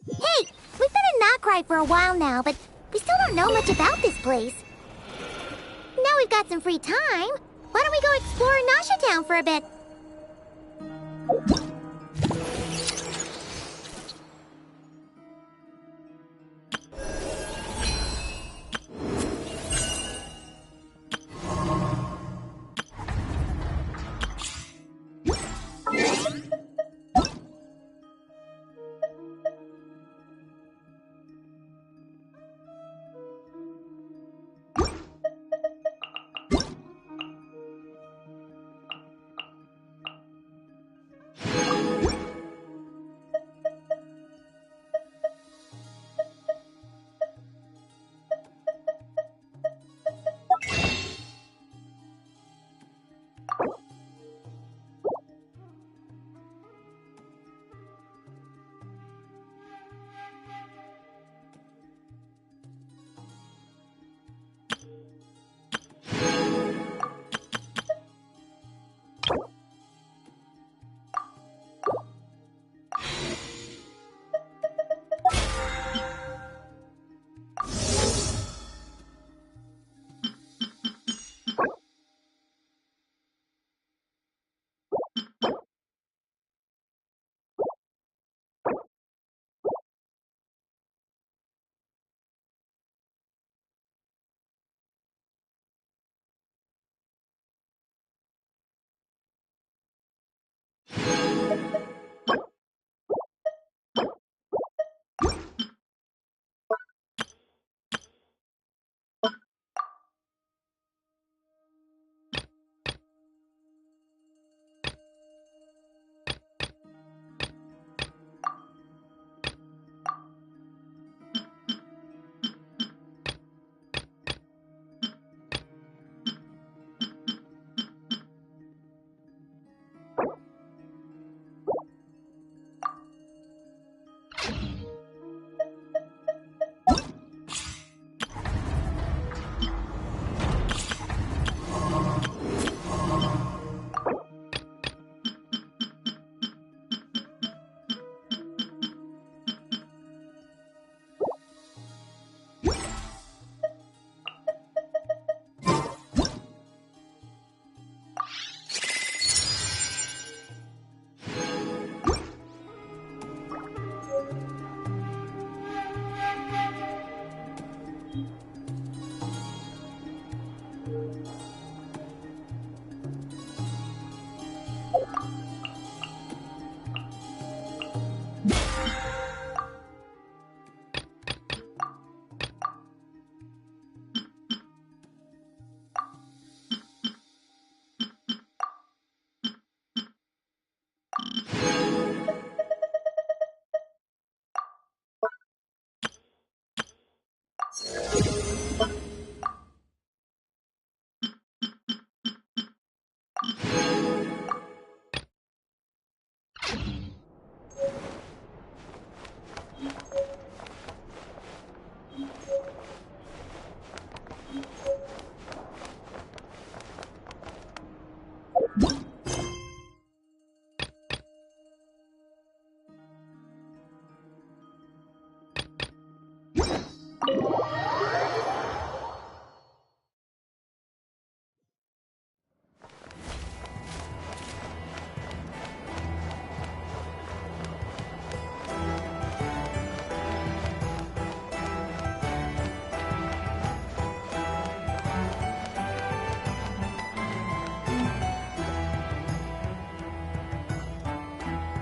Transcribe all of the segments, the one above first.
Hey, we've been in Nod-Krai for a while now, but we still don't know much about this place. Now we've got some free time. Why don't we go explore Nasha Town for a bit?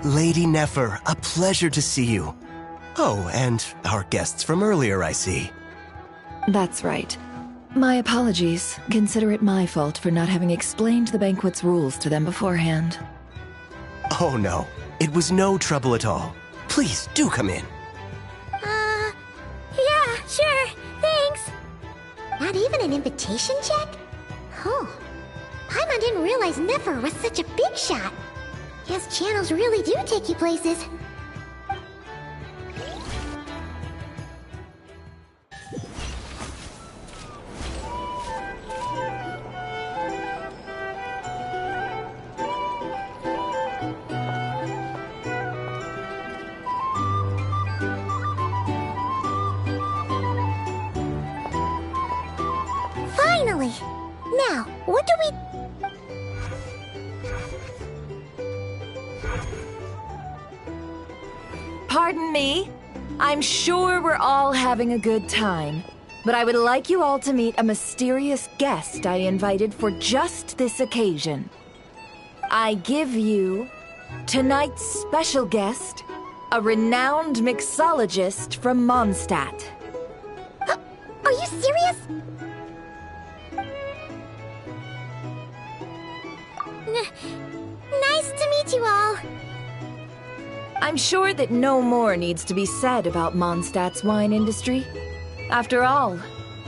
Lady Nefer, a pleasure to see you. Oh, and our guests from earlier, I see. That's right. My apologies. Consider it my fault for not having explained the banquet's rules to them beforehand. Oh no, it was no trouble at all. Please, do come in. Yeah, sure, thanks. Not even an invitation check? Oh, Paimon didn't realize Nefer was such a big shot. Guess channels really do take you places. Now, what do we... Pardon me? I'm sure we're all having a good time, but I would like you all to meet a mysterious guest I invited for just this occasion. I give you tonight's special guest, a renowned mixologist from Mondstadt. Are you serious? Nice to meet you all. I'm sure that no more needs to be said about Mondstadt's wine industry. After all,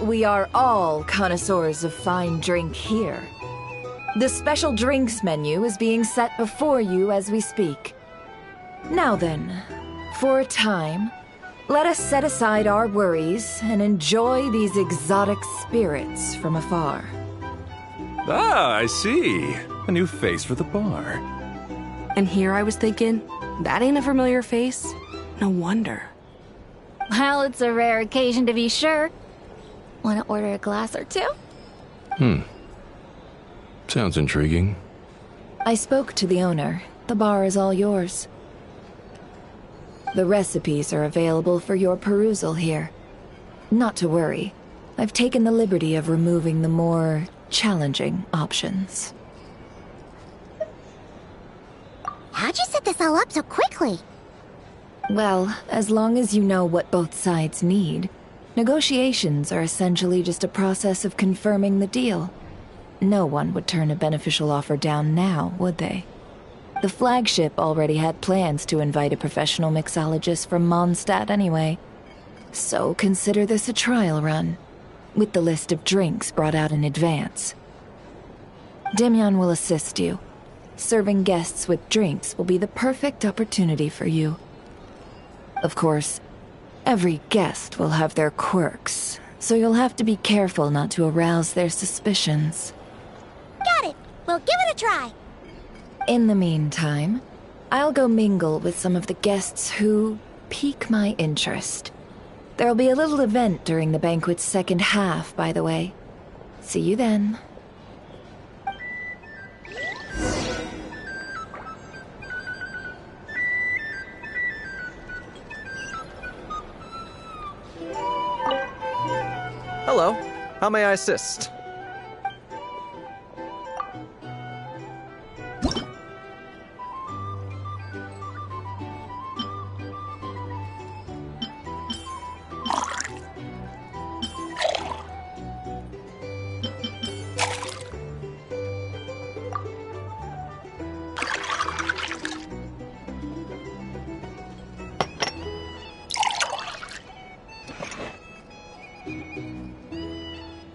we are all connoisseurs of fine drink here. The special drinks menu is being set before you as we speak. Now then, for a time, let us set aside our worries and enjoy these exotic spirits from afar. Ah, I see. A new face for the bar. And here I was thinking, that ain't a familiar face. No wonder. Well, it's a rare occasion to be sure. Want to order a glass or two? Sounds intriguing. I spoke to the owner. The bar is all yours. The recipes are available for your perusal here. Not to worry. I've taken the liberty of removing the more challenging options. How'd you set this all up so quickly? Well, as long as you know what both sides need, negotiations are essentially just a process of confirming the deal. No one would turn a beneficial offer down now, would they? The flagship already had plans to invite a professional mixologist from Mondstadt anyway. So consider this a trial run, with the list of drinks brought out in advance. Demyon will assist you. Serving guests with drinks will be the perfect opportunity for you. Of course, every guest will have their quirks, so you'll have to be careful not to arouse their suspicions. Got it. We'll give it a try. In the meantime, I'll go mingle with some of the guests who pique my interest. There'll be a little event during the banquet's second half, by the way. See you then. Hello. How may I assist?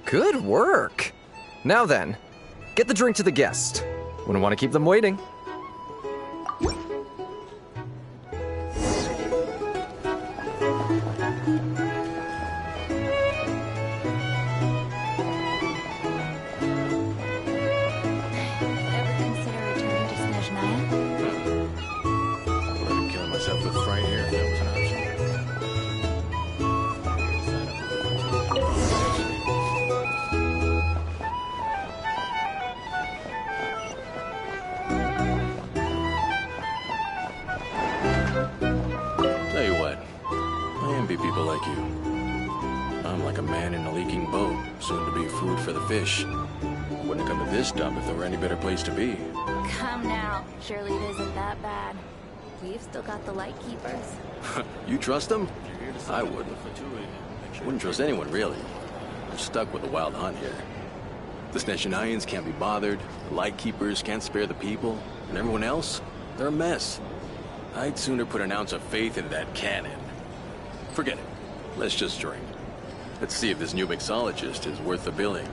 Good work! Now then, get the drink to the guest. Wouldn't want to keep them waiting. Ever consider returning to Snezhnaya? I'd be killing myself with fright here if that was an option. Tell you what, I envy people like you. I'm like a man in a leaking boat, soon to be food for the fish. Wouldn't come to this dump if there were any better place to be. Come now. Surely it isn't that bad. We've still got the light keepers. You trust them? I wouldn't. Wouldn't trust anyone, really. We're stuck with a wild hunt here. The Snezhnayans can't be bothered, the Lightkeepers can't spare the people, and everyone else, they're a mess. I'd sooner put an ounce of faith into that cannon. Forget it. Let's just drink. Let's see if this new mixologist is worth the billing.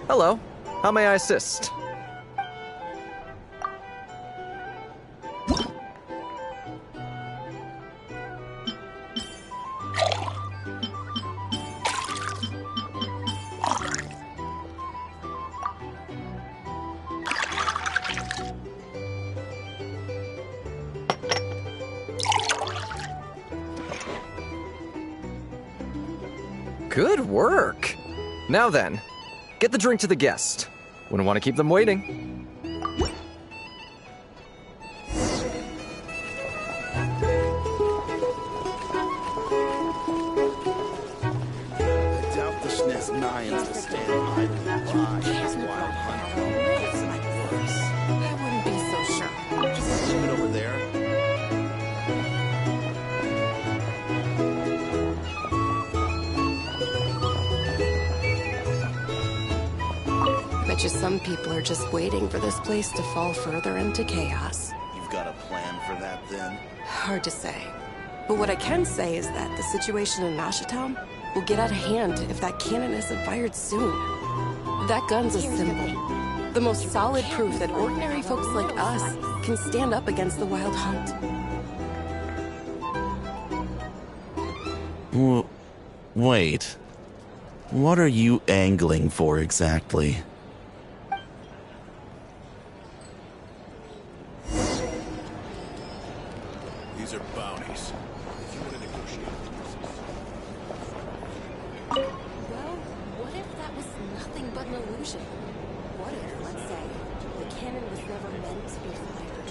Hello. How may I assist? Good work. Now then, get the drink to the guest. Wouldn't want to keep them waiting. I doubt the Nod-Krai's will stand idly by as wild hunt gets worse. I wouldn't be so sure. Just leave it over there. Bet you some people are just waiting for this place to fall further into chaos. You've got a plan for that, then? Hard to say. But what I can say is that the situation in Nashitown will get out of hand if that cannon isn't fired soon. That gun's a symbol. The most solid proof that ordinary folks like us can stand up against the Wild Hunt. Wait. What are you angling for exactly? These are bounties. If you want to negotiate. Well, what if that was nothing but an illusion? What if, let's say, the cannon was never meant to be fired?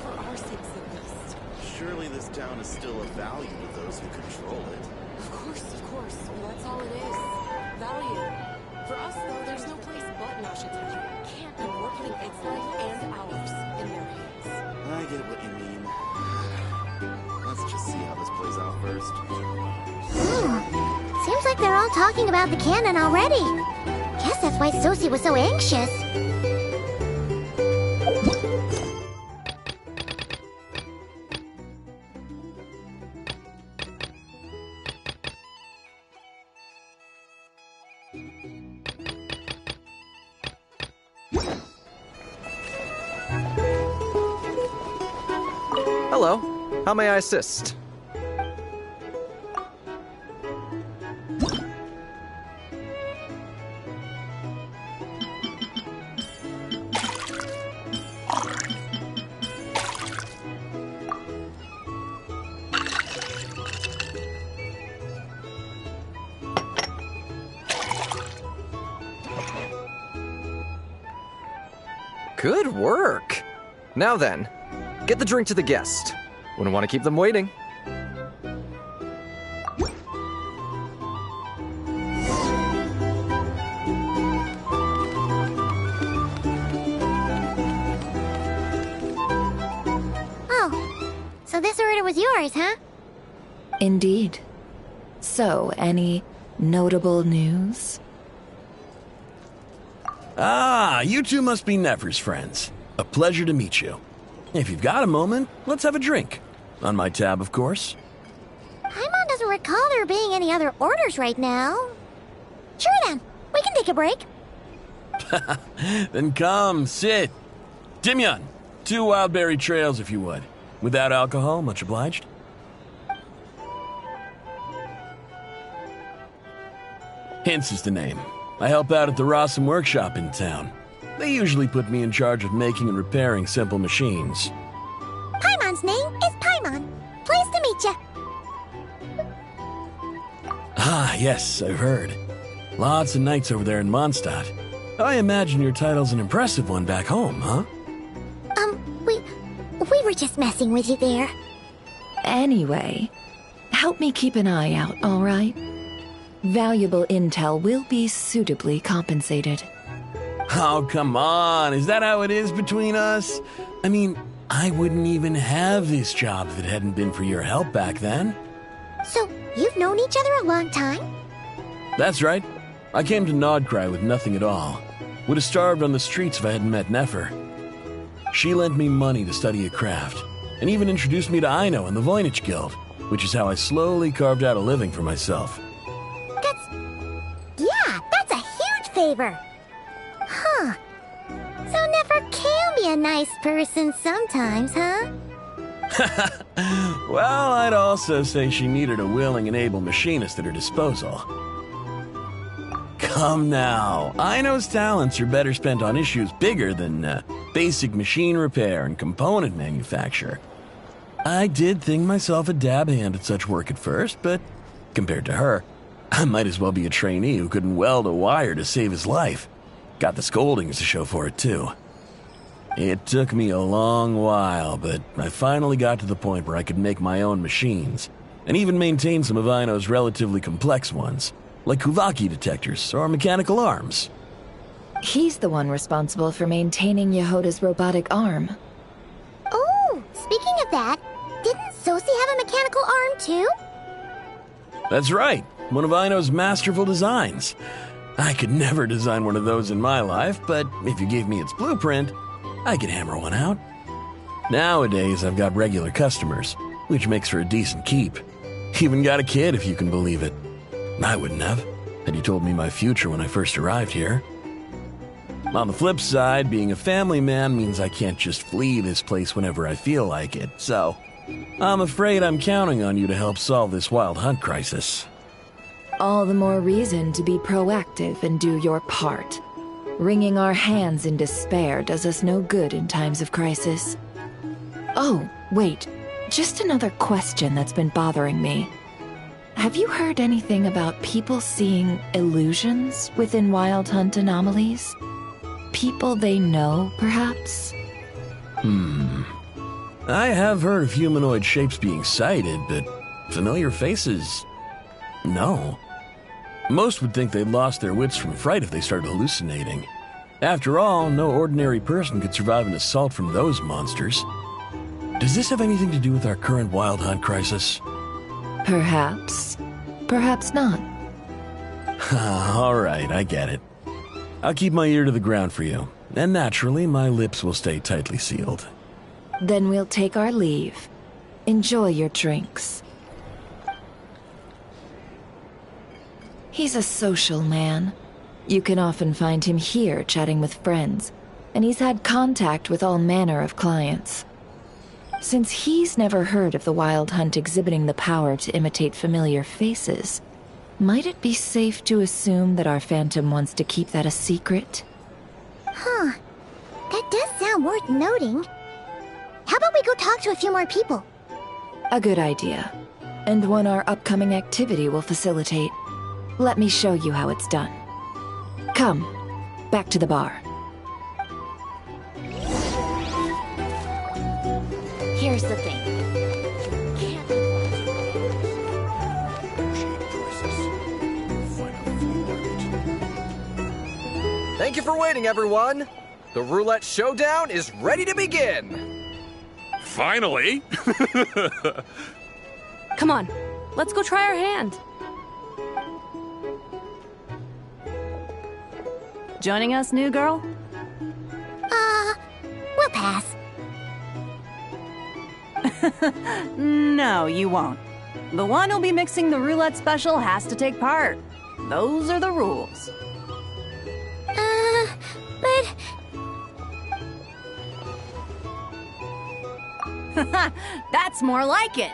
For our sakes at least. Surely this town is still of value to those who control it. Of course, well, that's all it is. Value. For us, though, there's no place but Nashitown. Can't be more putting its life and ours in their hands. I get what you mean. Let's just see how this plays out first. Seems like they're all talking about the cannon already. Guess that's why Sosie was so anxious. Hello. How may I assist? Good work. Now then, get the drink to the guest. Wouldn't want to keep them waiting. Oh, so this order was yours, huh? Indeed. So, any notable news? Ah, you two must be Nefer's friends. A pleasure to meet you. If you've got a moment, let's have a drink. On my tab, of course. Paimon doesn't recall there being any other orders right now. Sure then, we can take a break. Then come, sit. Dimyon, 2 wildberry trails if you would. Without alcohol, much obliged. Hints is the name. I help out at the Rossum workshop in town. They usually put me in charge of making and repairing simple machines. Paimon's name is Paimon. Pleased to meet ya. Ah, yes, I've heard. Lots of nights over there in Mondstadt. I imagine your title's an impressive one back home, huh? We were just messing with you there. Anyway, help me keep an eye out, all right? Valuable intel will be suitably compensated. Oh, come on. Is that how it is between us? I mean, I wouldn't even have this job if it hadn't been for your help back then. So, you've known each other a long time? That's right. I came to Nod-Krai with nothing at all. Would have starved on the streets if I hadn't met Nefer. She lent me money to study a craft, and even introduced me to Aino and the Voynich Guild, which is how I slowly carved out a living for myself. That's a huge favor. Huh. So Nefer can be a nice person sometimes, huh? Well, I'd also say she needed a willing and able machinist at her disposal. Come now, Aino's talents are better spent on issues bigger than basic machine repair and component manufacture. I did think myself a dab hand at such work at first, but compared to her, I might as well be a trainee who couldn't weld a wire to save his life. Got the scoldings to show for it, too. It took me a long while, but I finally got to the point where I could make my own machines, and even maintain some of Aino's relatively complex ones, like Kuvaki detectors or mechanical arms. He's the one responsible for maintaining Yehoda's robotic arm. Oh, speaking of that, didn't Sosi have a mechanical arm too? That's right, one of Aino's masterful designs. I could never design one of those in my life, but if you gave me its blueprint, I could hammer one out. Nowadays, I've got regular customers, which makes for a decent keep. Even got a kid, if you can believe it. I wouldn't have, had you told me my future when I first arrived here. On the flip side, being a family man means I can't just flee this place whenever I feel like it, so I'm afraid I'm counting on you to help solve this wild hunt crisis. All the more reason to be proactive and do your part. Wringing our hands in despair does us no good in times of crisis. Oh, wait. Just another question that's been bothering me. Have you heard anything about people seeing illusions within Wild Hunt anomalies? People they know, perhaps? I have heard of humanoid shapes being sighted, but familiar faces? No. Most would think they'd lost their wits from fright if they started hallucinating. After all, no ordinary person could survive an assault from those monsters. Does this have anything to do with our current Wild Hunt crisis? Perhaps. Perhaps not. All right, I get it. I'll keep my ear to the ground for you, and naturally, my lips will stay tightly sealed. Then we'll take our leave. Enjoy your drinks. He's a social man. You can often find him here chatting with friends, and he's had contact with all manner of clients. Since he's never heard of the Wild Hunt exhibiting the power to imitate familiar faces, might it be safe to assume that our Phantom wants to keep that a secret? Huh. That does sound worth noting. How about we go talk to a few more people? A good idea. And one our upcoming activity will facilitate. Let me show you how it's done. Come, back to the bar. Here's the thing. Thank you for waiting, everyone. The roulette showdown is ready to begin. Finally! Come on, let's go try our hand. Joining us, new girl? We'll pass. No, you won't. The one who'll be mixing the roulette special has to take part. Those are the rules. But... That's more like it.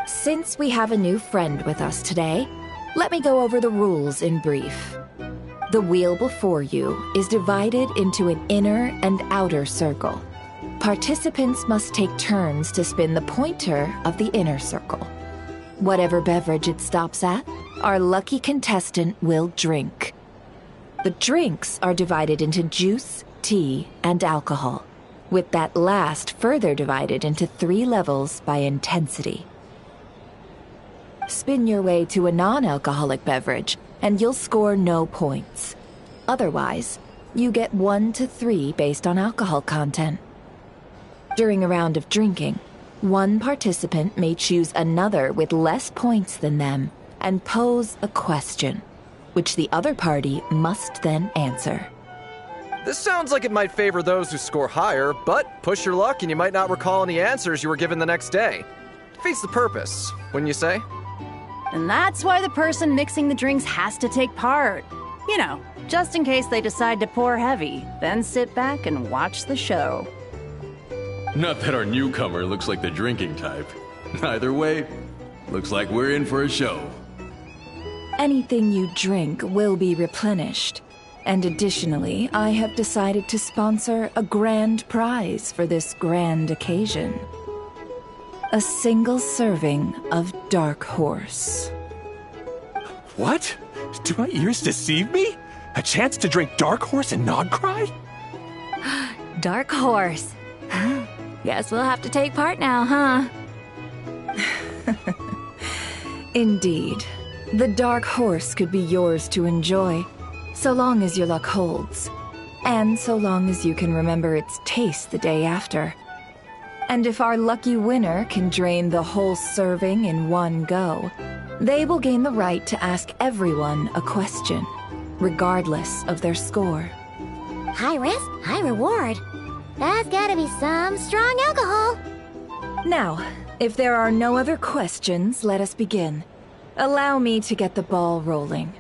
Since we have a new friend with us today, let me go over the rules in brief. The wheel before you is divided into an inner and outer circle. Participants must take turns to spin the pointer of the inner circle. Whatever beverage it stops at, our lucky contestant will drink. The drinks are divided into juice, tea, and alcohol, with that last further divided into 3 levels by intensity. Spin your way to a non-alcoholic beverage, and you'll score no points. Otherwise, you get 1 to 3 based on alcohol content. During a round of drinking, one participant may choose another with less points than them and pose a question, which the other party must then answer. This sounds like it might favor those who score higher, but push your luck and you might not recall any answers you were given the next day. Defeats the purpose, wouldn't you say? And that's why the person mixing the drinks has to take part. You know, just in case they decide to pour heavy, then sit back and watch the show. Not that our newcomer looks like the drinking type. Either way, looks like we're in for a show. Anything you drink will be replenished. And additionally, I have decided to sponsor a grand prize for this grand occasion. A single serving of Dark Horse. What? Do my ears deceive me? A chance to drink Dark Horse and Nod-Krai? Dark Horse. Guess we'll have to take part now, huh? Indeed. The Dark Horse could be yours to enjoy, so long as your luck holds. And so long as you can remember its taste the day after. And if our lucky winner can drain the whole serving in one go, they will gain the right to ask everyone a question, regardless of their score. High risk, high reward. That's gotta be some strong alcohol. Now, if there are no other questions, let us begin. Allow me to get the ball rolling.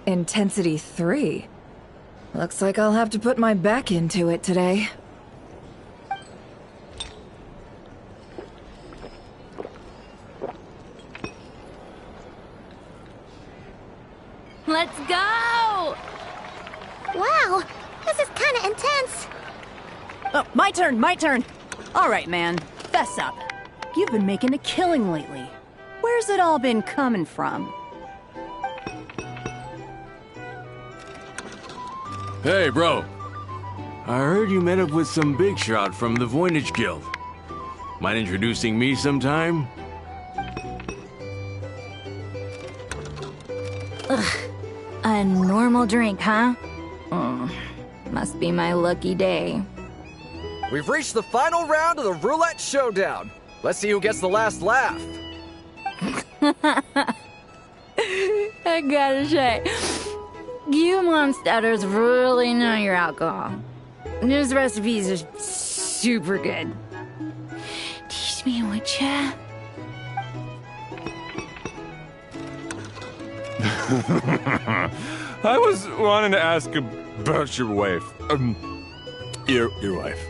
Intensity 3? Looks like I'll have to put my back into it today. Let's go! Wow, this is kinda intense. Oh, my turn. All right, man, fess up. You've been making a killing lately. Where's it all been coming from? Hey, bro. I heard you met up with some big shot from the Voynich Guild. Mind introducing me sometime? Ugh. A normal drink, huh? Must be my lucky day. We've reached the final round of the Roulette Showdown. Let's see who gets the last laugh. I gotta say, you monsters really know your alcohol. These recipes are super good. Teach me, would ya? I was wanting to ask about your wife. Your wife.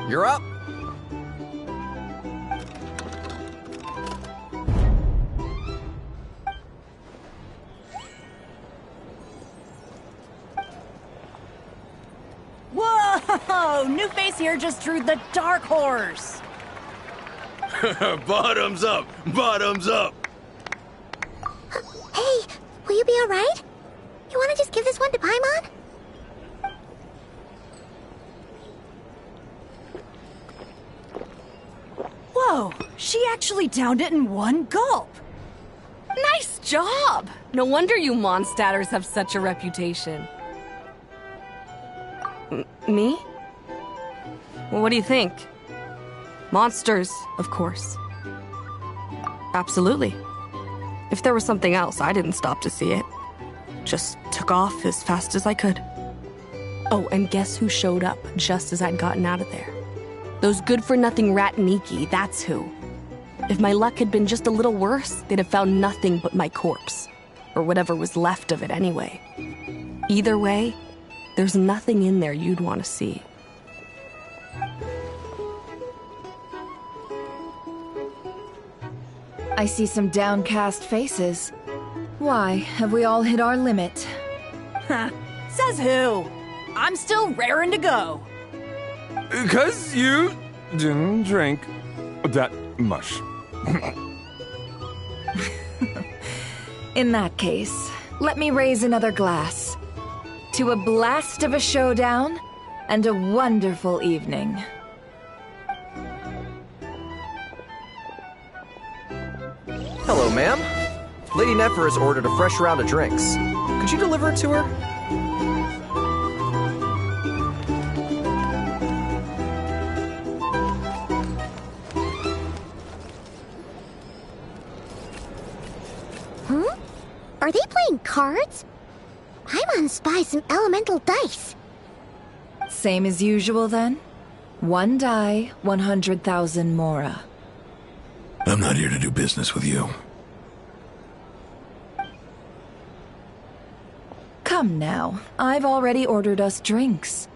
You're up. Whoa! New face here just drew the Dark Horse. Bottoms up! Bottoms up! Hey, will you be alright? You wanna just give this one to Paimon? Whoa, she actually downed it in one gulp. Nice job! No wonder you monstaters have such a reputation. Me? Well, what do you think? Monsters, of course. Absolutely. If there was something else, I didn't stop to see it. Just took off as fast as I could. Oh, and guess who showed up just as I'd gotten out of there? Those good-for-nothing Rat-Niki, that's who. If my luck had been just a little worse, they'd have found nothing but my corpse. Or whatever was left of it anyway. Either way, there's nothing in there you'd want to see. I see some downcast faces. Why, have we all hit our limit? Huh, says who? I'm still raring to go. 'Cause you didn't drink that much. In that case, let me raise another glass. To a blast of a showdown and a wonderful evening. Hello, ma'am. Lady Nefer has ordered a fresh round of drinks. Could you deliver it to her? Huh? Are they playing cards? Paimon spies some elemental dice. Same as usual, then? One die, 100,000 mora. I'm not here to do business with you. Come now, I've already ordered us drinks.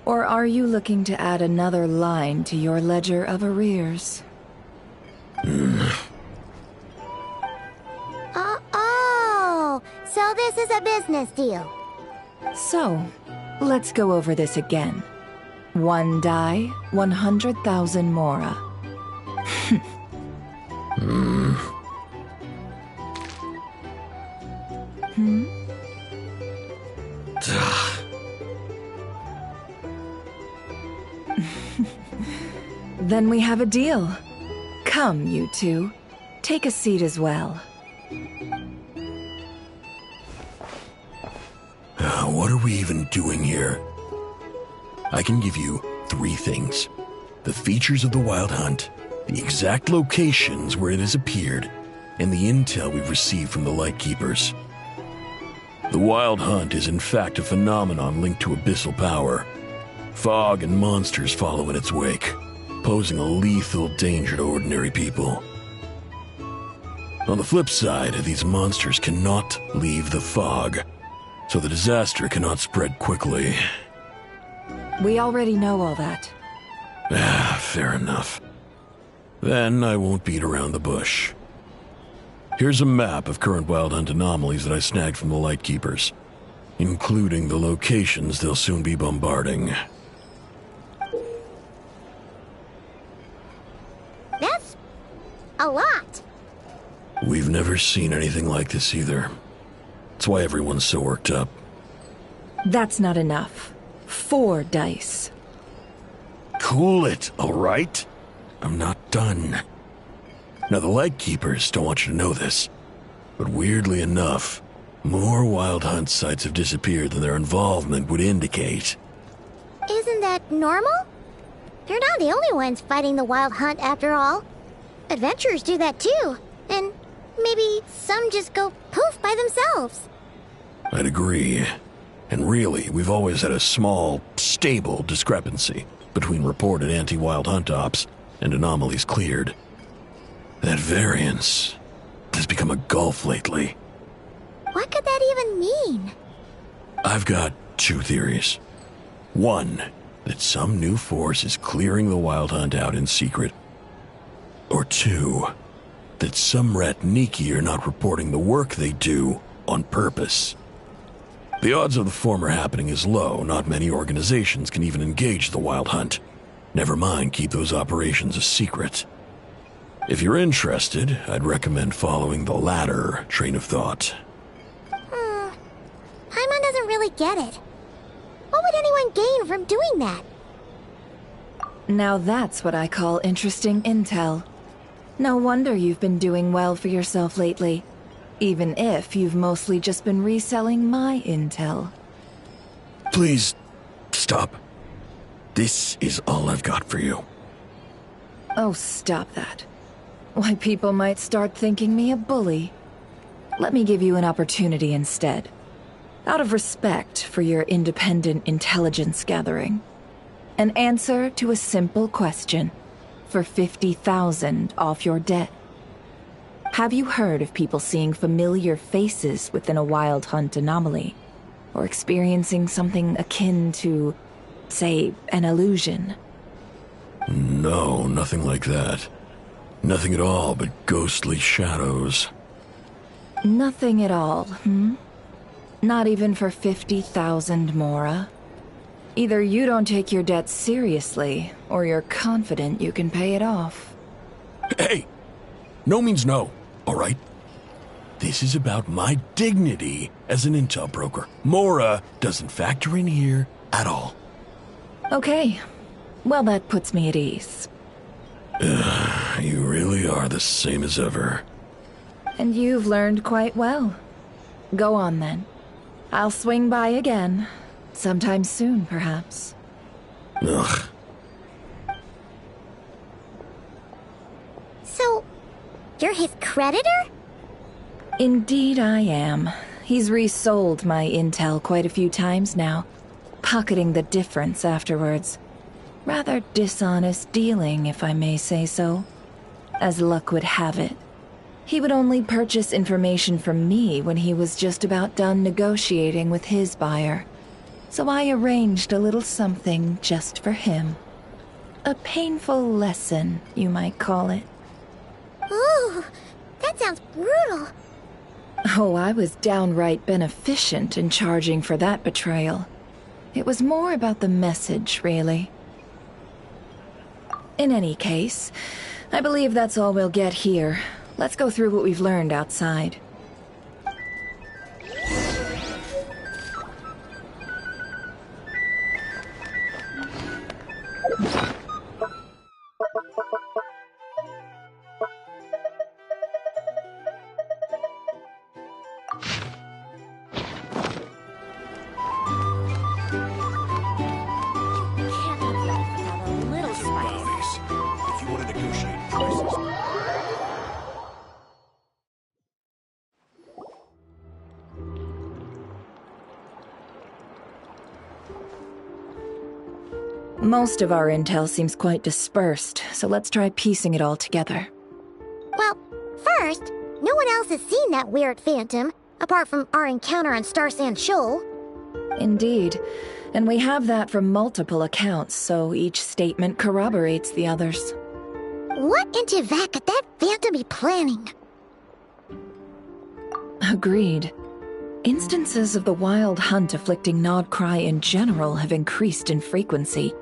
Or are you looking to add another line to your ledger of arrears? Oh, so this is a business deal. So, let's go over this again. 1 die, 100,000 mora. Then we have a deal. Come, you two. Take a seat as well. What are we even doing here? I can give you 3 things. The features of the Wild Hunt, the exact locations where it has appeared, and the intel we've received from the Lightkeepers. The Wild Hunt is in fact a phenomenon linked to abyssal power. Fog and monsters follow in its wake, posing a lethal danger to ordinary people. On the flip side, these monsters cannot leave the fog, so the disaster cannot spread quickly. We already know all that. Fair enough. Then I won't beat around the bush. Here's a map of current Wild Hunt anomalies that I snagged from the Lightkeepers, including the locations they'll soon be bombarding. That's a lot. We've never seen anything like this either. That's why everyone's so worked up. That's not enough. 4 dice. Cool it, all right? I'm not done. Now, the Lightkeepers don't want you to know this, but weirdly enough, more Wild Hunt sites have disappeared than their involvement would indicate. Isn't that normal? They're not the only ones fighting the Wild Hunt after all. Adventurers do that too, and maybe some just go poof by themselves. I'd agree. And really, we've always had a small, stable discrepancy between reported anti-Wild Hunt ops and anomalies cleared. That variance has become a gulf lately. What could that even mean? I've got 2 theories. 1, that some new force is clearing the Wild Hunt out in secret. Or 2, that some Ratniki are not reporting the work they do on purpose. The odds of the former happening is low. Not many organizations can even engage the Wild Hunt. Never mind keep those operations a secret. If you're interested, I'd recommend following the latter train of thought. Paimon doesn't really get it. What would anyone gain from doing that? Now that's what I call interesting intel. No wonder you've been doing well for yourself lately. Even if you've mostly just been reselling my intel. Please, stop. This is all I've got for you. Oh, stop that. Why, people might start thinking me a bully. Let me give you an opportunity instead. Out of respect for your independent intelligence gathering. An answer to a simple question. For 50,000 off your debt. Have you heard of people seeing familiar faces within a Wild Hunt anomaly? Or experiencing something akin to, say, an illusion? No, nothing like that. Nothing at all but ghostly shadows. Nothing at all, Not even for 50,000 mora? Either you don't take your debt seriously, or you're confident you can pay it off. Hey! No means no, all right? This is about my dignity as an intel broker. Mora doesn't factor in here at all. Okay. Well, that puts me at ease. You really are the same as ever. And you've learned quite well. Go on, then. I'll swing by again. Sometime soon, perhaps. Ugh. So, you're his creditor? Indeed I am. He's resold my intel quite a few times now, pocketing the difference afterwards. Rather dishonest dealing, if I may say so. As luck would have it, he would only purchase information from me when he was just about done negotiating with his buyer. So I arranged a little something just for him. A painful lesson, you might call it. Ooh, that sounds brutal. Oh, I was downright beneficent in charging for that betrayal. It was more about the message, really. In any case, I believe that's all we'll get here. Let's go through what we've learned outside. Most of our intel seems quite dispersed, so let's try piecing it all together. Well, first, no one else has seen that weird phantom, apart from our encounter on Star Sand Shoal. Indeed. And we have that from multiple accounts, so each statement corroborates the others. What in Teyvat could that phantom be planning? Agreed. Instances of the wild hunt afflicting Nod-Krai in general have increased in frequency,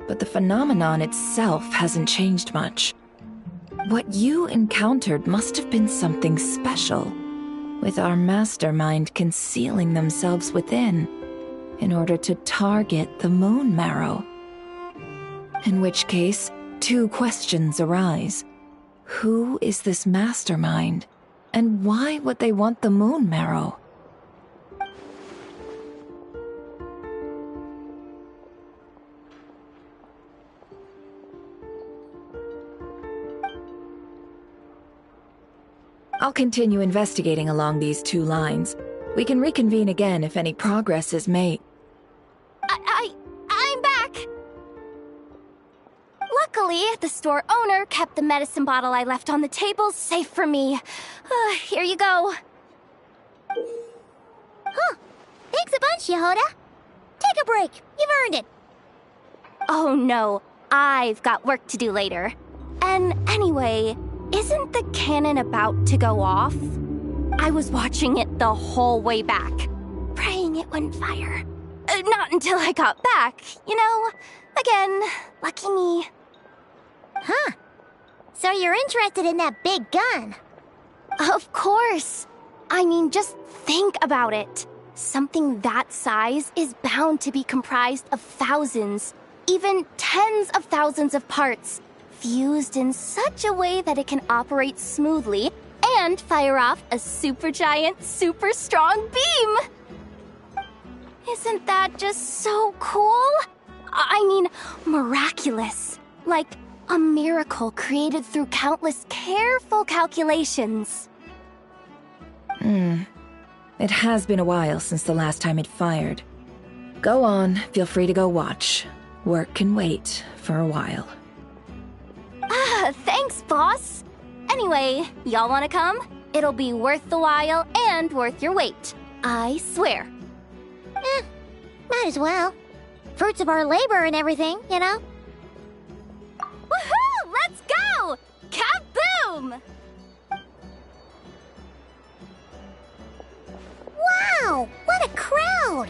but the phenomenon itself hasn't changed much. What you encountered must have been something special, with our mastermind concealing themselves within, in order to target the Moon Marrow. In which case, two questions arise. Who is this mastermind, and why would they want the Moon Marrow? I'll continue investigating along these two lines. We can reconvene again if any progress is made. I'm back! Luckily, the store owner kept the medicine bottle I left on the table safe for me. Here you go. Huh. Thanks a bunch, Yehoda. Take a break. You've earned it. Oh no, I've got work to do later. And anyway, isn't the cannon about to go off? I was watching it the whole way back, praying it wouldn't fire. Not until I got back, you know? Again, lucky me. Huh. So you're interested in that big gun? Of course. I mean, just think about it. Something that size is bound to be comprised of thousands, even tens of thousands of parts, fused in such a way that it can operate smoothly and fire off a supergiant, super strong beam! Isn't that just so cool? I mean, miraculous. Like a miracle created through countless careful calculations. It has been a while since the last time it fired. Go on, feel free to go watch. Work can wait for a while. Thanks, boss. Anyway, y'all wanna come? It'll be worth the while and worth your wait. I swear. Might as well. Fruits of our labor and everything, you know? Woohoo! Let's go! Kaboom! Wow! What a crowd!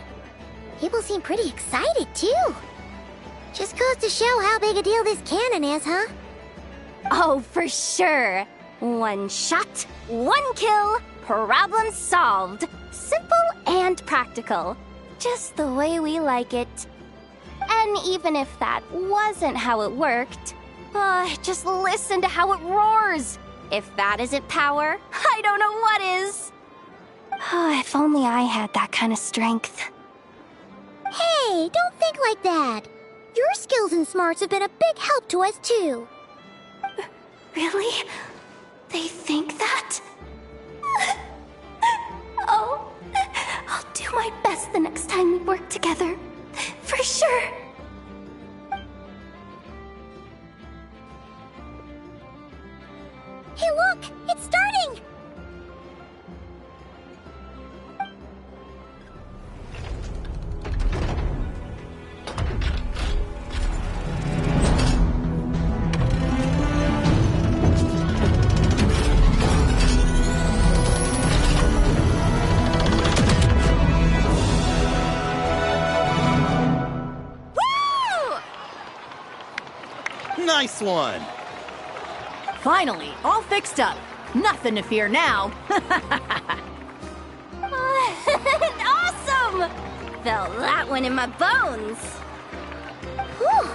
People seem pretty excited, too. Just goes to show how big a deal this cannon is, huh? Oh, for sure. One shot, one kill, problem solved. Simple and practical. Just the way we like it. And even if that wasn't how it worked, just listen to how it roars. If that isn't power, I don't know what is. If only I had that kind of strength. Hey, don't think like that. Your skills and smarts have been a big help to us, too. Really? They think that? Oh, I'll do my best the next time we work together. For sure. Hey, look! It's starting! Nice one. Finally, all fixed up. Nothing to fear now. Awesome! Felt that one in my bones. Whew.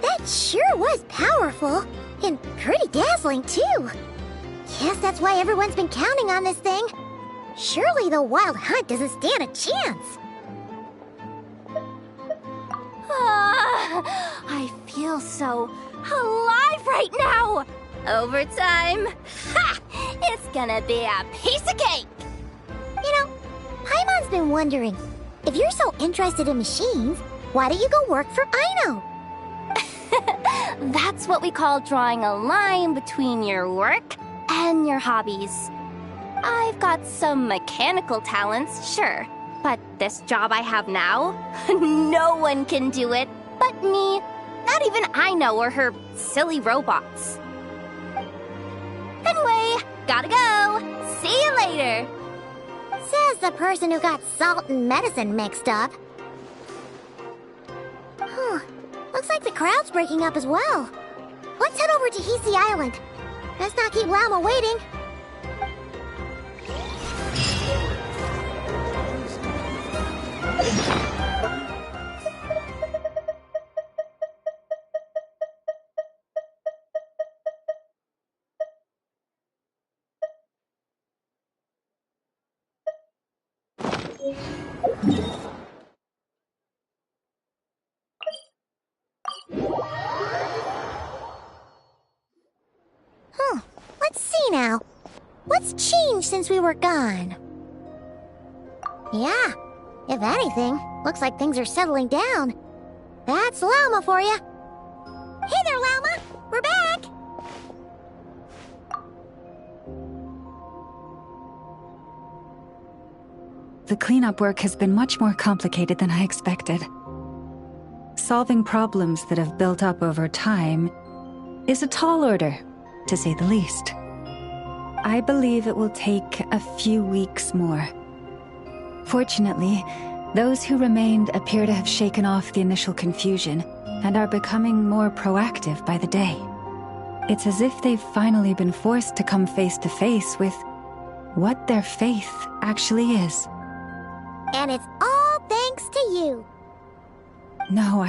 That sure was powerful. And pretty dazzling, too. Guess that's why everyone's been counting on this thing. Surely the wild hunt doesn't stand a chance. I feel so alive right now. Overtime. Ha! It's gonna be a piece of cake. You know, Paimon's been wondering, if you're so interested in machines, why don't you go work for Aino? That's what we call drawing a line between your work and your hobbies. I've got some mechanical talents, sure, but this job I have now, no one can do it but me. Not even Aino or her silly robots. Anyway, gotta go. See you later. Says the person who got salt and medicine mixed up. Huh. Looks like the crowd's breaking up as well. Let's head over to Hisi Island. Let's not keep Llama waiting. Let's see now. What's changed since we were gone? Yeah, if anything, looks like things are settling down. That's Llama for you. Hey there, Llama! We're back! The cleanup work has been much more complicated than I expected. Solving problems that have built up over time is a tall order, to say the least. I believe it will take a few weeks more. Fortunately, those who remained appear to have shaken off the initial confusion and are becoming more proactive by the day. It's as if they've finally been forced to come face to face with what their faith actually is. And it's all thanks to you. No,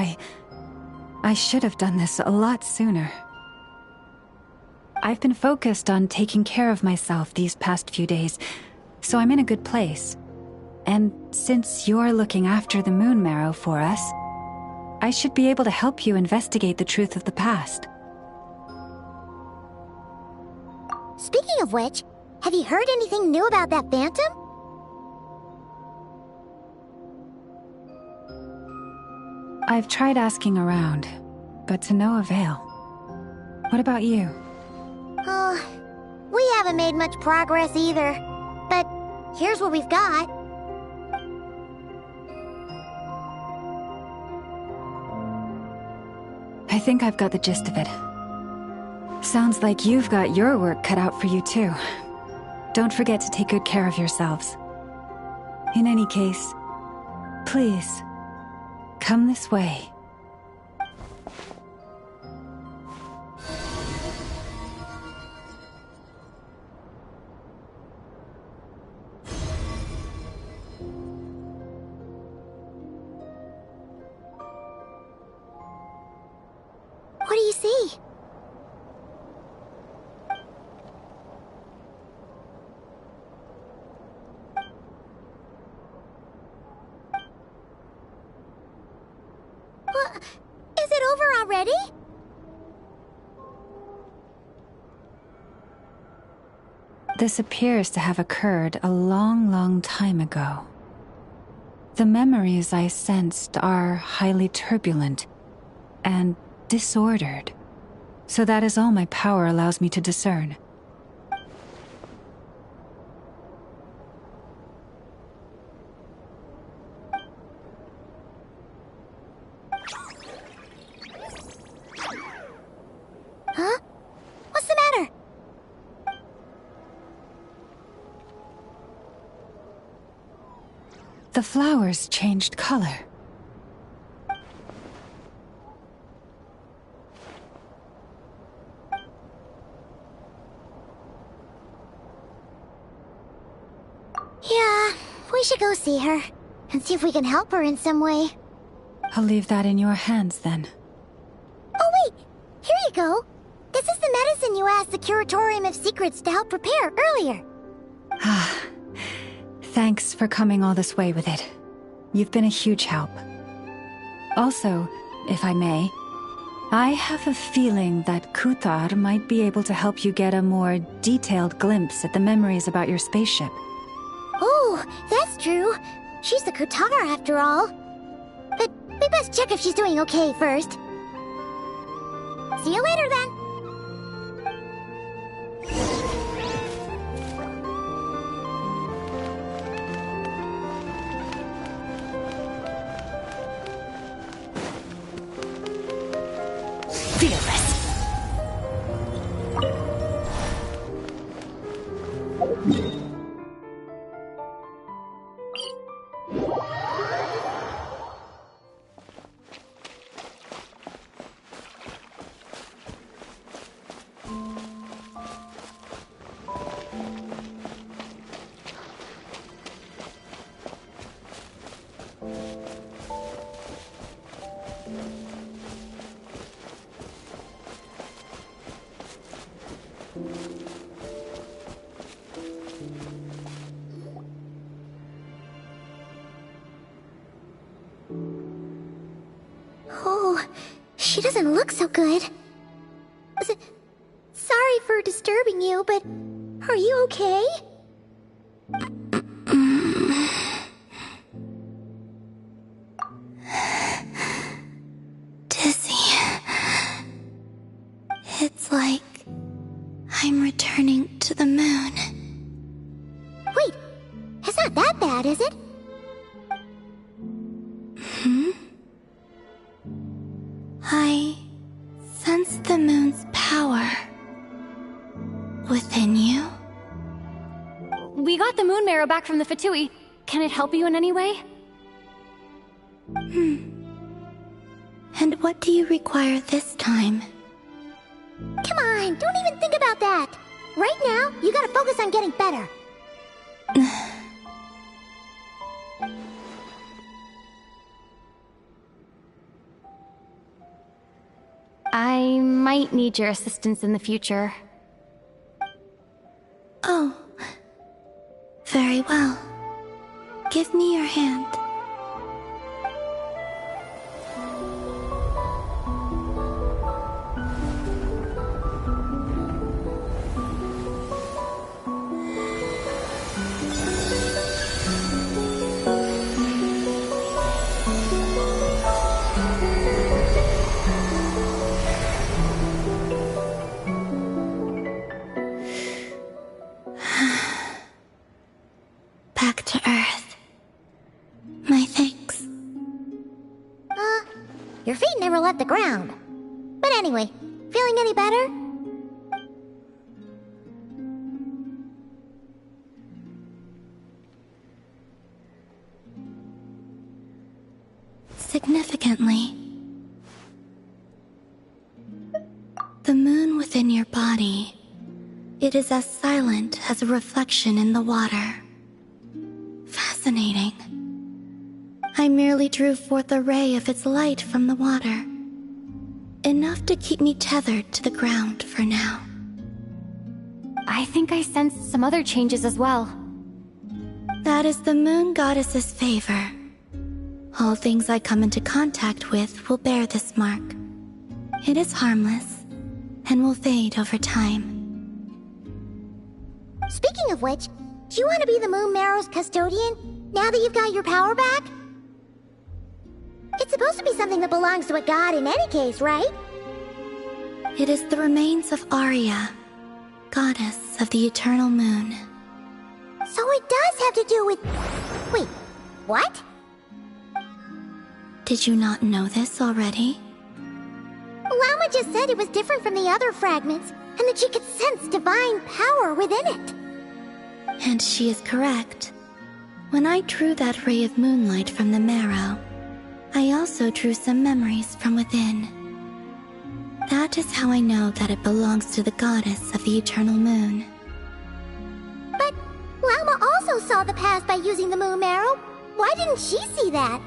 I should have done this a lot sooner. I've been focused on taking care of myself these past few days, so I'm in a good place. And since you're looking after the Moon Marrow for us, I should be able to help you investigate the truth of the past. Speaking of which, have you heard anything new about that phantom? I've tried asking around, but to no avail. What about you? Oh, we haven't made much progress either. But here's what we've got. I think I've got the gist of it. Sounds like you've got your work cut out for you too. Don't forget to take good care of yourselves. In any case, please, come this way. What do you see? What? Is it over already? This appears to have occurred a long, long time ago. The memories I sensed are highly turbulent and disordered, so that is all my power allows me to discern. Huh? What's the matter? The flowers changed color. should go see her, and see if we can help her in some way. I'll leave that in your hands then. Oh wait! Here you go! This is the medicine you asked the Curatorium of Secrets to help prepare earlier. Ah, thanks for coming all this way with it. You've been a huge help. Also, if I may, I have a feeling that Kuthar might be able to help you get a more detailed glimpse at the memories about your spaceship. Oh, that's true. She's the Kuthar after all. But we best check if she's doing okay first. See you later then. Fearless. Oh, she doesn't look so good. Sorry for disturbing you, but are you okay? Dizzy. It's like I'm returning to the moon. Wait, it's not that bad, is it? I sense the moon's power within you. We got the moon marrow back from the Fatui. Can it help you in any way? And what do you require this time? Come on, don't even think about that. Right now, you gotta focus on getting better. I might need your assistance in the future. Oh, very well. Give me your hand. Back to Earth. My thanks. Your feet never left the ground. But anyway, feeling any better? Significantly, the moon within your body, it is as silent as a reflection in the water. Fascinating. I merely drew forth a ray of its light from the water. Enough to keep me tethered to the ground for now. I think I sensed some other changes as well. That is the moon goddess's favor. All things I come into contact with will bear this mark. It is harmless, and will fade over time. Speaking of which, do you want to be the Moon Marrow's custodian, now that you've got your power back? It's supposed to be something that belongs to a god in any case, right? It is the remains of Arya, goddess of the eternal moon. So it does have to do with... Wait, what? Did you not know this already? Lama just said it was different from the other fragments, and that she could sense divine power within it. And she is correct. When I drew that ray of moonlight from the marrow, I also drew some memories from within. That is how I know that it belongs to the goddess of the eternal moon. But Lama also saw the past by using the moon marrow. Why didn't she see that?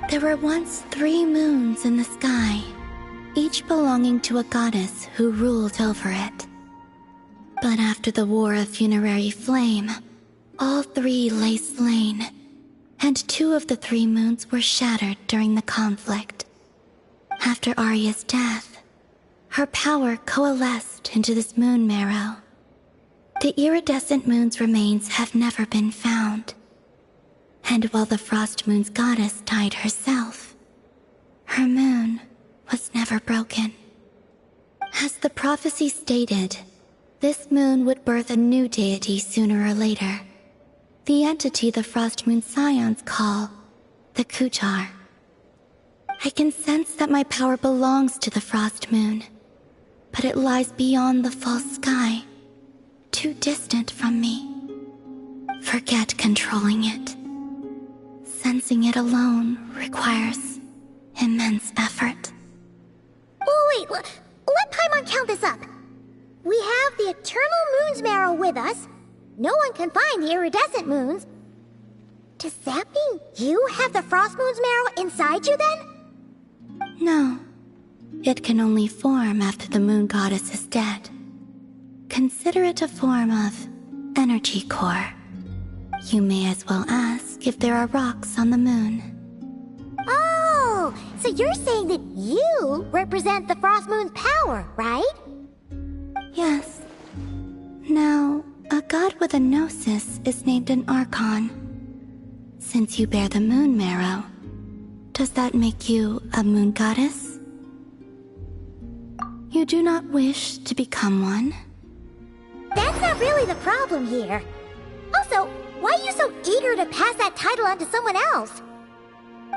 There were once 3 moons in the sky, each belonging to a goddess who ruled over it. But after the War of Funerary Flame, all 3 lay slain, and 2 of the 3 moons were shattered during the conflict. After Arya's death, her power coalesced into this moon marrow. The iridescent moon's remains have never been found. And while the Frost Moon's goddess died herself, her moon was never broken. As the prophecy stated, this moon would birth a new deity sooner or later. The entity the Frost Moon Scions call the Kuchar. I can sense that my power belongs to the Frost Moon, but it lies beyond the false sky, too distant from me. Forget controlling it. Sensing it alone requires immense effort. Oh, wait, let Paimon count this up. We have the Eternal Moon's marrow with us. No one can find the iridescent moons. Does that mean you have the Frost Moon's marrow inside you then? No. It can only form after the moon goddess is dead. Consider it a form of energy core. You may as well ask if there are rocks on the moon. Oh, so you're saying that you represent the Frost Moon's power, right? Yes. Now, a god with a gnosis is named an Archon. Since you bear the moon marrow, does that make you a moon goddess? You do not wish to become one? That's not really the problem here. Also, why are you so eager to pass that title on to someone else?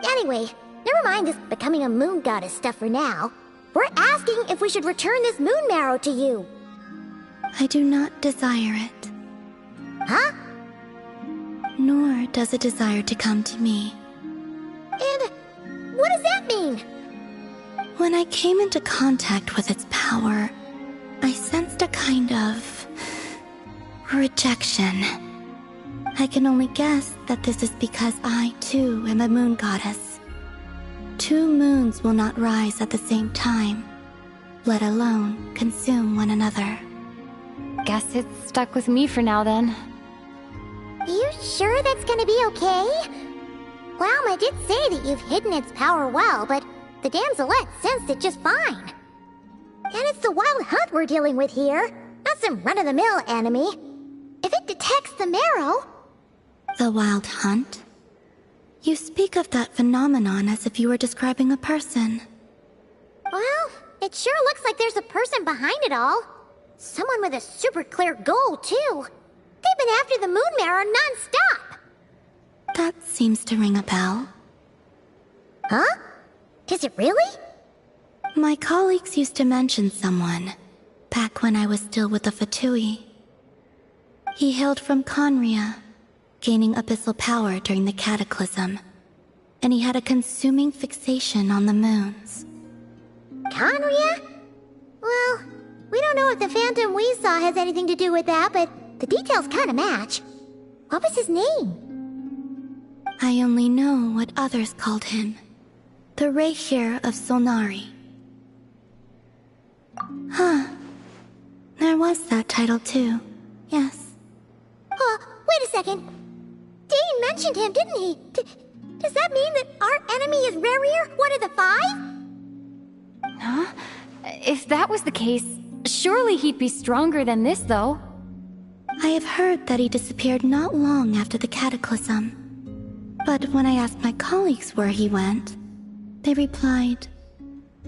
Anyway, never mind this becoming a moon goddess stuff for now. We're asking if we should return this moon marrow to you. I do not desire it. Huh? Nor does it desire to come to me. And what does that mean? When I came into contact with its power, I sensed a kind of rejection. I can only guess that this is because I, too, am a moon goddess. 2 moons will not rise at the same time, let alone consume one another. Guess it's stuck with me for now then. You sure that's gonna be okay? Well, I did say that you've hidden its power well, but the damselette sensed it just fine. And it's the wild hunt we're dealing with here, not some run-of-the-mill enemy. If it detects the marrow... The wild hunt? You speak of that phenomenon as if you were describing a person. Well, it sure looks like there's a person behind it all. Someone with a super clear goal, too. They've been after the moon marrow non-stop. That seems to ring a bell. Huh? Does it really? My colleagues used to mention someone, back when I was still with the Fatui. He hailed from Conria, gaining abyssal power during the Cataclysm, and he had a consuming fixation on the moons. Conria? Well, we don't know if the phantom we saw has anything to do with that, but the details kinda match. What was his name? I only know what others called him. The Reikir of Solnari. Huh. There was that title too, yes. Wait a second. Dane mentioned him, didn't he? Does that mean that our enemy is Rerir, one of the 5? Huh? If that was the case, surely he'd be stronger than this, though. I have heard that he disappeared not long after the Cataclysm. But when I asked my colleagues where he went, they replied,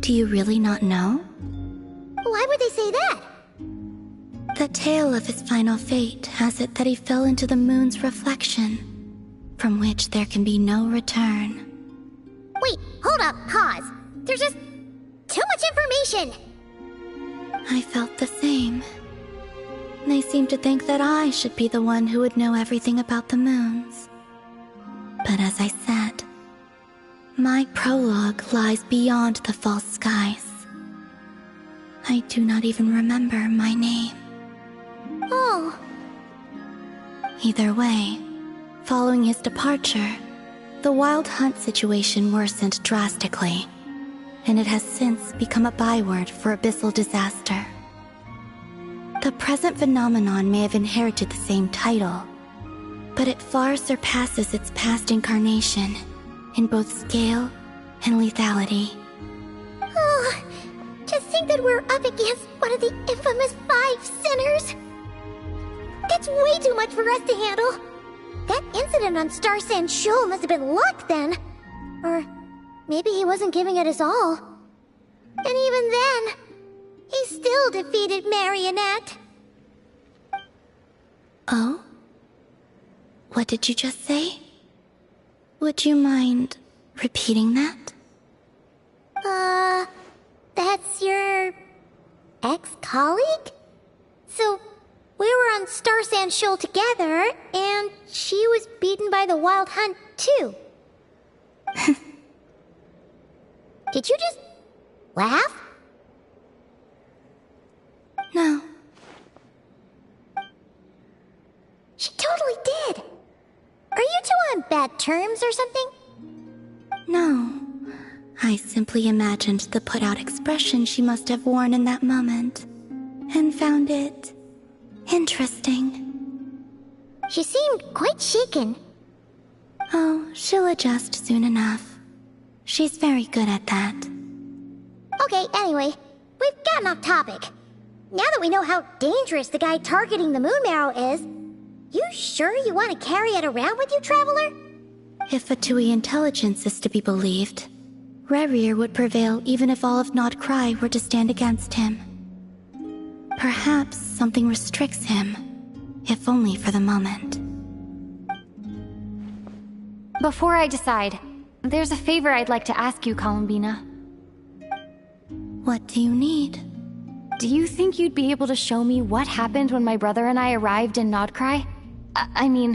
"Do you really not know?" Why would they say that? The tale of his final fate has it that he fell into the moon's reflection, from which there can be no return. Wait, hold up, pause. There's just too much information. I felt the same. They seemed to think that I should be the one who would know everything about the moons. But as I said, my prologue lies beyond the false skies. I do not even remember my name. Oh. Either way, following his departure, the Wild Hunt situation worsened drastically, and it has since become a byword for abyssal disaster. The present phenomenon may have inherited the same title, but it far surpasses its past incarnation in both scale and lethality. Oh, to think that we're up against one of the infamous 5 sinners! That's way too much for us to handle! That incident on Star Sand Shoal must have been luck then! Or maybe he wasn't giving it his all. And even then, he still defeated Marionette. Oh? What did you just say? Would you mind repeating that? That's your ex-colleague? So, we were on Star Sand Shoal together, and she was beaten by the Wild Hunt, too. Did you just laugh? No. She totally did. Are you two on bad terms or something? No. I simply imagined the put-out expression she must have worn in that moment, and found it interesting. She seemed quite shaken. Oh, she'll adjust soon enough. She's very good at that. Okay, anyway, we've gotten off topic. Now that we know how dangerous the guy targeting the Moon Marrow is, you sure you want to carry it around with you, Traveler? If Fatui intelligence is to be believed, Rerir would prevail even if all of Nod-Krai were to stand against him. Perhaps something restricts him, if only for the moment. Before I decide, there's a favor I'd like to ask you, Columbina. What do you need? Do you think you'd be able to show me what happened when my brother and I arrived in Nod-Krai? I mean,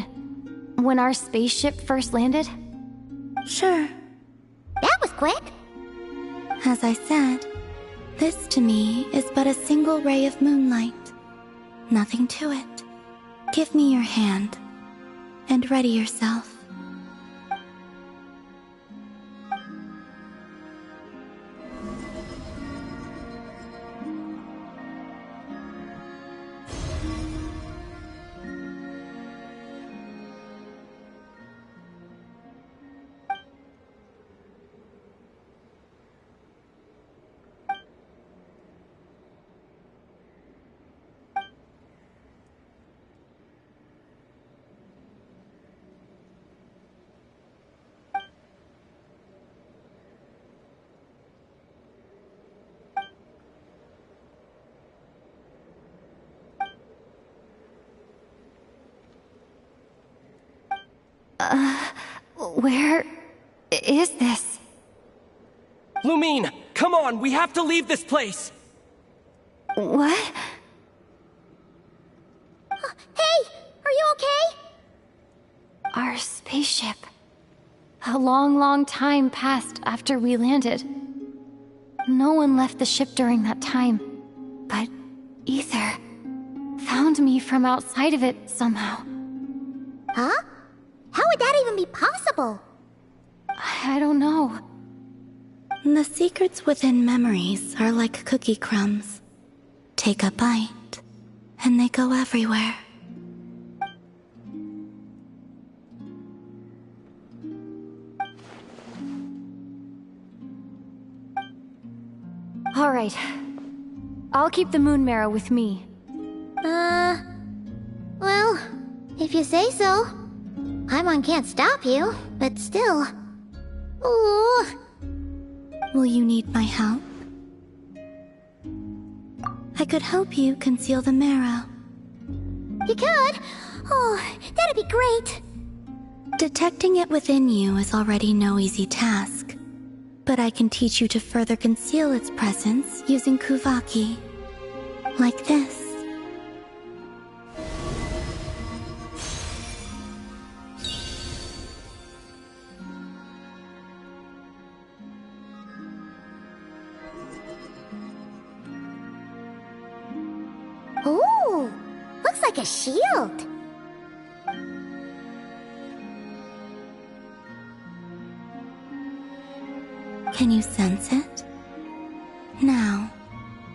when our spaceship first landed? Sure. That was quick. As I said, this to me is but a single ray of moonlight. Nothing to it. Give me your hand, and ready yourself. Where is this? Lumine, come on, we have to leave this place! What? Hey, are you okay? Our spaceship. A long, long time passed after we landed. No one left the ship during that time, but Ether found me from outside of it somehow. Huh? How would that even be possible? I don't know. The secrets within memories are like cookie crumbs. Take a bite, and they go everywhere. All right. I'll keep the Moon Marrow with me. Well, if you say so. Paimon can't stop you, but still. Ooh. Will you need my help? I could help you conceal the marrow. You could? Oh, that'd be great. Detecting it within you is already no easy task, but I can teach you to further conceal its presence using Kuvaki. Like this. like a shield. Can you sense it? Now,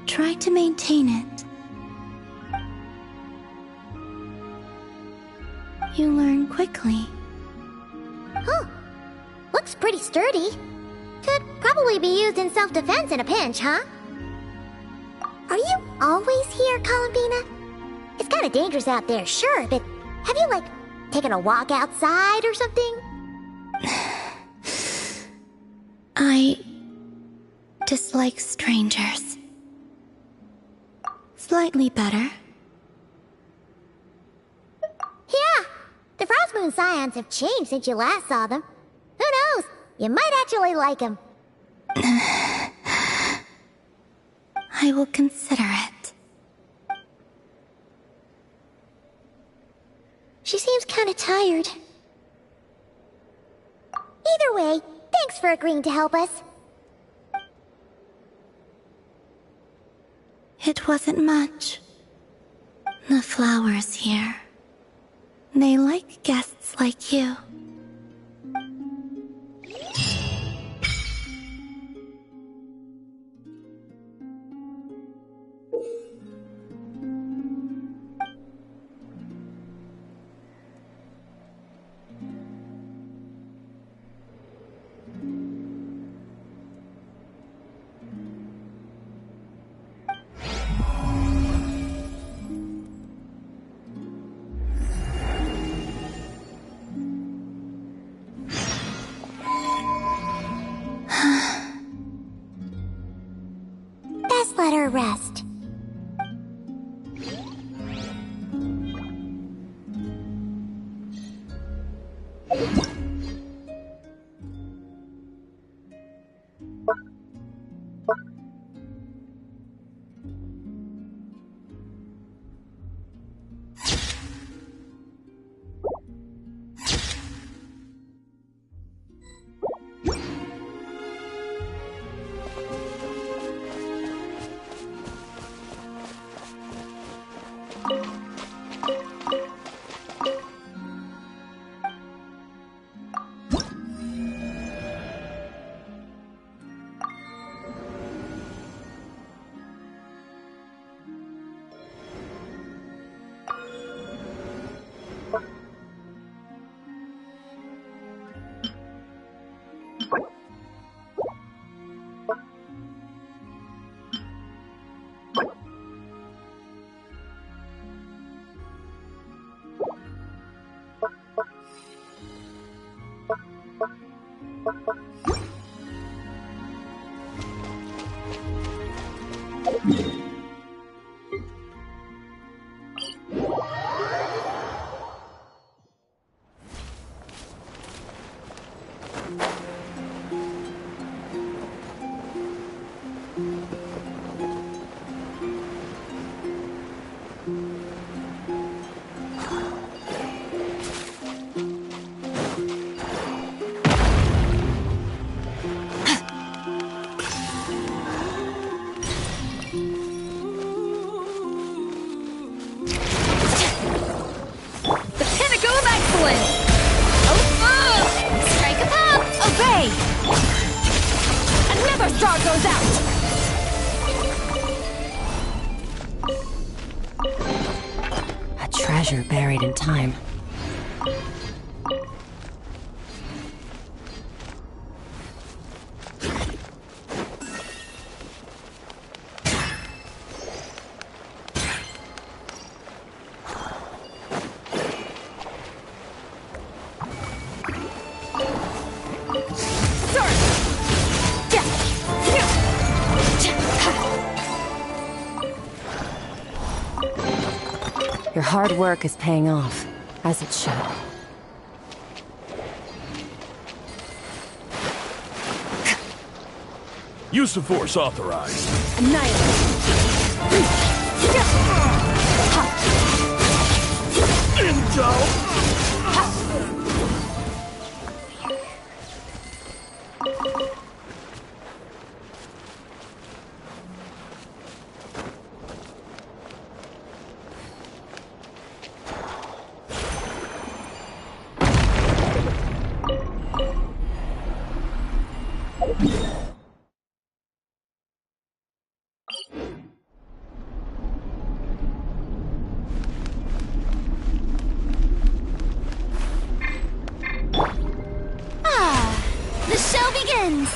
try to maintain it. You learn quickly. Huh. Looks pretty sturdy. Could probably be used in self-defense in a pinch, huh? Are you always here, Columbina? It's kinda dangerous out there, sure, but have you, like, taken a walk outside or something? I dislike strangers. Slightly better. Yeah, the Frost Moon Scions have changed since you last saw them. Who knows? You might actually like them. I will consider it. She seems kinda tired. Either way, thanks for agreeing to help us. It wasn't much. The flowers here. They like guests like you. Best let her rest. Treasure buried in time. Your hard work is paying off, as it should. Use of force authorized. Annihilate! Intel! heavens!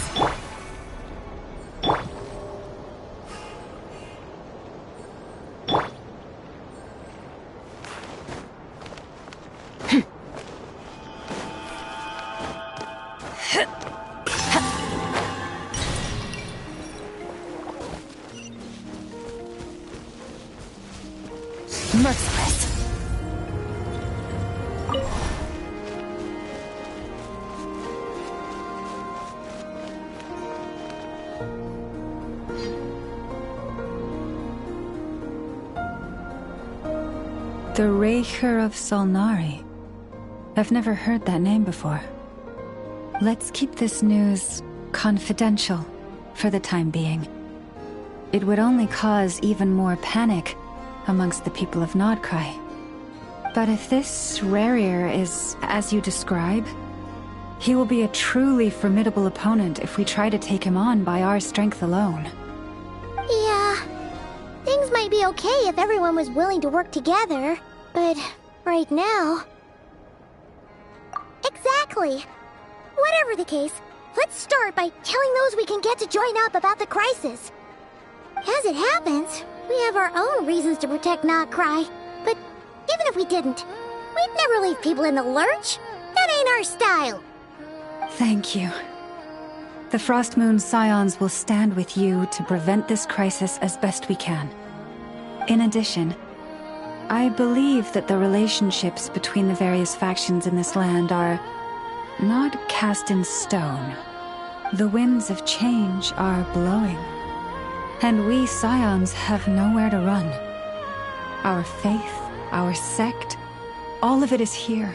Merciless. The Raker of Solnari. I've never heard that name before. Let's keep this news confidential for the time being. It would only cause even more panic amongst the people of Nod-Krai. But if this Rarier is as you describe, he will be a truly formidable opponent if we try to take him on by our strength alone. Yeah, things might be okay if everyone was willing to work together, but right now... Exactly! Whatever the case, let's start by telling those we can get to join up about the crisis. As it happens, we have our own reasons to protect Nod-Krai, but even if we didn't, we'd never leave people in the lurch. That ain't our style. Thank you. The Frost Moon Scions will stand with you to prevent this crisis as best we can. In addition, I believe that the relationships between the various factions in this land are not cast in stone. The winds of change are blowing, and we Scions have nowhere to run. Our faith, our sect, all of it is here.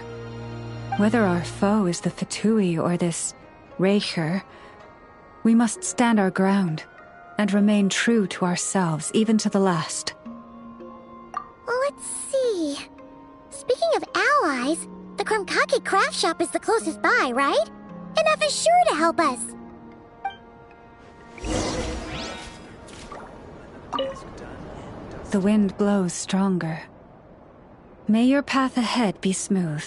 Whether our foe is the Fatui or this Raker, we must stand our ground and remain true to ourselves, even to the last. Let's see. Speaking of allies, the Krumkake craft shop is the closest by, right? Enough is sure to help us. The wind blows stronger. May your path ahead be smooth.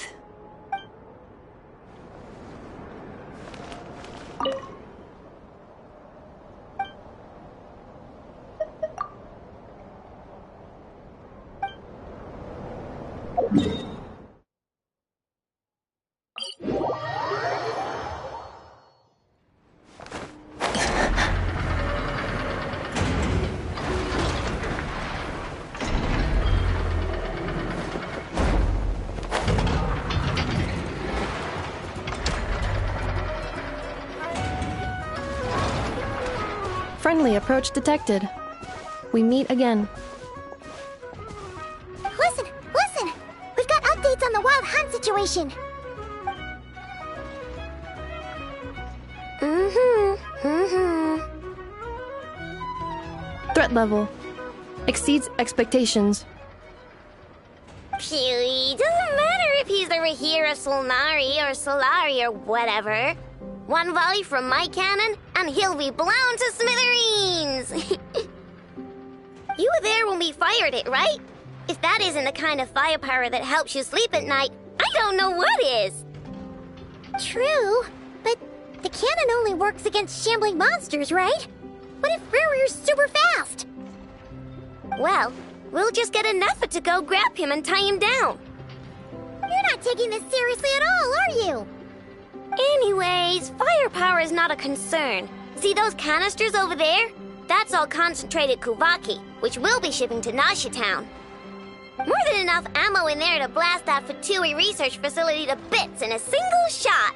Friendly approach detected. We meet again. Listen! Listen! We've got updates on the wild hunt situation. Threat level exceeds expectations. Phew, doesn't matter if he's the Rahira Solnari or Solari or whatever. One volley from my cannon, and he'll be blown to smithereens! You were there when we fired it, right? If that isn't the kind of firepower that helps you sleep at night, I don't know what is! True, but the cannon only works against shambling monsters, right? What if Rarier's super fast? Well, we'll just get an effort to go grab him and tie him down. You're not taking this seriously at all, are you? Anyways, firepower is not a concern. See those canisters over there? That's all concentrated Kuvaki, which we'll be shipping to Nasha Town. More than enough ammo in there to blast that Fatui research facility to bits in a single shot.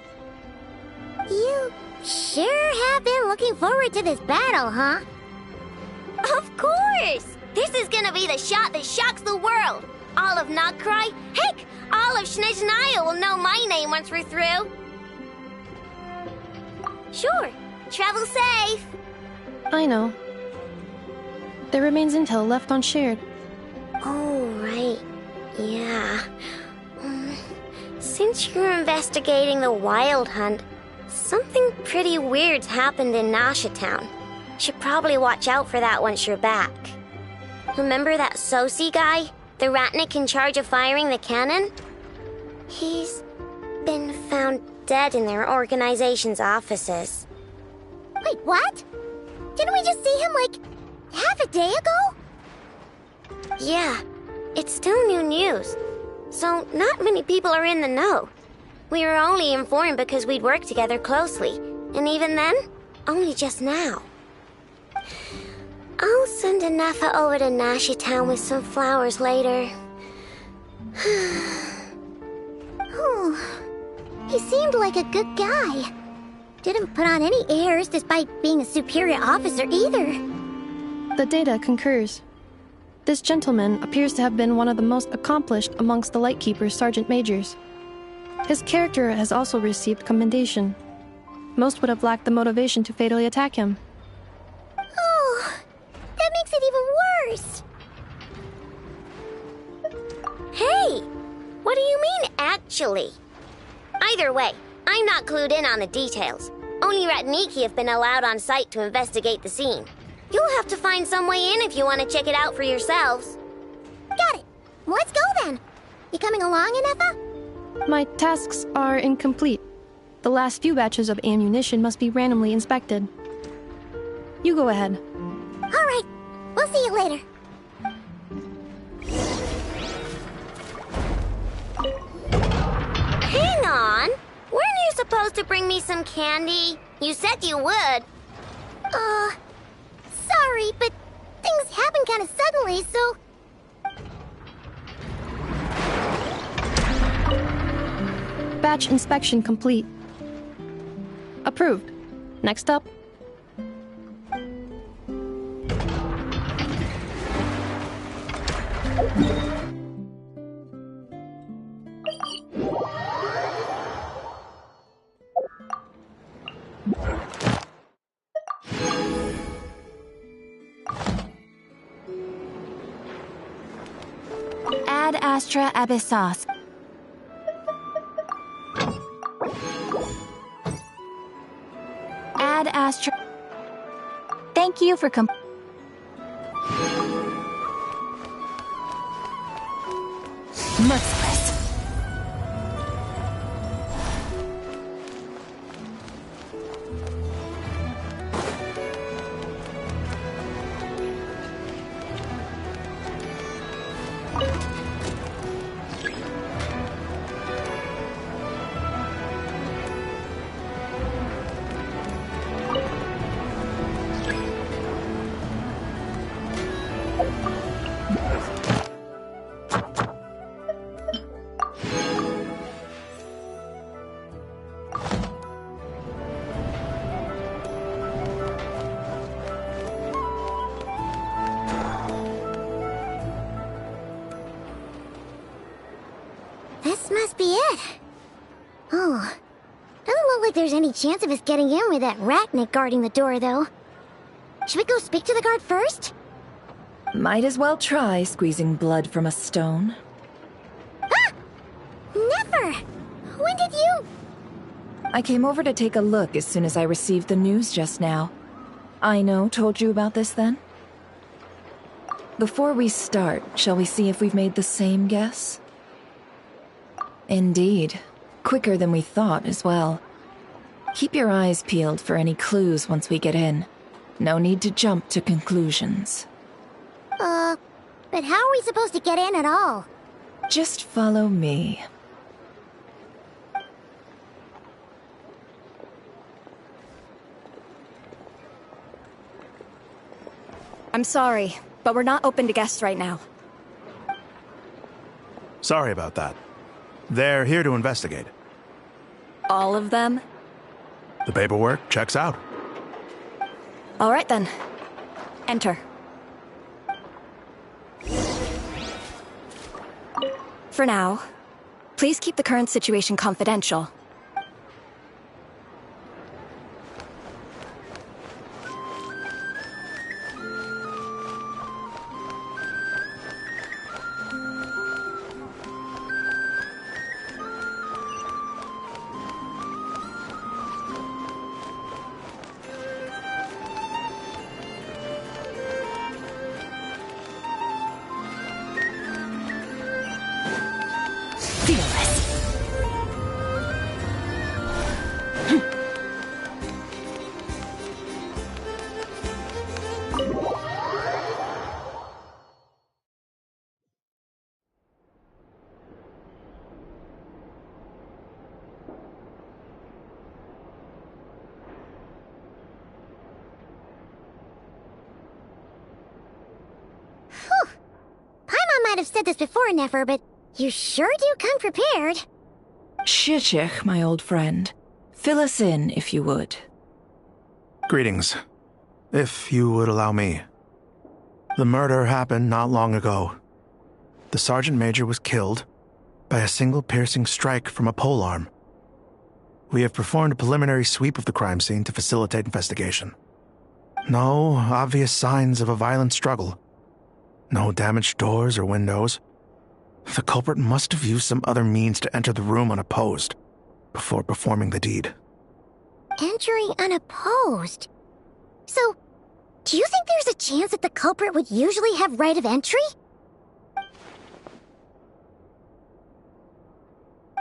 You sure have been looking forward to this battle, huh? Of course! This is gonna be the shot that shocks the world. All of Nod-Krai, heck, all of Snezhnaya will know my name once we're through. Sure, travel safe. I know. There remains intel left unshared. Oh, right. Yeah. Since you're investigating the wild hunt, something pretty weird's happened in Nasha Town. Should probably watch out for that once you're back. Remember that Sosi guy? The Ratnik in charge of firing the cannon? He's been found dead in their organization's offices. What? Didn't we just see him, like, half a day ago? Yeah, it's still new news. So, not many people are in the know. We were only informed because we'd worked together closely. And even then, only just now. I'll send Anafa over to Nashi Town with some flowers later. Oh, he seemed like a good guy. Didn't put on any airs despite being a superior officer either. The data concurs. This gentleman appears to have been one of the most accomplished amongst the Lightkeeper's sergeant majors. His character has also received commendation. Most would have lacked the motivation to fatally attack him. Oh, that makes it even worse. Hey! What do you mean, actually? Either way, I'm not clued in on the details. Only Ratniki have been allowed on site to investigate the scene. You'll have to find some way in if you want to check it out for yourselves. Got it. Let's go then. You coming along, Anafa? My tasks are incomplete. The last few batches of ammunition must be randomly inspected. You go ahead. All right. We'll see you later. Hang on. Weren't you supposed to bring me some candy? You said you would. Sorry, but things happened kind of suddenly, so... Batch inspection complete. Approved. Next up. Ad Astra Abyssos. Ad Astra. Thank you for merciless. This must be it. Oh, doesn't look like there's any chance of us getting in with that ratnik guarding the door, though. Should we go speak to the guard first? Might as well try squeezing blood from a stone. Ah! Never! When did you... I came over to take a look as soon as I received the news just now. Aino told you about this then? Before we start, shall we see if we've made the same guess? Indeed. Quicker than we thought as well. Keep your eyes peeled for any clues once we get in. No need to jump to conclusions. But how are we supposed to get in at all? Just follow me. I'm sorry, but we're not open to guests right now. Sorry about that. They're here to investigate. All of them? The paperwork checks out. All right then. Enter. For now, please keep the current situation confidential. have said this before, Nefer, but you sure do come prepared. Shishich, my old friend. Fill us in, if you would. Greetings. If you would allow me. The murder happened not long ago. The Sergeant Major was killed by a single piercing strike from a polearm. We have performed a preliminary sweep of the crime scene to facilitate investigation. No obvious signs of a violent struggle. No damaged doors or windows. The culprit must have used some other means to enter the room unopposed before performing the deed. Entering unopposed? So, do you think there's a chance that the culprit would usually have right of entry?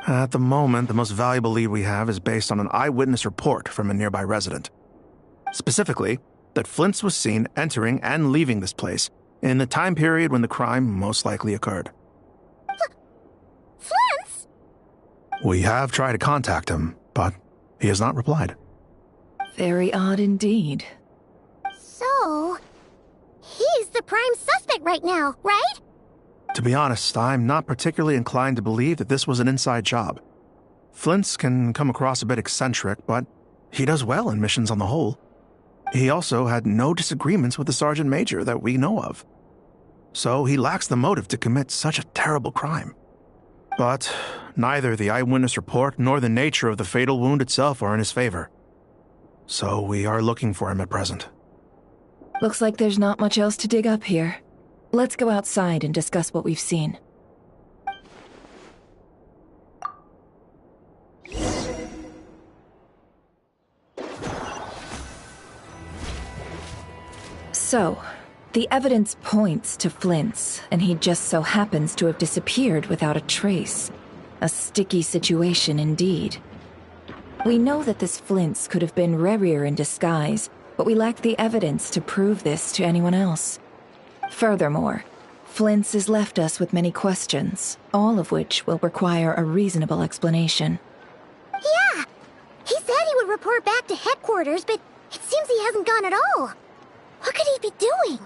At the moment, the most valuable lead we have is based on an eyewitness report from a nearby resident. Specifically, that Flint's was seen entering and leaving this place in the time period when the crime most likely occurred. Flint's? We have tried to contact him, but he has not replied. Very odd indeed. So, he's the prime suspect right now, right? To be honest, I'm not particularly inclined to believe that this was an inside job. Flint's can come across a bit eccentric, but he does well in missions on the whole. He also had no disagreements with the Sergeant Major that we know of. So he lacks the motive to commit such a terrible crime. But neither the eyewitness report nor the nature of the fatal wound itself are in his favor. So we are looking for him at present. Looks like there's not much else to dig up here. Let's go outside and discuss what we've seen. So, the evidence points to Flint's, and he just so happens to have disappeared without a trace. A sticky situation indeed. We know that this Flint's could have been Rerir in disguise, but we lack the evidence to prove this to anyone else. Furthermore, Flint's has left us with many questions, all of which will require a reasonable explanation. Yeah! He said he would report back to headquarters, but it seems he hasn't gone at all. What could he be doing?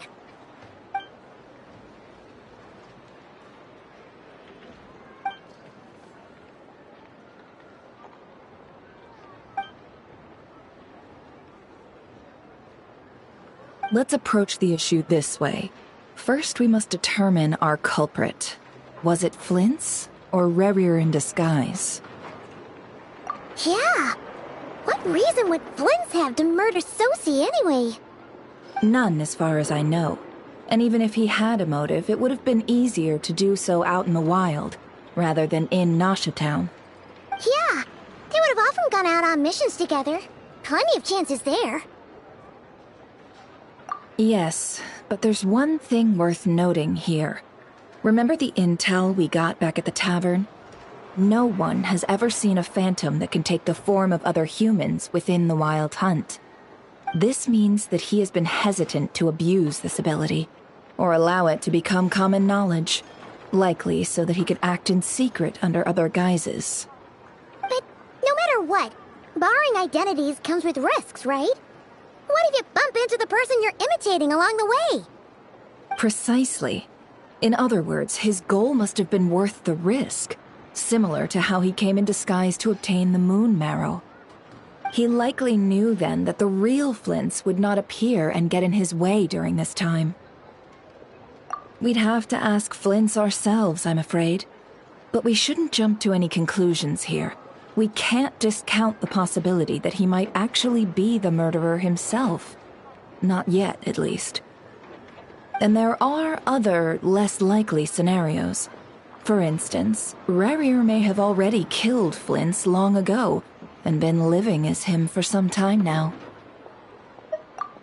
Let's approach the issue this way. First, we must determine our culprit. Was it Flint's or Rerir in disguise? Yeah! What reason would Flint's have to murder Sosie anyway? None, as far as I know. And even if he had a motive, it would have been easier to do so out in the wild, rather than in Nashatown. Yeah! They would have often gone out on missions together. Plenty of chances there. Yes, but there's one thing worth noting here. Remember the intel we got back at the tavern? No one has ever seen a phantom that can take the form of other humans within the Wild Hunt. This means that he has been hesitant to abuse this ability, or allow it to become common knowledge, likely so that he could act in secret under other guises. But no matter what, borrowing identities comes with risks, right? What if you bump into the person you're imitating along the way? Precisely. In other words, his goal must have been worth the risk, similar to how he came in disguise to obtain the moon marrow. He likely knew then that the real Flint's would not appear and get in his way during this time. We'd have to ask Flint's ourselves, I'm afraid. But we shouldn't jump to any conclusions here. We can't discount the possibility that he might actually be the murderer himself. Not yet, at least. And there are other, less likely scenarios. For instance, Rerir may have already killed Flint's long ago, and been living as him for some time now.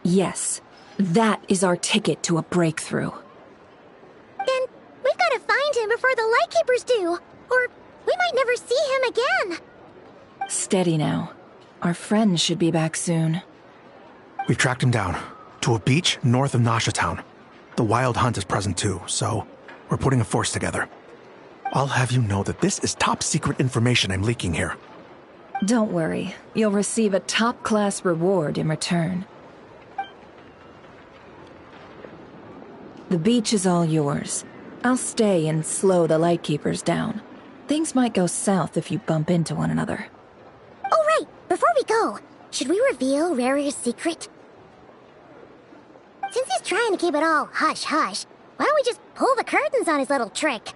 Yes, that is our ticket to a breakthrough. Then we've got to find him before the Lightkeepers do, or we might never see him again. Steady now. Our friends should be back soon. We've tracked him down to a beach north of Nashatown. The Wild Hunt is present too, so we're putting a force together. I'll have you know that this is top secret information I'm leaking here. Don't worry. You'll receive a top-class reward in return. The beach is all yours. I'll stay and slow the Lightkeepers down. Things might go south if you bump into one another. Oh, right! Before we go, should we reveal Rarier's secret? Since he's trying to keep it all hush-hush, why don't we just pull the curtains on his little trick?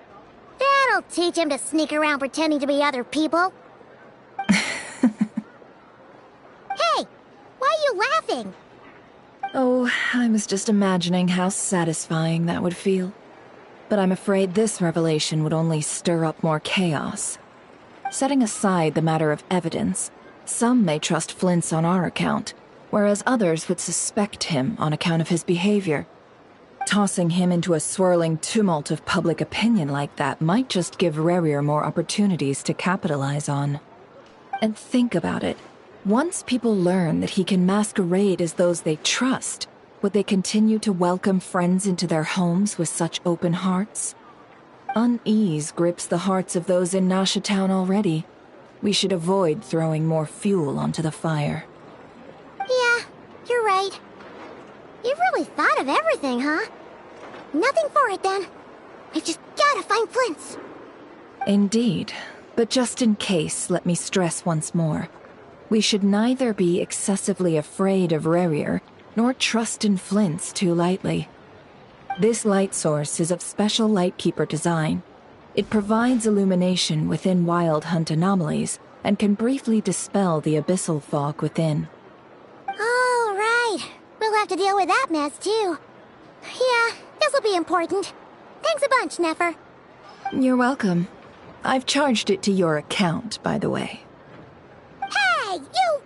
That'll teach him to sneak around pretending to be other people. Hey! Why are you laughing? Oh, I was just imagining how satisfying that would feel. But I'm afraid this revelation would only stir up more chaos. Setting aside the matter of evidence, some may trust Flint's on our account, whereas others would suspect him on account of his behavior. Tossing him into a swirling tumult of public opinion like that might just give Rarier more opportunities to capitalize on. And think about it. Once people learn that he can masquerade as those they trust, would they continue to welcome friends into their homes with such open hearts? Unease grips the hearts of those in Nasha Town already. We should avoid throwing more fuel onto the fire. Yeah, you're right. You've really thought of everything, huh? Nothing for it, then. We've just gotta find Flint's. Indeed. But just in case, let me stress once more. We should neither be excessively afraid of Rarier, nor trust in Flint's too lightly. This light source is of special Lightkeeper design. It provides illumination within Wild Hunt anomalies, and can briefly dispel the abyssal fog within. Oh, right. We'll have to deal with that mess, too. Yeah, this'll be important. Thanks a bunch, Nefer. You're welcome. I've charged it to your account, by the way. Hey, you!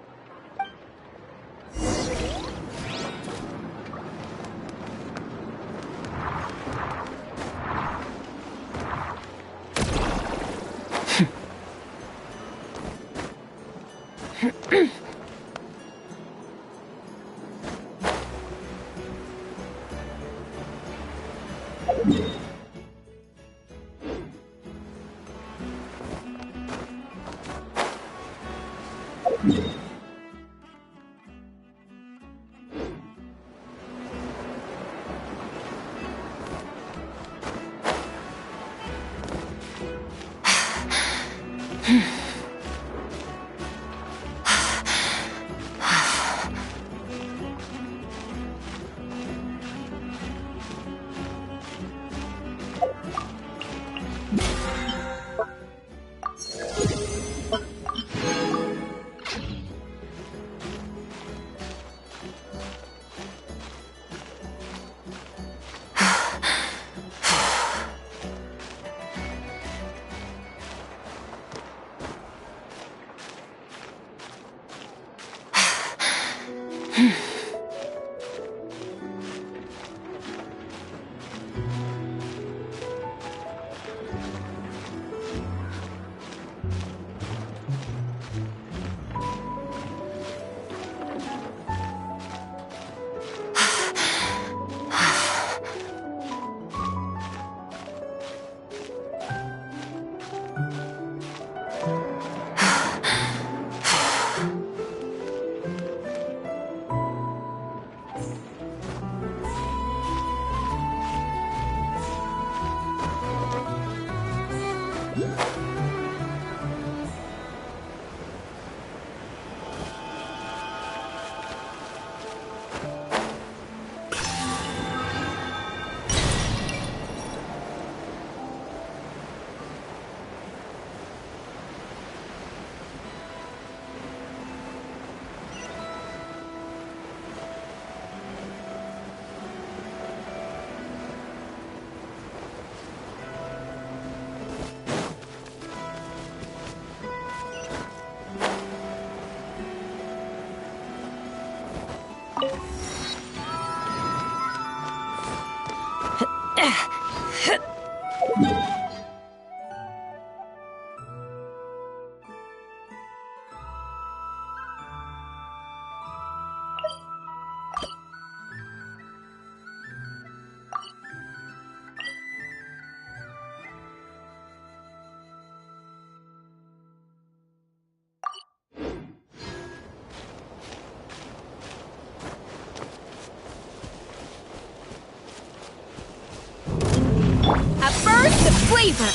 flavor!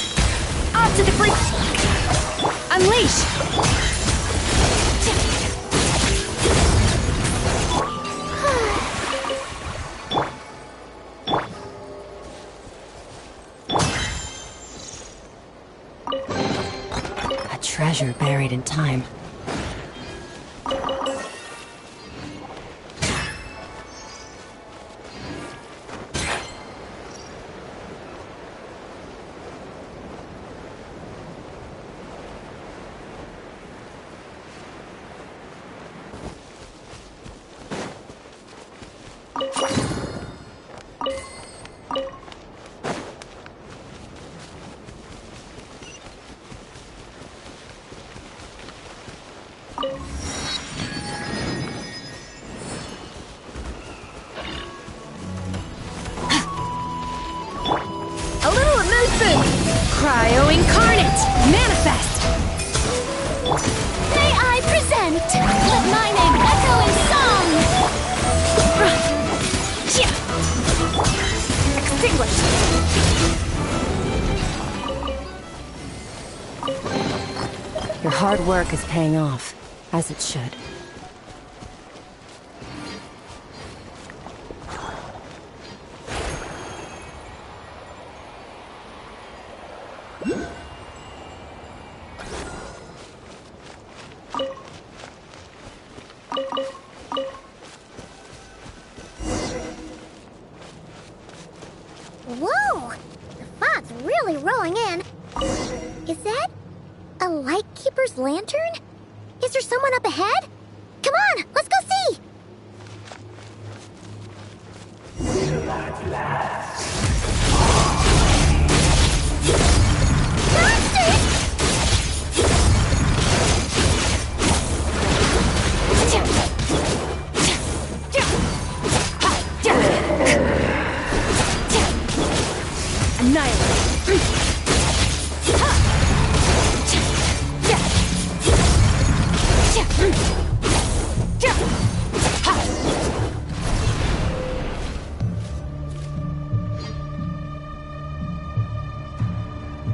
Off to the freak! Unleash! A treasure buried in time. A little immersive! Cryo incarnate! Manifest! May I present? Let my name echo in song! Extinguished! Your hard work is paying off, as it should. Whoa! The fog's really rolling in. Is that a Lightkeeper's lantern? Is there someone up ahead? Come on, let's go see!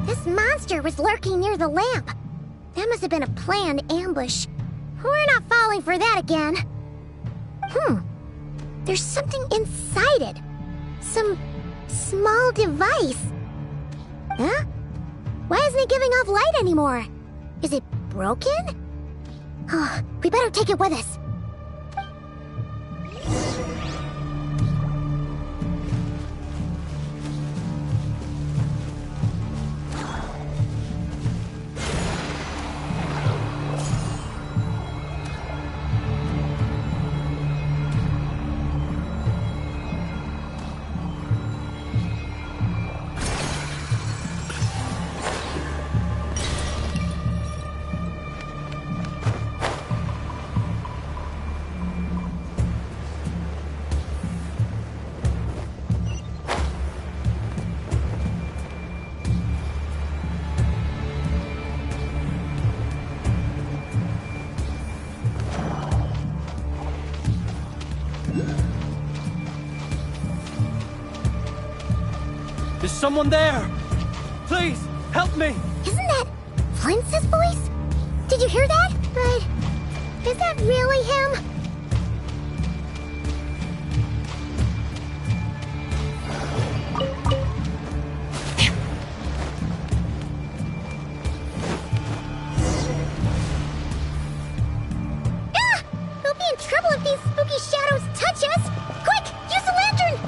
This monster was lurking near the lamp. That must have been a planned ambush. We're not falling for that again. There's something inside it. Some small device. Huh? Why isn't it giving off light anymore? Is it broken? Oh, we better take it with us. Is someone there? Please, help me! Isn't that Flintz's voice? Did you hear that? But is that really him? Ah! We'll be in trouble if these spooky shadows touch us! Quick, use the lantern!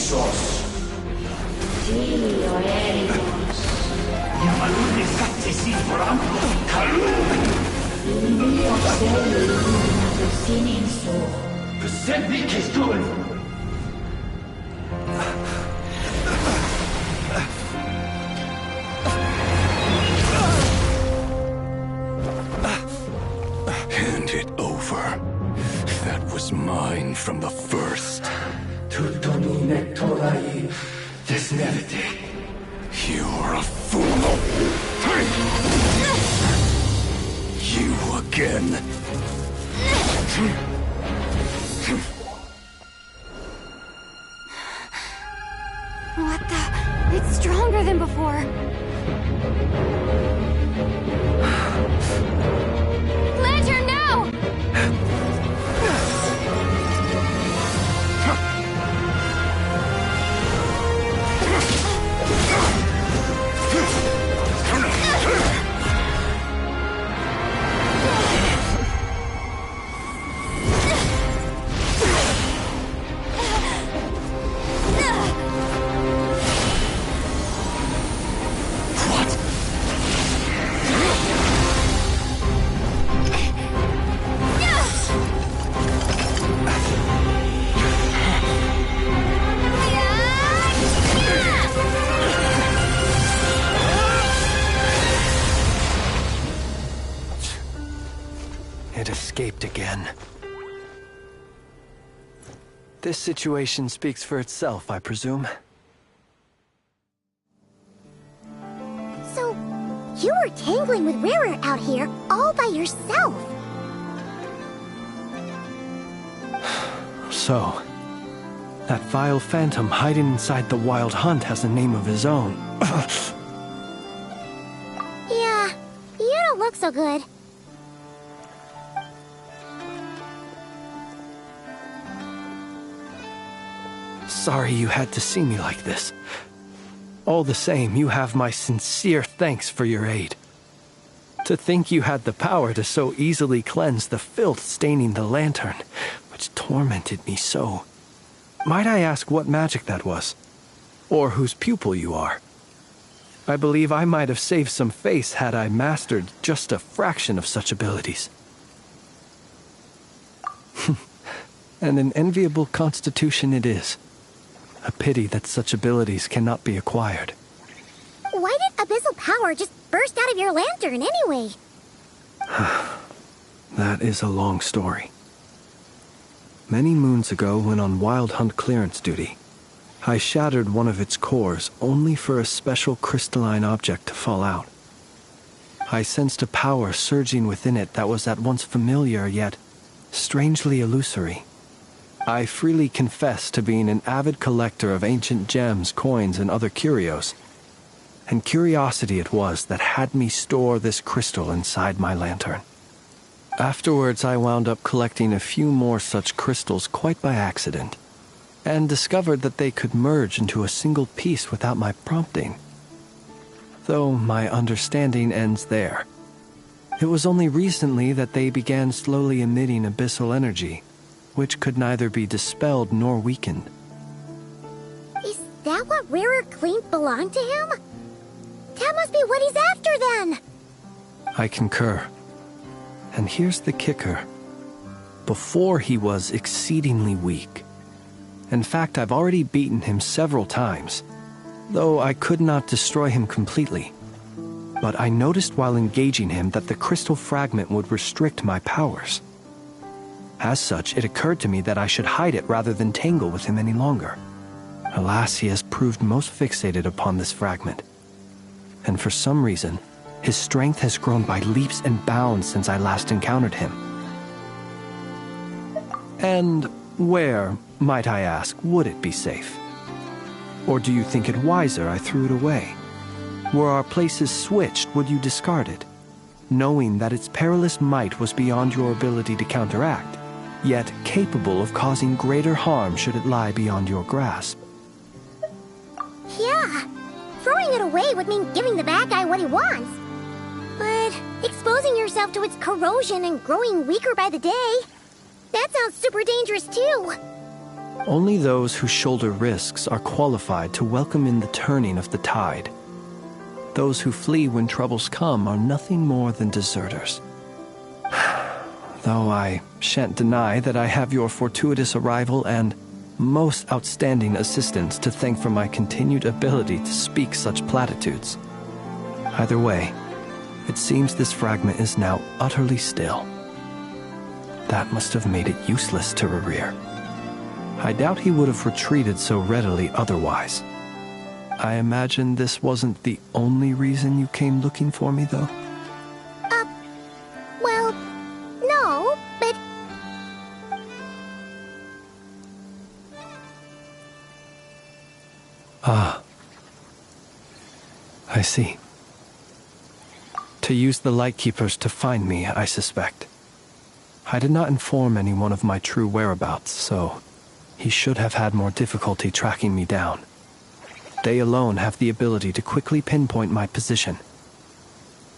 Isos. Yamaluni fattesi forampo kalun. Mio sello sininso. Semmi kestul. Hand it over. That was mine from the first. Nod-Krai desnevite. You're a fool. You again. What the? It's stronger than before. Lantern, now! It escaped again. This situation speaks for itself, I presume. So, you were tangling with Rara out here all by yourself. So, that vile phantom hiding inside the Wild Hunt has a name of his own. Yeah, you don't look so good. Sorry you had to see me like this. All the same, you have my sincere thanks for your aid. To think you had the power to so easily cleanse the filth staining the lantern, which tormented me so. Might I ask what magic that was? Or whose pupil you are? I believe I might have saved some face had I mastered just a fraction of such abilities. And an enviable constitution it is. A pity that such abilities cannot be acquired. Why did abyssal power just burst out of your lantern anyway? That is a long story. Many moons ago, when on Wild Hunt clearance duty, I shattered one of its cores only for a special crystalline object to fall out. I sensed a power surging within it that was at once familiar yet strangely illusory. I freely confess to being an avid collector of ancient gems, coins, and other curios. And curiosity it was that had me store this crystal inside my lantern. Afterwards, I wound up collecting a few more such crystals quite by accident, and discovered that they could merge into a single piece without my prompting. Though my understanding ends there. It was only recently that they began slowly emitting abyssal energy, which could neither be dispelled nor weakened. Is that what Rara claimed belonged to him? That must be what he's after then! I concur. And here's the kicker. Before he was exceedingly weak. In fact, I've already beaten him several times, though I could not destroy him completely. But I noticed while engaging him that the crystal fragment would restrict my powers. As such, it occurred to me that I should hide it rather than tangle with him any longer. Alas, he has proved most fixated upon this fragment. And for some reason, his strength has grown by leaps and bounds since I last encountered him. And where, might I ask, would it be safe? Or do you think it wiser I threw it away? Were our places switched, would you discard it, knowing that its perilous might was beyond your ability to counteract, yet capable of causing greater harm should it lie beyond your grasp? Yeah, throwing it away would mean giving the bad guy what he wants. But exposing yourself to its corrosion and growing weaker by the day, that sounds super dangerous too. Only those who shoulder risks are qualified to welcome in the turning of the tide. Those who flee when troubles come are nothing more than deserters. Though I shan't deny that I have your fortuitous arrival and most outstanding assistance to thank for my continued ability to speak such platitudes. Either way, it seems this fragment is now utterly still. That must have made it useless to Rerir. I doubt he would have retreated so readily otherwise. I imagine this wasn't the only reason you came looking for me, though? Well, no, but... Ah. I see. To use the Lightkeepers to find me, I suspect. I did not inform anyone of my true whereabouts, so he should have had more difficulty tracking me down. They alone have the ability to quickly pinpoint my position.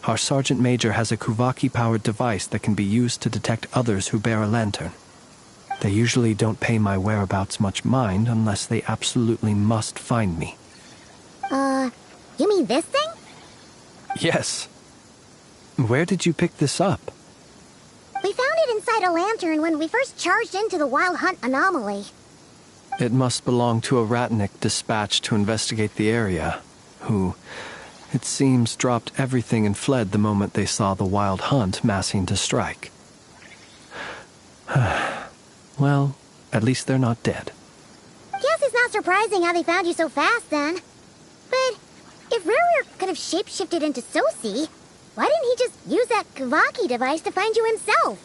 Our Sergeant Major has a Kuvaki-powered device that can be used to detect others who bear a lantern. They usually don't pay my whereabouts much mind unless they absolutely must find me. You mean this thing? Yes. Where did you pick this up? We found it inside a lantern when we first charged into the Wild Hunt anomaly. It must belong to a Ratnik dispatched to investigate the area, who, it seems, dropped everything and fled the moment they saw the Wild Hunt massing to strike. Well, at least they're not dead. Guess it's not surprising how they found you so fast, then. But if Rerir could have shapeshifted into Sosi, why didn't he just use that Kuvaki device to find you himself?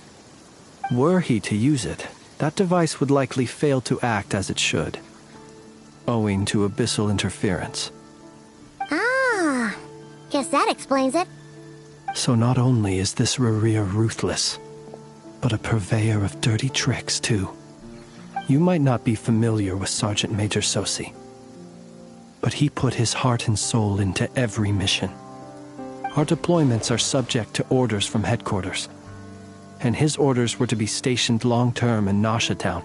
Were he to use it, that device would likely fail to act as it should, owing to abyssal interference. Ah, guess that explains it. So not only is this Rerir ruthless, but a purveyor of dirty tricks, too. You might not be familiar with Sergeant Major Sosi, but he put his heart and soul into every mission. Our deployments are subject to orders from headquarters, and his orders were to be stationed long-term in Nasha Town.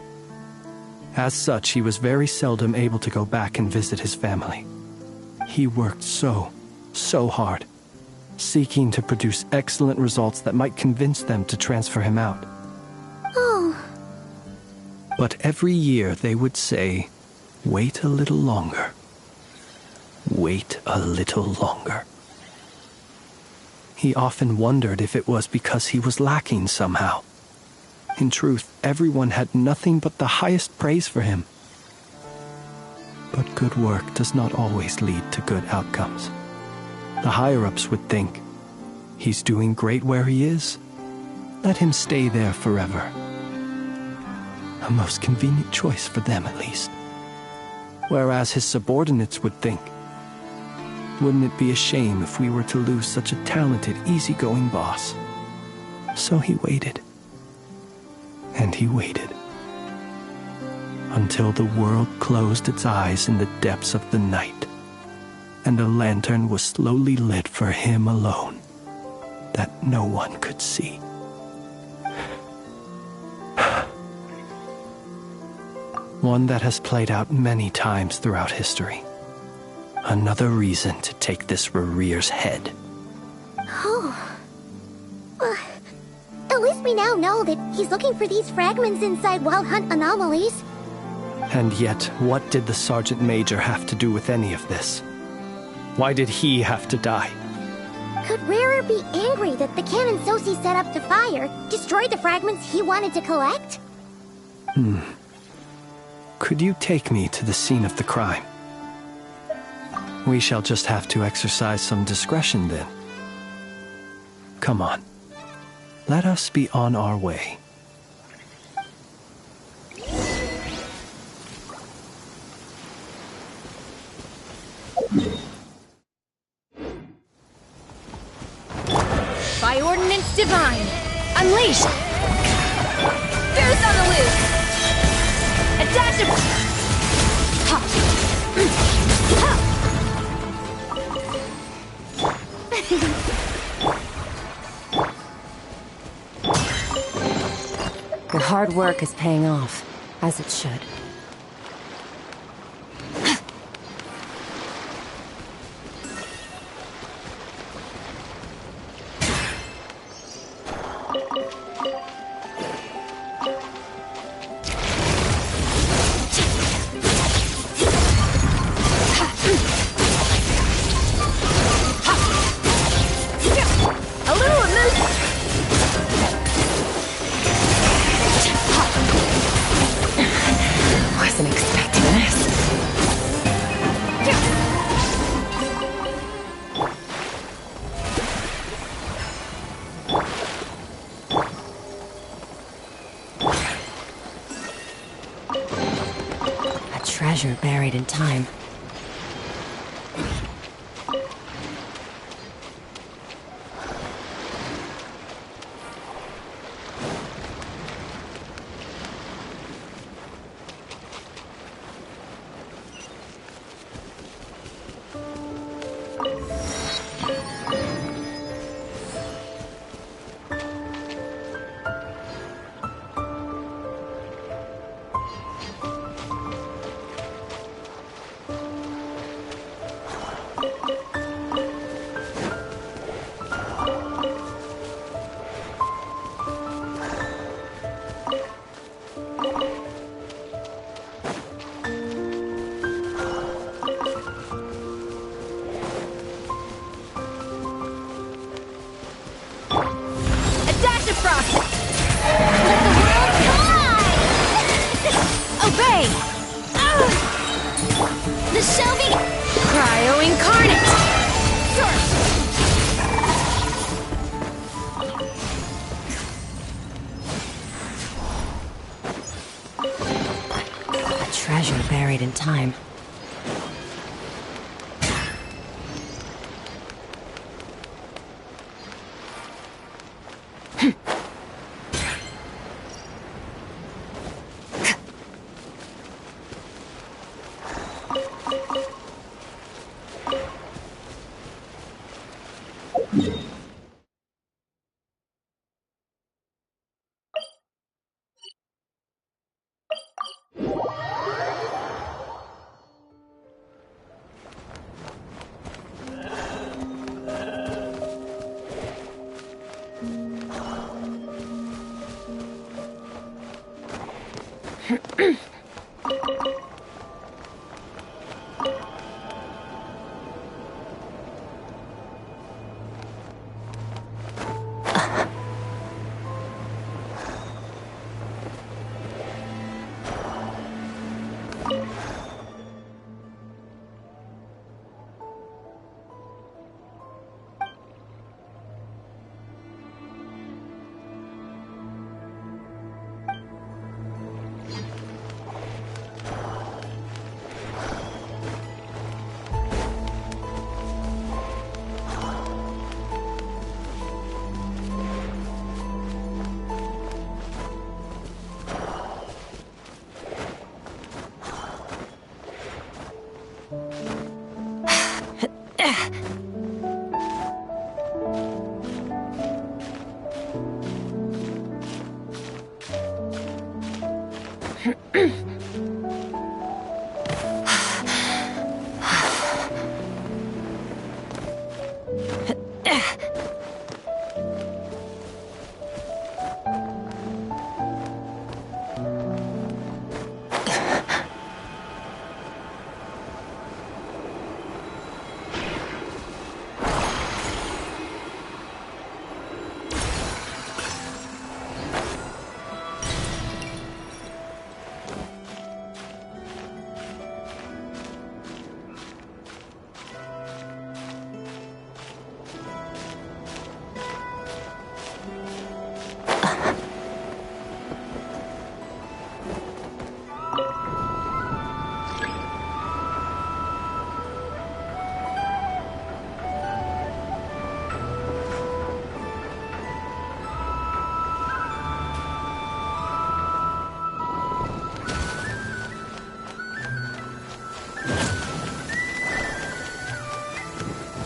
As such, he was very seldom able to go back and visit his family. He worked so hard, seeking to produce excellent results that might convince them to transfer him out. Oh. But every year they would say, "Wait a little longer. Wait a little longer." He often wondered if it was because he was lacking somehow. In truth, everyone had nothing but the highest praise for him. But good work does not always lead to good outcomes. The higher-ups would think, he's doing great where he is. Let him stay there forever. A most convenient choice for them, at least. Whereas his subordinates would think, wouldn't it be a shame if we were to lose such a talented, easygoing boss? So he waited. And he waited. Until the world closed its eyes in the depths of the night, and a lantern was slowly lit for him alone, that no one could see. One that has played out many times throughout history. Another reason to take this Rerir's head. Oh. Well, at least we now know that he's looking for these fragments inside Wild Hunt anomalies. And yet, what did the Sergeant Major have to do with any of this? Why did he have to die? Could Rerir be angry that the cannon Sosi set up to fire destroyed the fragments he wanted to collect? Could you take me to the scene of the crime? We shall just have to exercise some discretion then. Come on. Let us be on our way. By ordinance divine, unleashed! Fierce on the loose! Adaptable! Your hard work is paying off, as it should. treasure buried in time. The Shelby Cryo Incarnate! A treasure buried in time.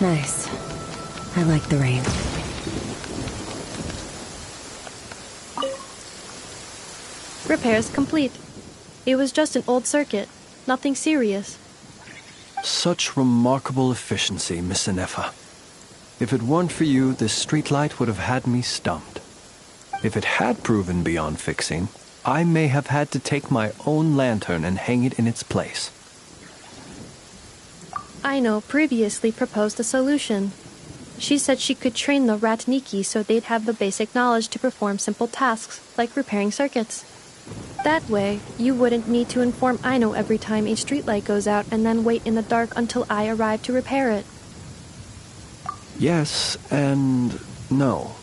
Nice. I like the rain. Repairs complete. It was just an old circuit. Nothing serious. Such remarkable efficiency, Miss Inefa. If it weren't for you, this streetlight would have had me stumped. If it had proven beyond fixing, I may have had to take my own lantern and hang it in its place. Aino previously proposed a solution. She said she could train the Ratniki so they'd have the basic knowledge to perform simple tasks, like repairing circuits. That way, you wouldn't need to inform Aino every time a streetlight goes out and then wait in the dark until I arrive to repair it. Yes and no.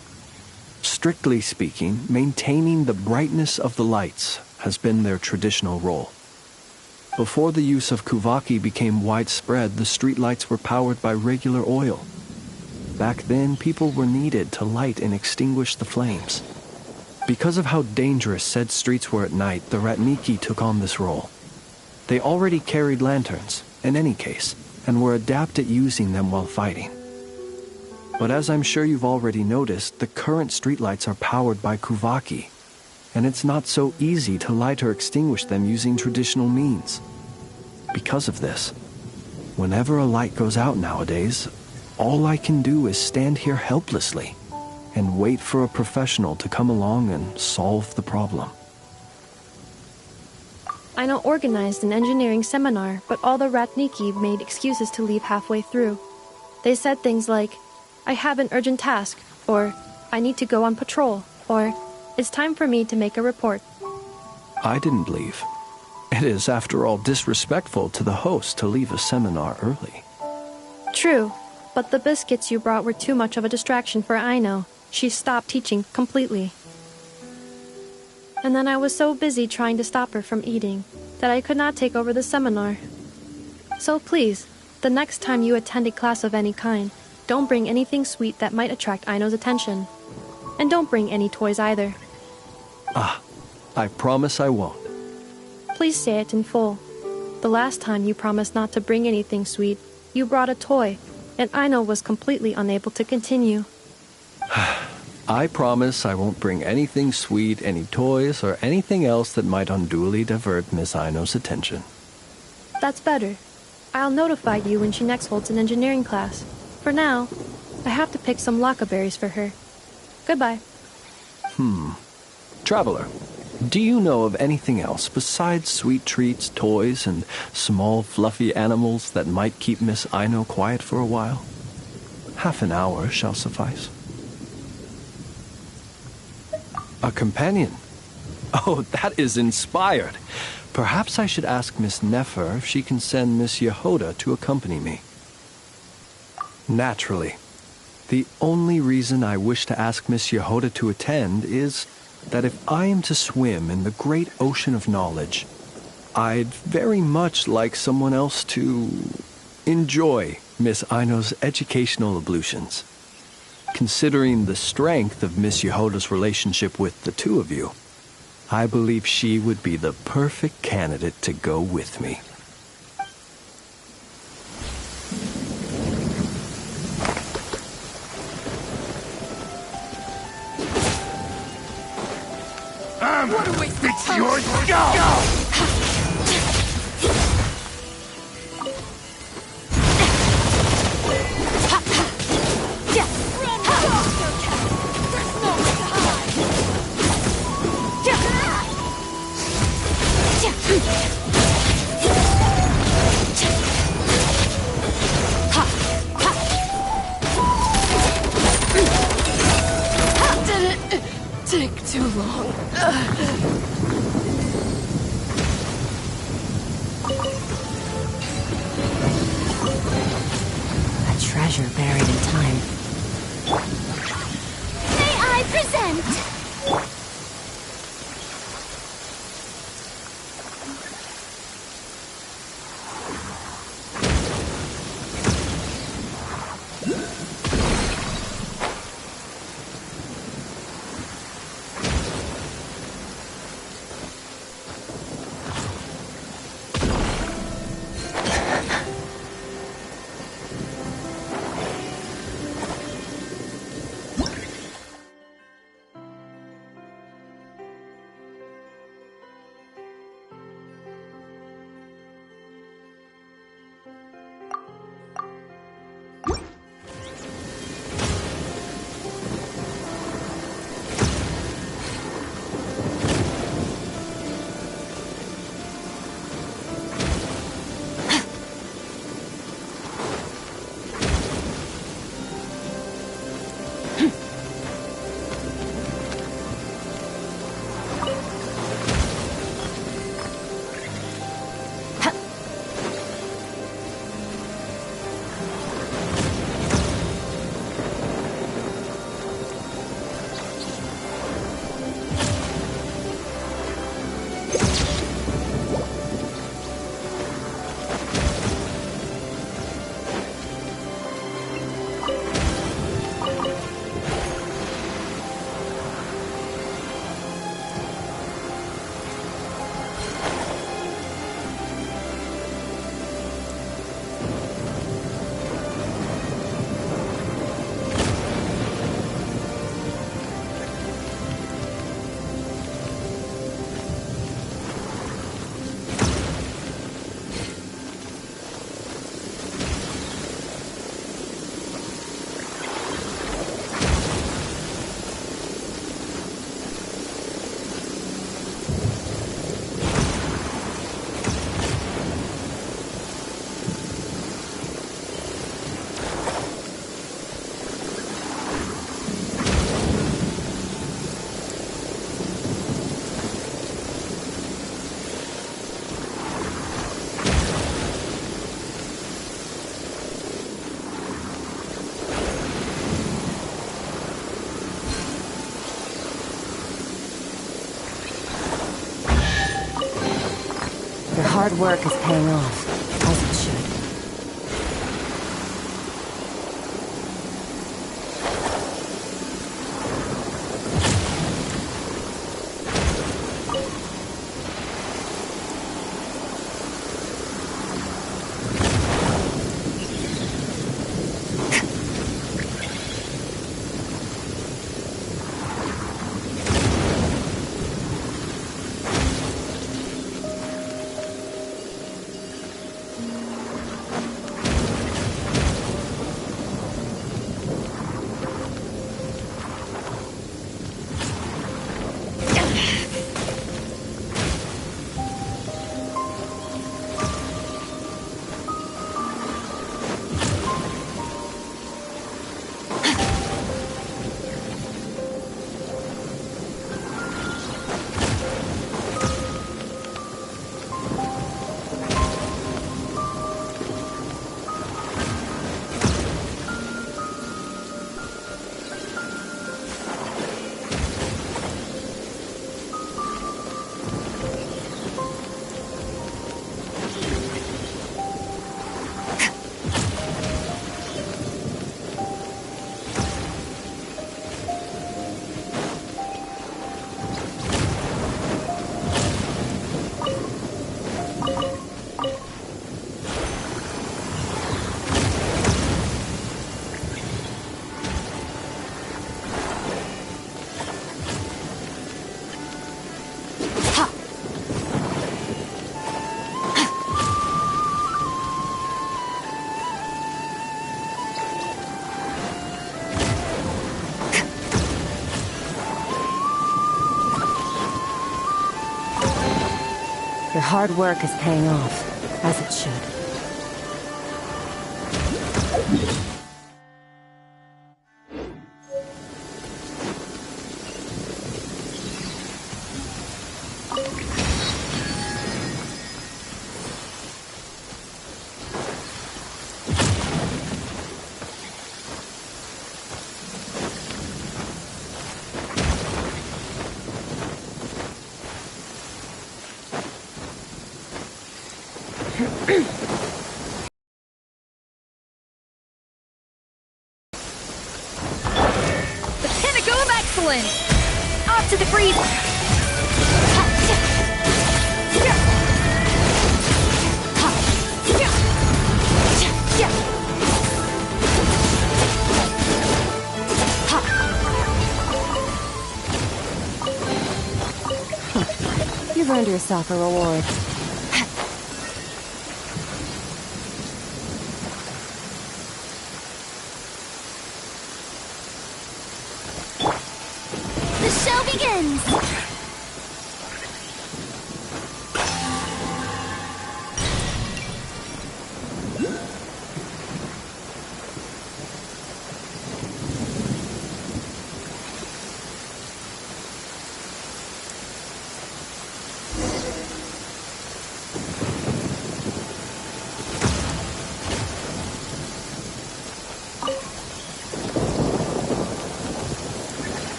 Strictly speaking, maintaining the brightness of the lights has been their traditional role. Before the use of Kuvaki became widespread, the streetlights were powered by regular oil. Back then, people were needed to light and extinguish the flames. Because of how dangerous said streets were at night, the Ratniki took on this role. They already carried lanterns, in any case, and were adept at using them while fighting. But as I'm sure you've already noticed, the current streetlights are powered by Kuvaki, and it's not so easy to light or extinguish them using traditional means. Because of this, whenever a light goes out nowadays, all I can do is stand here helplessly and wait for a professional to come along and solve the problem. Aino organized an engineering seminar, but all the Ratniki made excuses to leave halfway through. They said things like, "I have an urgent task," or "I need to go on patrol," or "It's time for me to make a report." I didn't leave. It is, after all, disrespectful to the host to leave a seminar early. True, but the biscuits you brought were too much of a distraction for Aino. She stopped teaching completely. And then I was so busy trying to stop her from eating that I could not take over the seminar. So please, the next time you attend a class of any kind, don't bring anything sweet that might attract Aino's attention. And don't bring any toys either. I promise I won't. Please say it in full. The last time you promised not to bring anything sweet, you brought a toy, and Aino was completely unable to continue. I promise I won't bring anything sweet, any toys, or anything else that might unduly divert Miss Aino's attention. That's better. I'll notify you when she next holds an engineering class. For now, I have to pick some laka berries for her. Goodbye. Traveler, do you know of anything else besides sweet treats, toys, and small fluffy animals that might keep Miss Aino quiet for a while? Half an hour shall suffice. A companion? Oh, that is inspired. Perhaps I should ask Miss Nefer if she can send Miss Yehoda to accompany me. Naturally. The only reason I wish to ask Miss Yehoda to attend is that if I am to swim in the great ocean of knowledge, I'd very much like someone else to enjoy Miss Aino's educational ablutions. Considering the strength of Miss Yehoda's relationship with the two of you, I believe she would be the perfect candidate to go with me. What a waste of time! It's yours! Go! Didn't take too long. A treasure buried in time. May I present? hard work is paying off, as it should. Your hard work is paying off, as it should. Off to the freeze! You've earned yourself a reward. The show begins!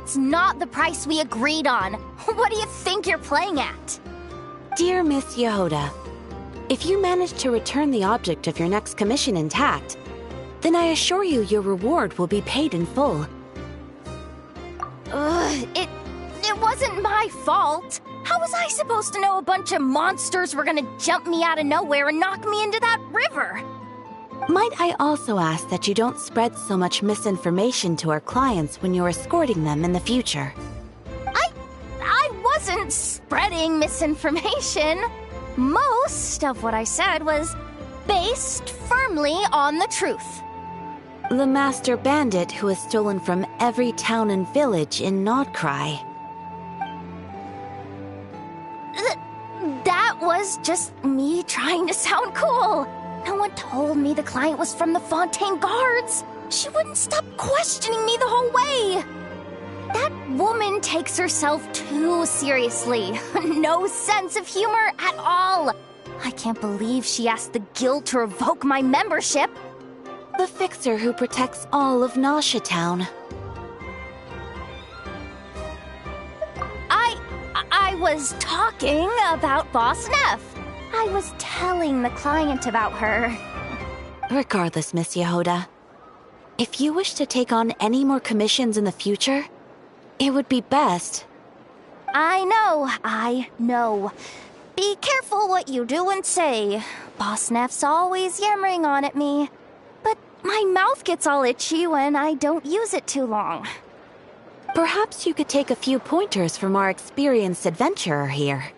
That's not the price we agreed on. What do you think you're playing at? Dear Miss Yehoda, if you manage to return the object of your next commission intact, then I assure you your reward will be paid in full. It wasn't my fault. How was I supposed to know a bunch of monsters were gonna jump me out of nowhere and knock me into that river? Might I also ask that you don't spread so much misinformation to our clients when you're escorting them in the future? I wasn't spreading misinformation. Most of what I said was based firmly on the truth. The master bandit who has stolen from every town and village in Nod-Krai. That was just me trying to sound cool. No one told me the client was from the Fontaine Guards. She wouldn't stop questioning me the whole way. That woman takes herself too seriously. No sense of humor at all. I can't believe she asked the guild to revoke my membership. The fixer who protects all of Nasha Town. I was talking about Boss Neff. I was telling the client about her. Regardless, Miss Yehoda, if you wish to take on any more commissions in the future, it would be best. I know. Be careful what you do and say. Boss Neff's always yammering on at me. But my mouth gets all itchy when I don't use it too long. Perhaps you could take a few pointers from our experienced adventurer here.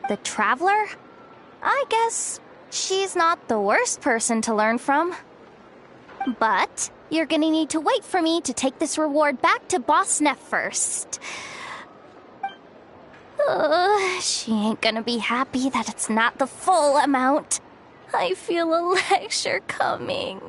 The Traveler? I guess she's not the worst person to learn from. But you're gonna need to wait for me to take this reward back to Boss Neff first. She ain't gonna be happy that it's not the full amount. I feel a lecture coming.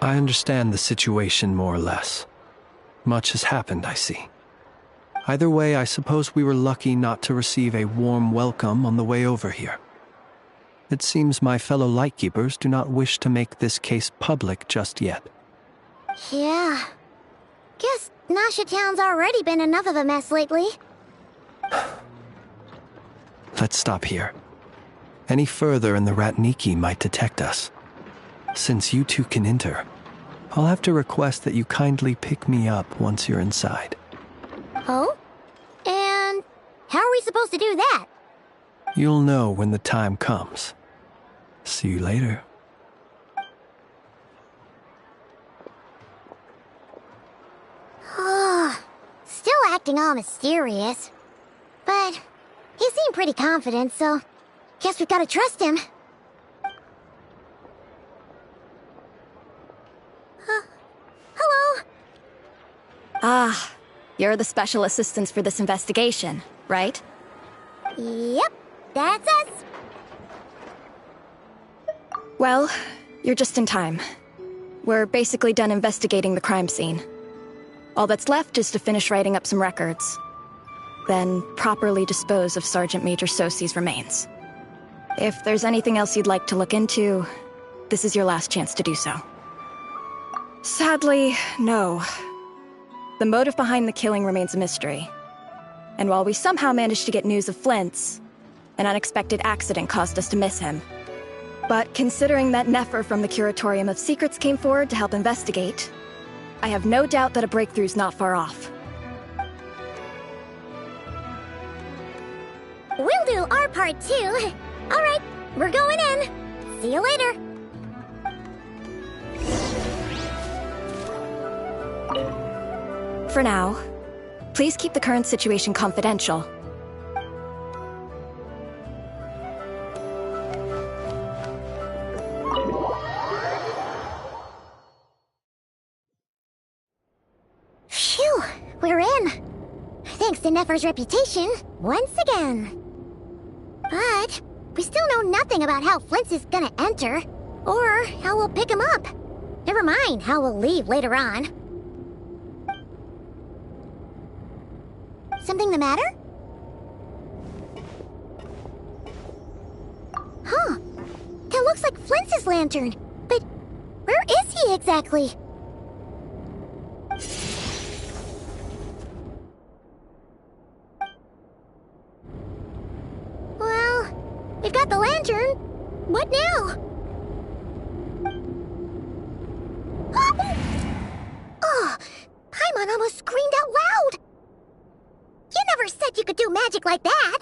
I understand the situation more or less. Much has happened, I see. Either way, I suppose we were lucky not to receive a warm welcome on the way over here. It seems my fellow Lightkeepers do not wish to make this case public just yet. Yeah. Guess Nasha Town's already been enough of a mess lately. Let's stop here. Any further and the Ratniki might detect us. Since you two can enter, I'll have to request that you kindly pick me up once you're inside. Oh? And how are we supposed to do that? You'll know when the time comes. See you later. Still acting all mysterious. But he seemed pretty confident, so guess we've got to trust him. Hello? Ah, you're the special assistants for this investigation, right? Yep, that's us. Well, you're just in time. We're basically done investigating the crime scene. All that's left is to finish writing up some records. Then properly dispose of Sergeant Major Sosi's remains. If there's anything else you'd like to look into, this is your last chance to do so. Sadly, no. The motive behind the killing remains a mystery. And while we somehow managed to get news of Flint's, an unexpected accident caused us to miss him. But considering that Nefer from the Curatorium of Secrets came forward to help investigate, I have no doubt that a breakthrough's not far off. We'll do our part too. All right, we're going in. See you later. For now, please keep the current situation confidential. her in. Thanks to Nefer's reputation, once again. But we still know nothing about how Flint's is gonna enter, or how we'll pick him up. Never mind how we'll leave later on. Something the matter? Huh. That looks like Flint's lantern. But where is he exactly? Well, we've got the lantern. What now? Oh, Paimon almost screamed out loud. You never said you could do magic like that.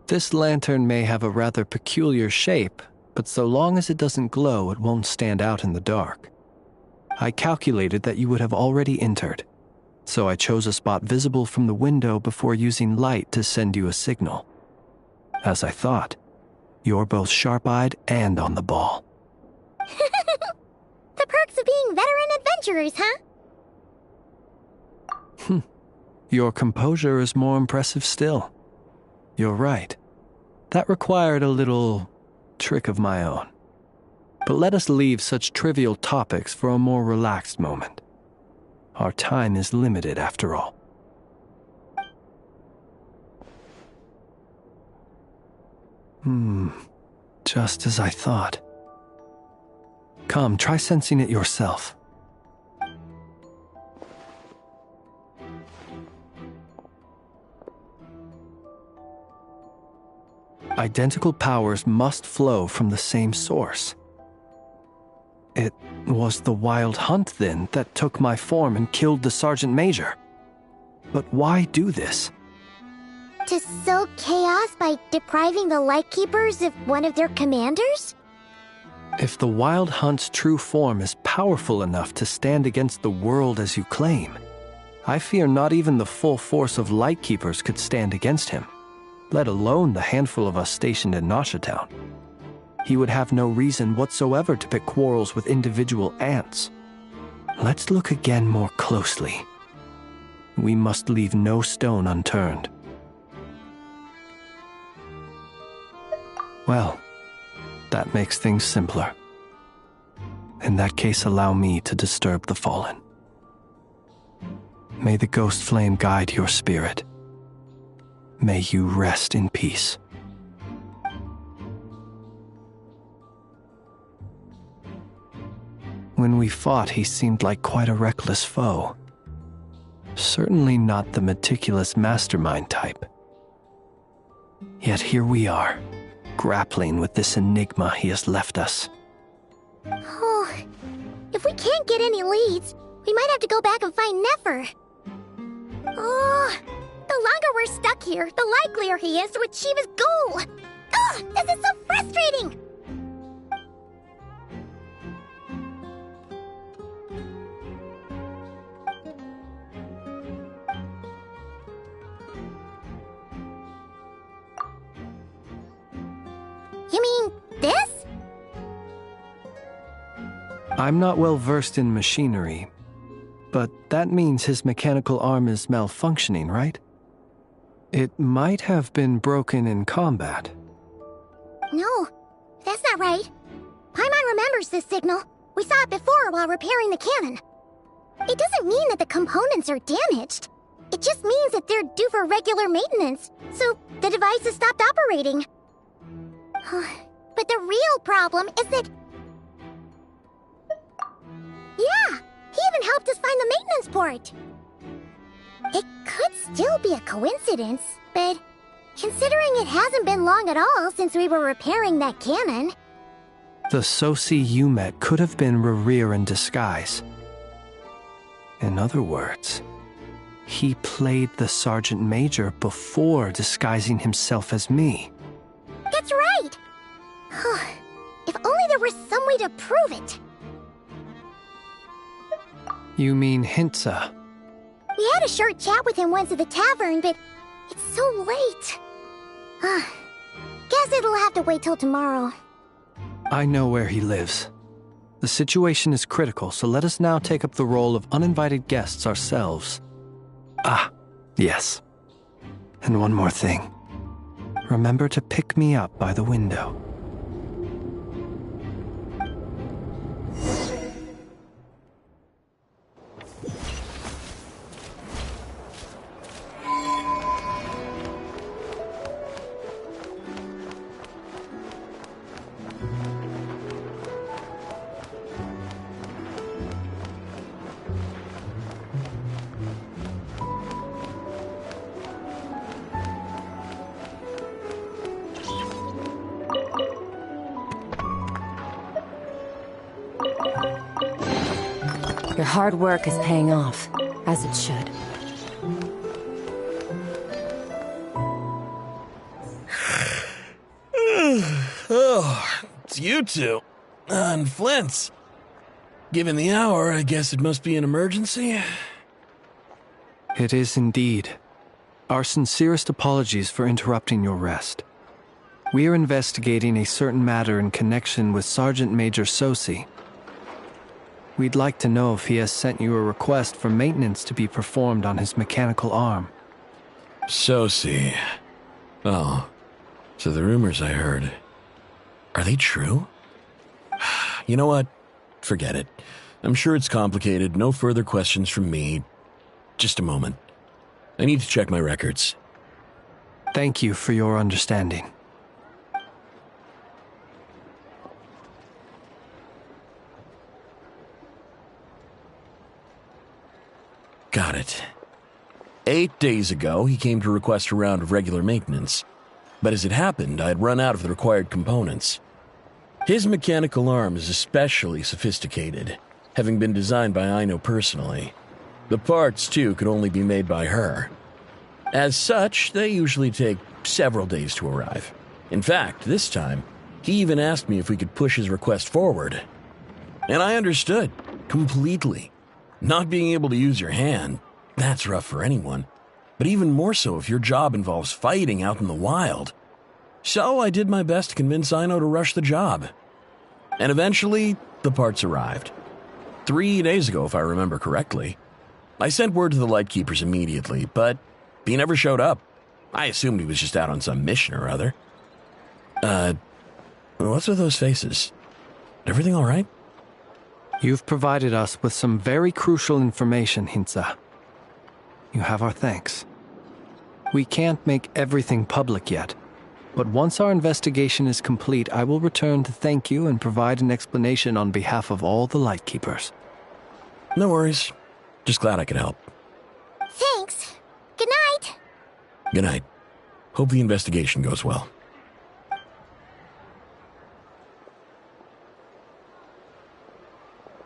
This lantern may have a rather peculiar shape, but so long as it doesn't glow, it won't stand out in the dark. I calculated that you would have already entered, so I chose a spot visible from the window before using light to send you a signal. As I thought, you're both sharp-eyed and on the ball. The perks of being veteran adventurers, huh? Your composure is more impressive still. You're right. That required a little trick of my own. But let us leave such trivial topics for a more relaxed moment. Our time is limited after all. Just as I thought. Come, try sensing it yourself. Identical powers must flow from the same source. It was the Wild Hunt, then, that took my form and killed the Sergeant Major. But why do this? To sow chaos by depriving the Lightkeepers of one of their commanders? If the Wild Hunt's true form is powerful enough to stand against the world as you claim, I fear not even the full force of Lightkeepers could stand against him, let alone the handful of us stationed in Nashatown. He would have no reason whatsoever to pick quarrels with individual ants. Let's look again more closely. We must leave no stone unturned. Well, that makes things simpler. In that case, allow me to disturb the fallen. May the ghost flame guide your spirit. May you rest in peace. When we fought, he seemed like quite a reckless foe. Certainly not the meticulous mastermind type. Yet here we are, grappling with this enigma he has left us. Oh, if we can't get any leads, we might have to go back and find Nefer. Oh, the longer we're stuck here, the likelier he is to achieve his goal. Ugh, this is so frustrating! You mean this? I'm not well versed in machinery, but that means his mechanical arm is malfunctioning, right? It might have been broken in combat. No, that's not right. Paimon remembers this signal. We saw it before while repairing the cannon. It doesn't mean that the components are damaged. It just means that they're due for regular maintenance, so the device has stopped operating. But the real problem is that... Yeah, he even helped us find the maintenance port. It could still be a coincidence, but considering it hasn't been long at all since we were repairing that cannon... The Sosi you met could have been Rerir in disguise. In other words, he played the Sergeant Major before disguising himself as me. That's right! If only there were some way to prove it. You mean Hintsa? We had a short chat with him once at the tavern, but it's so late. Guess it'll have to wait till tomorrow. I know where he lives. The situation is critical, so let us now take up the role of uninvited guests ourselves. Ah, yes. And one more thing. Remember to pick me up by the window. Your hard work is paying off, as it should. Oh, it's you two. And Flint's. Given the hour, I guess it must be an emergency. It is indeed. Our sincerest apologies for interrupting your rest. We are investigating a certain matter in connection with Sergeant Major Sosi. We'd like to know if he has sent you a request for maintenance to be performed on his mechanical arm. Sosi. Oh, so the rumors I heard, are they true? You know what? Forget it. I'm sure it's complicated. No further questions from me. Just a moment. I need to check my records. Thank you for your understanding. Got it. 8 days ago, he came to request a round of regular maintenance. But as it happened, I had run out of the required components. His mechanical arm is especially sophisticated, having been designed by Aino personally. The parts, too, could only be made by her. As such, they usually take several days to arrive. In fact, this time, he even asked me if we could push his request forward. And I understood, completely. Not being able to use your hand, that's rough for anyone. But even more so if your job involves fighting out in the wild. So I did my best to convince Aino to rush the job. And eventually, the parts arrived. 3 days ago, if I remember correctly. I sent word to the Lightkeepers immediately, but he never showed up. I assumed he was just out on some mission or other. What's with those faces? Everything all right? You've provided us with some very crucial information, Hintsa. You have our thanks. We can't make everything public yet, but once our investigation is complete, I will return to thank you and provide an explanation on behalf of all the Lightkeepers. No worries. Just glad I could help. Thanks. Good night. Good night. Hope the investigation goes well.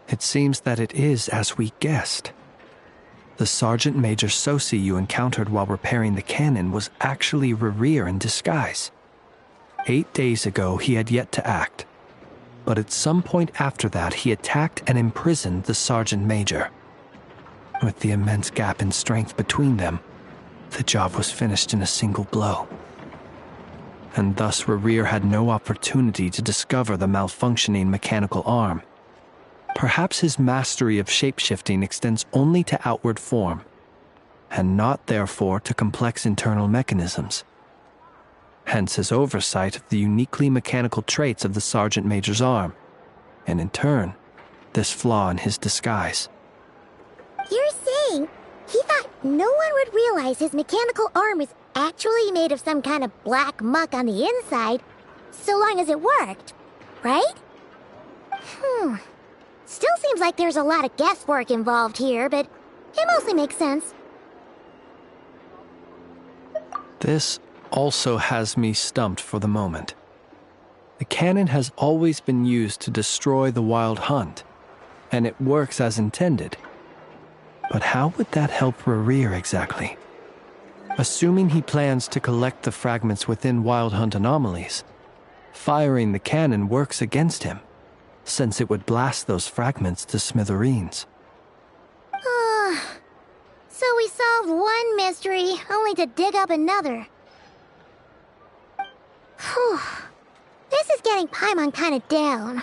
It seems that it is as we guessed. The Sergeant Major Sosi you encountered while repairing the cannon was actually Rerir in disguise. 8 days ago, he had yet to act. But at some point after that, he attacked and imprisoned the Sergeant Major. With the immense gap in strength between them, the job was finished in a single blow. And thus Rerir had no opportunity to discover the malfunctioning mechanical arm. Perhaps his mastery of shapeshifting extends only to outward form, and not therefore to complex internal mechanisms. Hence his oversight of the uniquely mechanical traits of the Sergeant Major's arm, and in turn, this flaw in his disguise. You're saying he thought no one would realize his mechanical arm was actually made of some kind of black muck on the inside, so long as it worked, right? Still seems like there's a lot of guesswork involved here, but it mostly makes sense. This also has me stumped for the moment. The cannon has always been used to destroy the Wild Hunt, and it works as intended. But how would that help Rerir exactly? Assuming he plans to collect the fragments within Wild Hunt anomalies, firing the cannon works against him, since it would blast those fragments to smithereens. So we solved one mystery, only to dig up another. Whew. This is getting Paimon kind of down.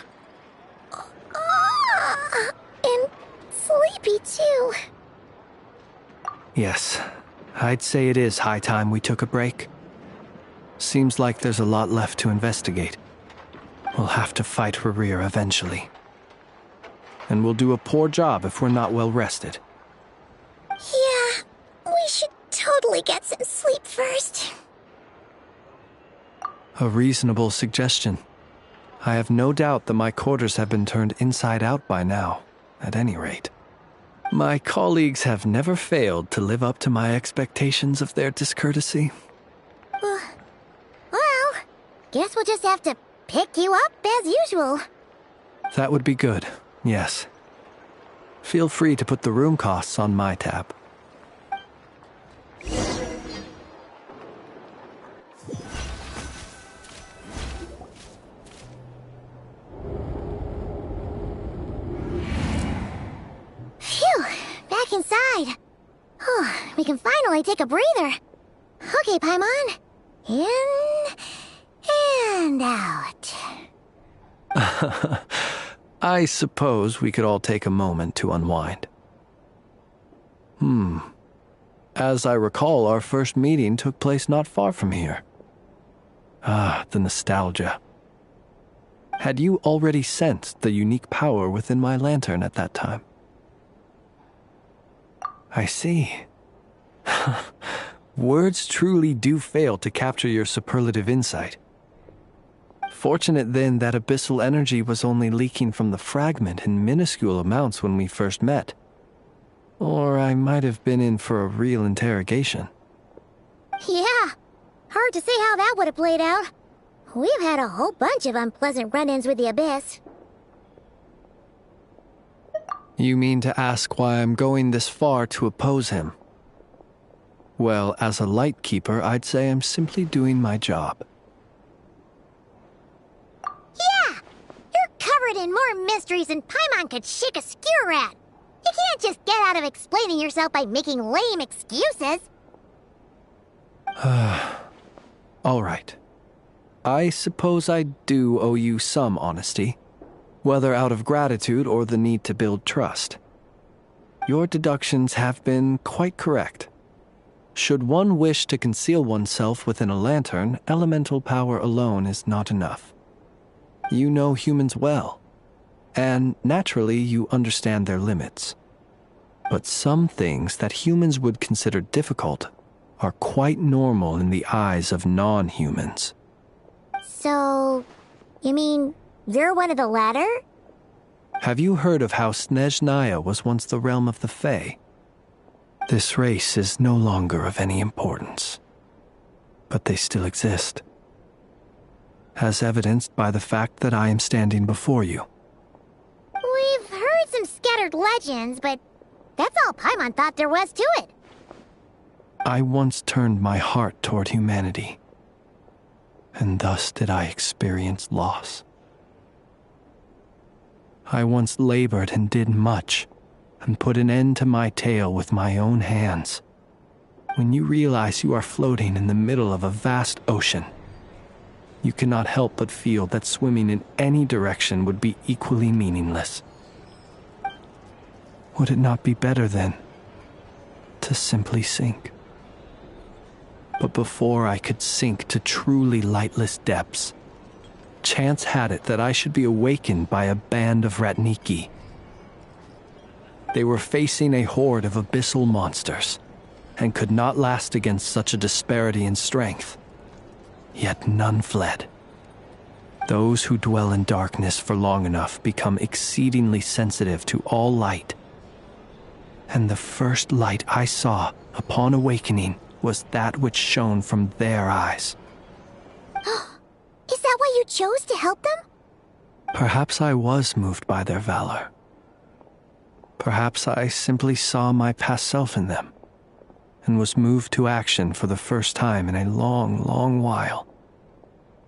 And sleepy, too. Yes, I'd say it is high time we took a break. Seems like there's a lot left to investigate. We'll have to fight Rerir eventually. And we'll do a poor job if we're not well rested. Yeah, we should totally get some sleep first. A reasonable suggestion. I have no doubt that my quarters have been turned inside out by now, at any rate. My colleagues have never failed to live up to my expectations of their discourtesy. Well, guess we'll just have to pick you up as usual. That would be good, yes. Feel free to put the room costs on my tab. Phew, back inside. We can finally take a breather. Okay, Paimon. In and out. I suppose we could all take a moment to unwind. As I recall, our first meeting took place not far from here. Ah, the nostalgia. Had you already sensed the unique power within my lantern at that time? I see. Words truly do fail to capture your superlative insight. Fortunate then that abyssal energy was only leaking from the fragment in minuscule amounts when we first met. Or I might have been in for a real interrogation. Yeah, hard to say how that would have played out. We've had a whole bunch of unpleasant run-ins with the Abyss. You mean to ask why I'm going this far to oppose him? Well, as a light keeper, I'd say I'm simply doing my job. Yeah! You're covered in more mysteries than Paimon could shake a skewer at. You can't just get out of explaining yourself by making lame excuses. All right. I suppose I do owe you some honesty, whether out of gratitude or the need to build trust. Your deductions have been quite correct. Should one wish to conceal oneself within a lantern, elemental power alone is not enough. You know humans well, and naturally you understand their limits. But some things that humans would consider difficult are quite normal in the eyes of non-humans. So, you mean you're one of the latter? Have you heard of how Snezhnaya was once the realm of the Fae? This race is no longer of any importance, but they still exist, as evidenced by the fact that I am standing before you. We've heard some scattered legends, but that's all Paimon thought there was to it. I once turned my heart toward humanity, and thus did I experience loss. I once labored and did much, and put an end to my tale with my own hands. When you realize you are floating in the middle of a vast ocean, you cannot help but feel that swimming in any direction would be equally meaningless. Would it not be better, then, to simply sink? But before I could sink to truly lightless depths, chance had it that I should be awakened by a band of Ratniki. They were facing a horde of abyssal monsters, and could not last against such a disparity in strength. Yet none fled. Those who dwell in darkness for long enough become exceedingly sensitive to all light. And the first light I saw upon awakening was that which shone from their eyes. Is that why you chose to help them? Perhaps I was moved by their valor. Perhaps I simply saw my past self in them, and was moved to action for the first time in a long, long while.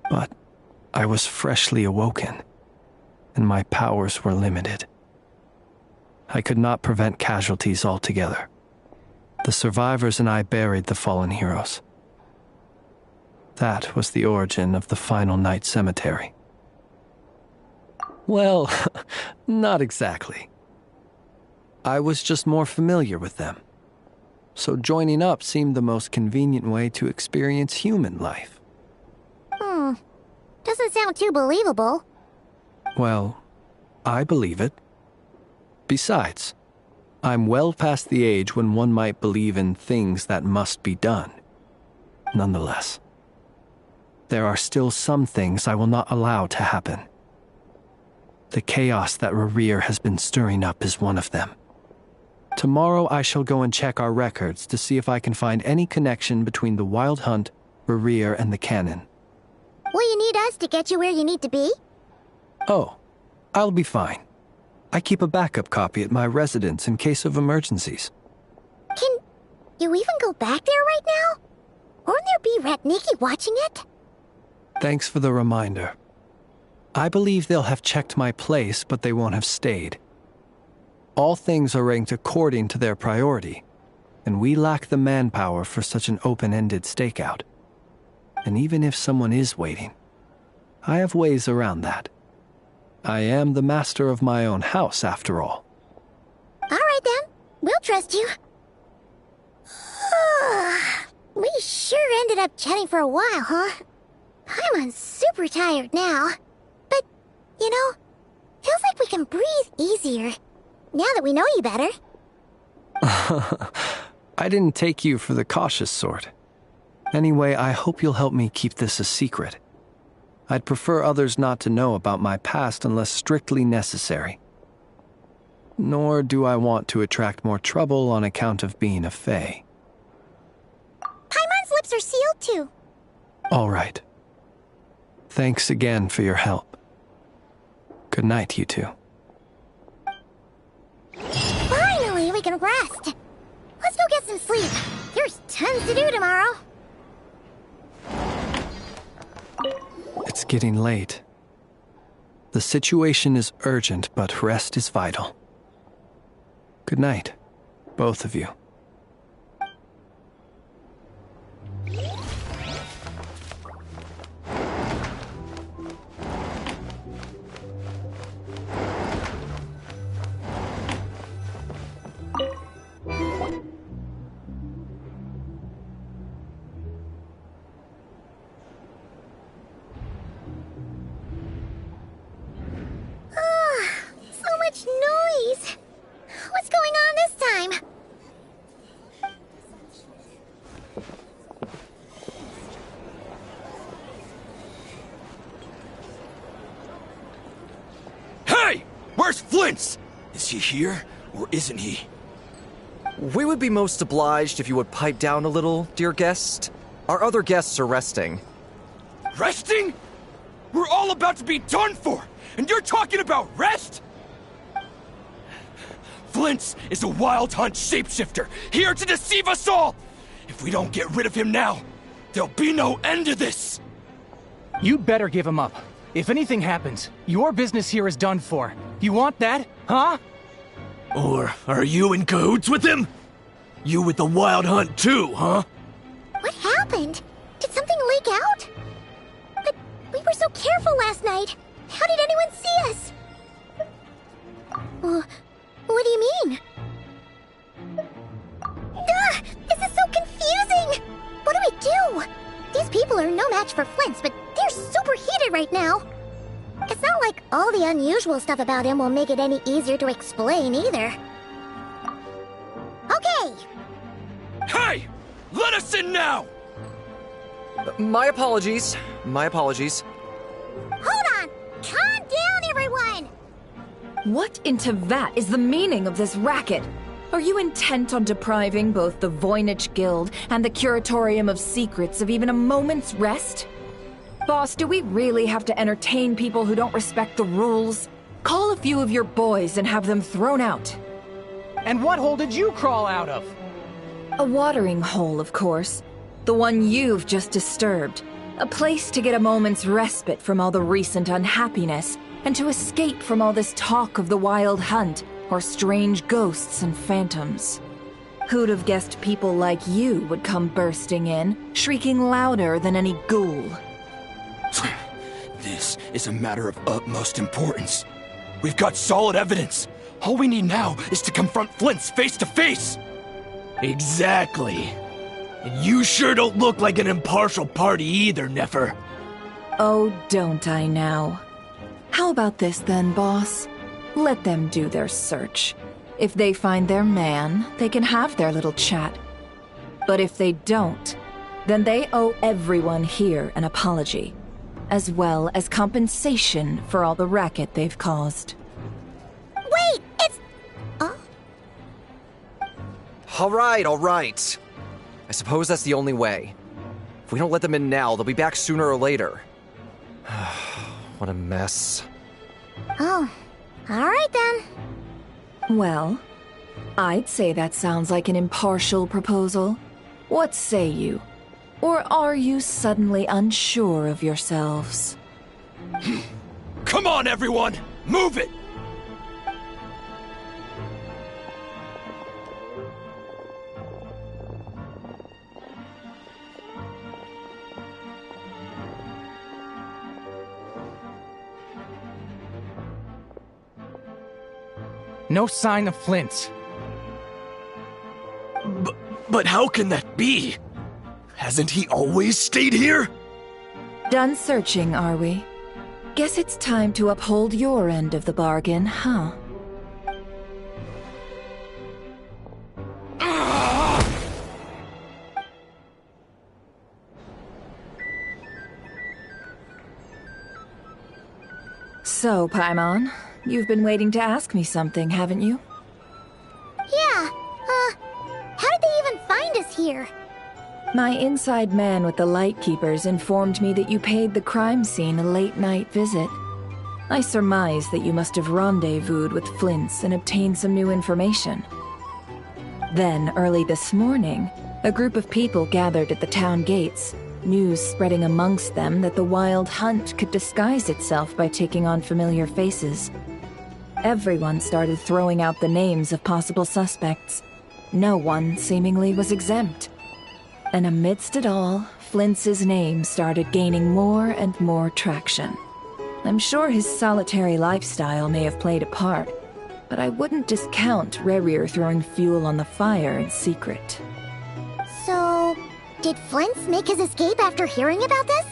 But I was freshly awoken, and my powers were limited. I could not prevent casualties altogether. The survivors and I buried the fallen heroes. That was the origin of the final night cemetery. Well, not exactly. I was just more familiar with them. So joining up seemed the most convenient way to experience human life. Doesn't sound too believable. Well, I believe it. Besides, I'm well past the age when one might believe in things that must be done. Nonetheless, there are still some things I will not allow to happen. The chaos that Rerir has been stirring up is one of them. Tomorrow I shall go and check our records to see if I can find any connection between the Wild Hunt, Rerir, and the Canon. Will you need us to get you where you need to be? Oh, I'll be fine. I keep a backup copy at my residence in case of emergencies. Can you even go back there right now? Won't there be Ratniki watching it? Thanks for the reminder. I believe they'll have checked my place, but they won't have stayed. All things are ranked according to their priority, and we lack the manpower for such an open-ended stakeout. And even if someone is waiting, I have ways around that. I am the master of my own house, after all. All right then, we'll trust you. We sure ended up chatting for a while, huh? I'm super tired now. But, you know, feels like we can breathe easier, now that we know you better. I didn't take you for the cautious sort. Anyway, I hope you'll help me keep this a secret. I'd prefer others not to know about my past unless strictly necessary. Nor do I want to attract more trouble on account of being a fae. Paimon's lips are sealed too. All right. Thanks again for your help. Good night, you two. Finally, we can rest. Let's go get some sleep. There's tons to do tomorrow. It's getting late. The situation is urgent, but rest is vital. Good night, both of you. So much noise. What's going on this time? Hey! Where's Flint's? Is he here, or isn't he? We would be most obliged if you would pipe down a little, dear guest. Our other guests are resting. Resting? We're all about to be done for, and you're talking about rest? Flint's is a Wild Hunt shapeshifter, here to deceive us all! If we don't get rid of him now, there'll be no end to this! You better give him up. If anything happens, your business here is done for. You want that, huh? Or are you in cahoots with him? You with the Wild Hunt too, huh? What happened? Did something leak out? But we were so careful last night. How did anyone see us? What do you mean? This is so confusing! What do we do? These people are no match for Flint's, but they're super heated right now. It's not like all the unusual stuff about him will make it any easier to explain either. Okay! Hey! Let us in now! My apologies. My apologies. Hold on! Calm down, everyone! What in Tevat is the meaning of this racket? Are you intent on depriving both the Voynich Guild and the Curatorium of Secrets of even a moment's rest? Boss, do we really have to entertain people who don't respect the rules? Call a few of your boys and have them thrown out. And what hole did you crawl out of? A watering hole, of course. The one you've just disturbed. A place to get a moment's respite from all the recent unhappiness, and to escape from all this talk of the Wild Hunt, or strange ghosts and phantoms. Who'd have guessed people like you would come bursting in, shrieking louder than any ghoul? This is a matter of utmost importance. We've got solid evidence. All we need now is to confront Flint's face to face! Exactly. And you sure don't look like an impartial party either, Nefer. Oh, don't I now? How about this then, boss? Let them do their search. If they find their man, they can have their little chat. But if they don't, then they owe everyone here an apology, as well as compensation for all the racket they've caused. Wait, it's... All right. I suppose that's the only way. If we don't let them in now, they'll be back sooner or later. What a mess. Oh, alright then. Well, I'd say that sounds like an impartial proposal. What say you? Or are you suddenly unsure of yourselves? Come on, everyone! Move it! No sign of Flint. But how can that be? Hasn't he always stayed here? Done searching, are we? Guess it's time to uphold your end of the bargain, huh? So, Paimon, you've been waiting to ask me something, haven't you? Yeah, how did they even find us here? My inside man with the Lightkeepers informed me that you paid the crime scene a late-night visit. I surmise that you must have rendezvoused with Flint's and obtained some new information. Then, early this morning, a group of people gathered at the town gates, news spreading amongst them that the Wild Hunt could disguise itself by taking on familiar faces. Everyone started throwing out the names of possible suspects. No one, seemingly, was exempt. And amidst it all, Flint's name started gaining more and more traction. I'm sure his solitary lifestyle may have played a part, but I wouldn't discount Rerir throwing fuel on the fire in secret. So, did Flint's make his escape after hearing about this?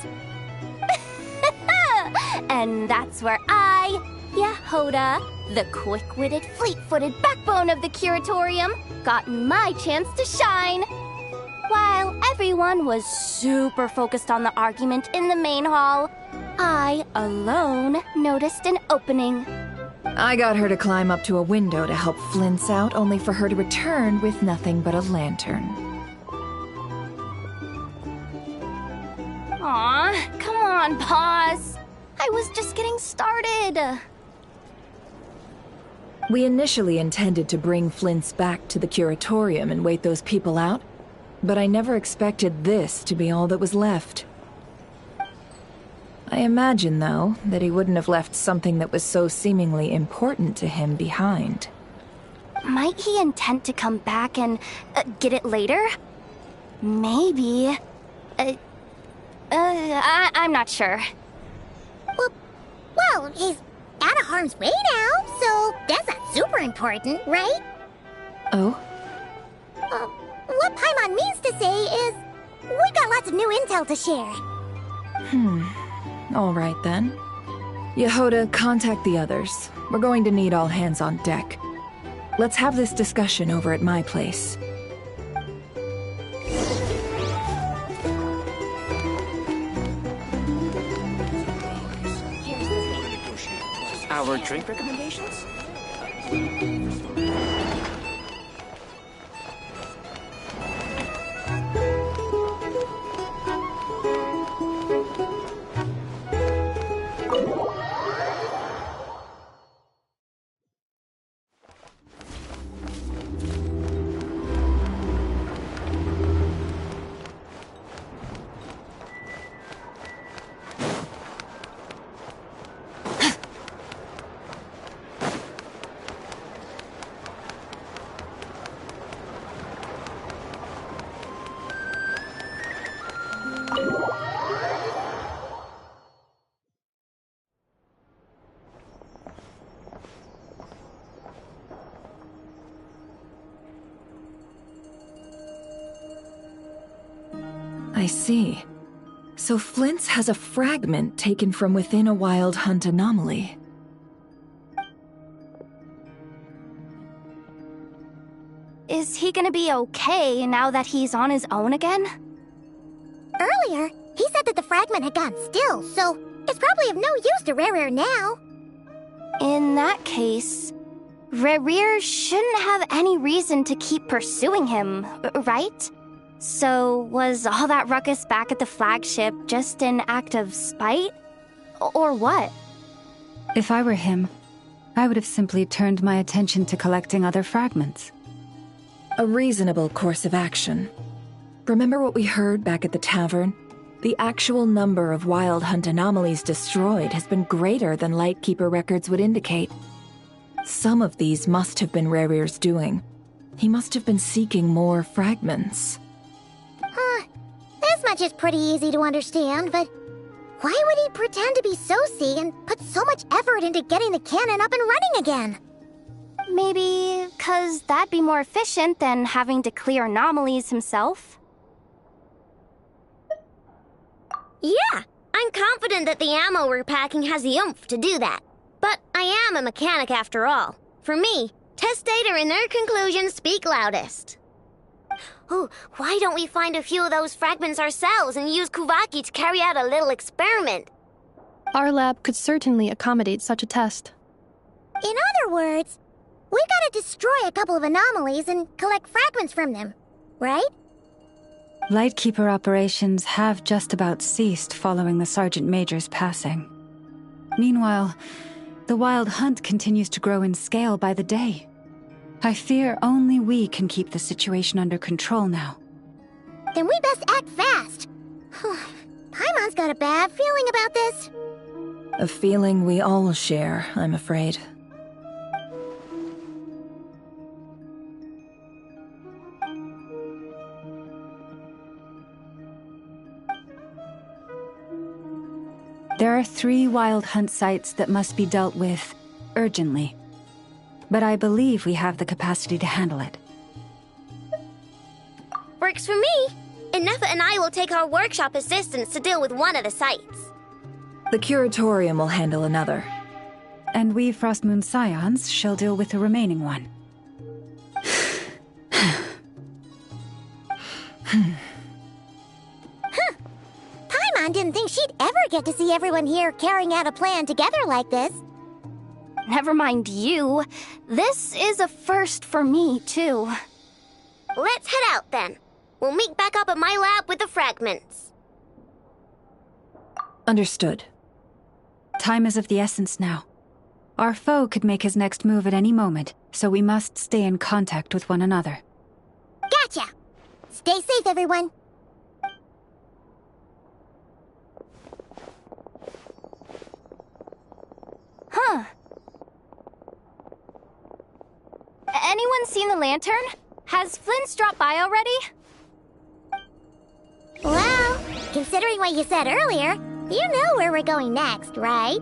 And that's where I, Yehoda, the quick-witted, fleet-footed backbone of the Curatorium, got my chance to shine. While everyone was super focused on the argument in the main hall, I, alone, noticed an opening. I got her to climb up to a window to help Flint's out, only for her to return with nothing but a lantern. Aw, come on, pause. I was just getting started. We initially intended to bring Flint's back to the Curatorium and wait those people out, but I never expected this to be all that was left. I imagine, though, that he wouldn't have left something that was so seemingly important to him behind. Might he intend to come back and get it later? Maybe. I'm not sure. Well, he's out of harm's way now, so that's not super important, right? Oh? What Paimon means to say is, we got lots of new intel to share. All right then. Yehoda, contact the others. We're going to need all hands on deck. Let's have this discussion over at my place. Our drink recommendations? I see. So Flint's has a fragment taken from within a Wild Hunt anomaly. Is he gonna be okay now that he's on his own again? Earlier, he said that the fragment had gone still, so it's probably of no use to Rare now. In that case, Rare shouldn't have any reason to keep pursuing him, right? So was all that ruckus back at the flagship just an act of spite? Or what? If I were him, I would have simply turned my attention to collecting other fragments. A reasonable course of action. Remember what we heard back at the tavern? The actual number of Wild Hunt anomalies destroyed has been greater than Lightkeeper records would indicate. Some of these must have been Rare's doing. He must have been seeking more fragments. This much is pretty easy to understand, but why would he pretend to be Soci and put so much effort into getting the cannon up and running again? Maybe 'cause that'd be more efficient than having to clear anomalies himself? Yeah, I'm confident that the ammo we're packing has the oomph to do that. But I am a mechanic after all. For me, test data and their conclusions speak loudest. Ooh, why don't we find a few of those fragments ourselves and use Kuvaki to carry out a little experiment? Our lab could certainly accommodate such a test. In other words, we gotta destroy a couple of anomalies and collect fragments from them, right? Lightkeeper operations have just about ceased following the Sergeant Major's passing. Meanwhile, the Wild Hunt continues to grow in scale by the day. I fear only we can keep the situation under control now. Then we best act fast. Paimon's got a bad feeling about this. A feeling we all share, I'm afraid. There are 3 Wild Hunt sites that must be dealt with urgently. But I believe we have the capacity to handle it. Works for me. And Nefa and I will take our workshop assistants to deal with one of the sites. The Curatorium will handle another. And we Frostmoon Scions shall deal with the remaining one. Paimon didn't think she'd ever get to see everyone here carrying out a plan together like this. Never mind you. This is a first for me, too. Let's head out, then. We'll meet back up at my lab with the fragments. Understood. Time is of the essence now. Our foe could make his next move at any moment, so we must stay in contact with one another. Gotcha! Stay safe, everyone. Huh. Anyone seen the lantern? Has Flint's dropped by already? Well, considering what you said earlier, you know where we're going next, right?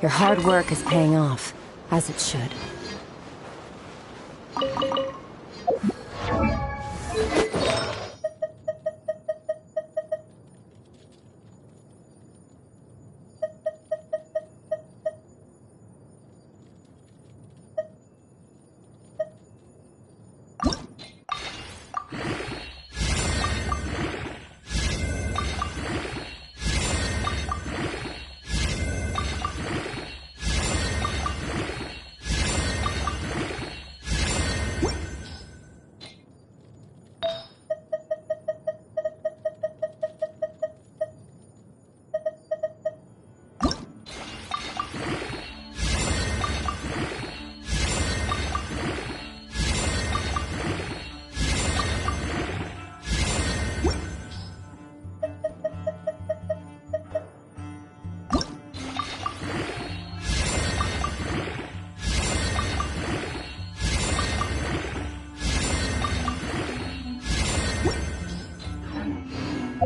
Your hard work is paying off, as it should.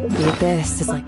The abyss is like...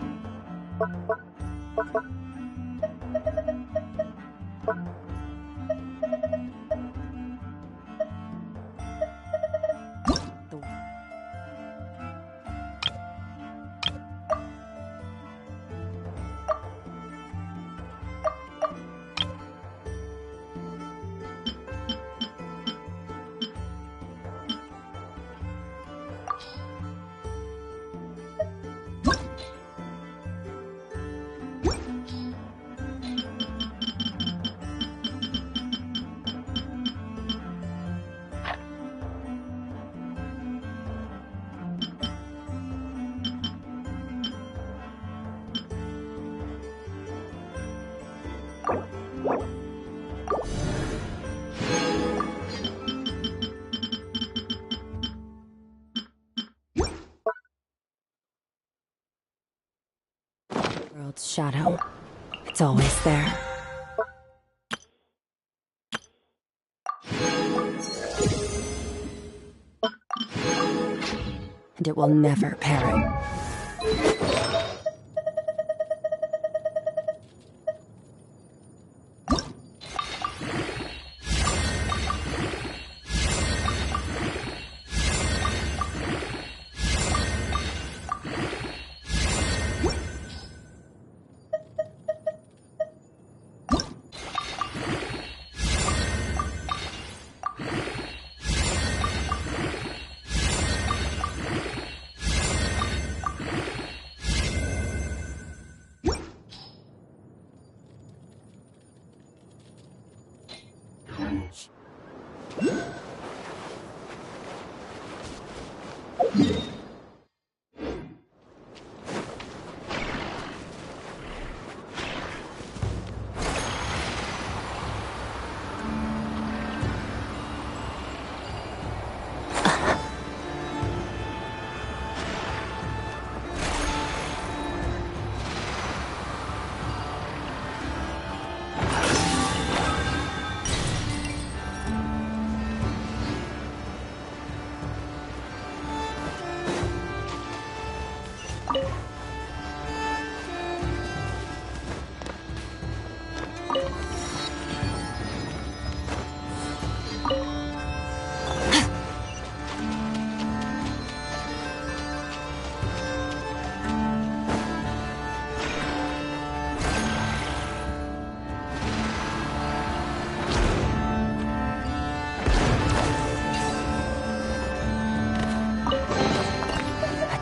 World's shadow. It's always there. And it will never perish.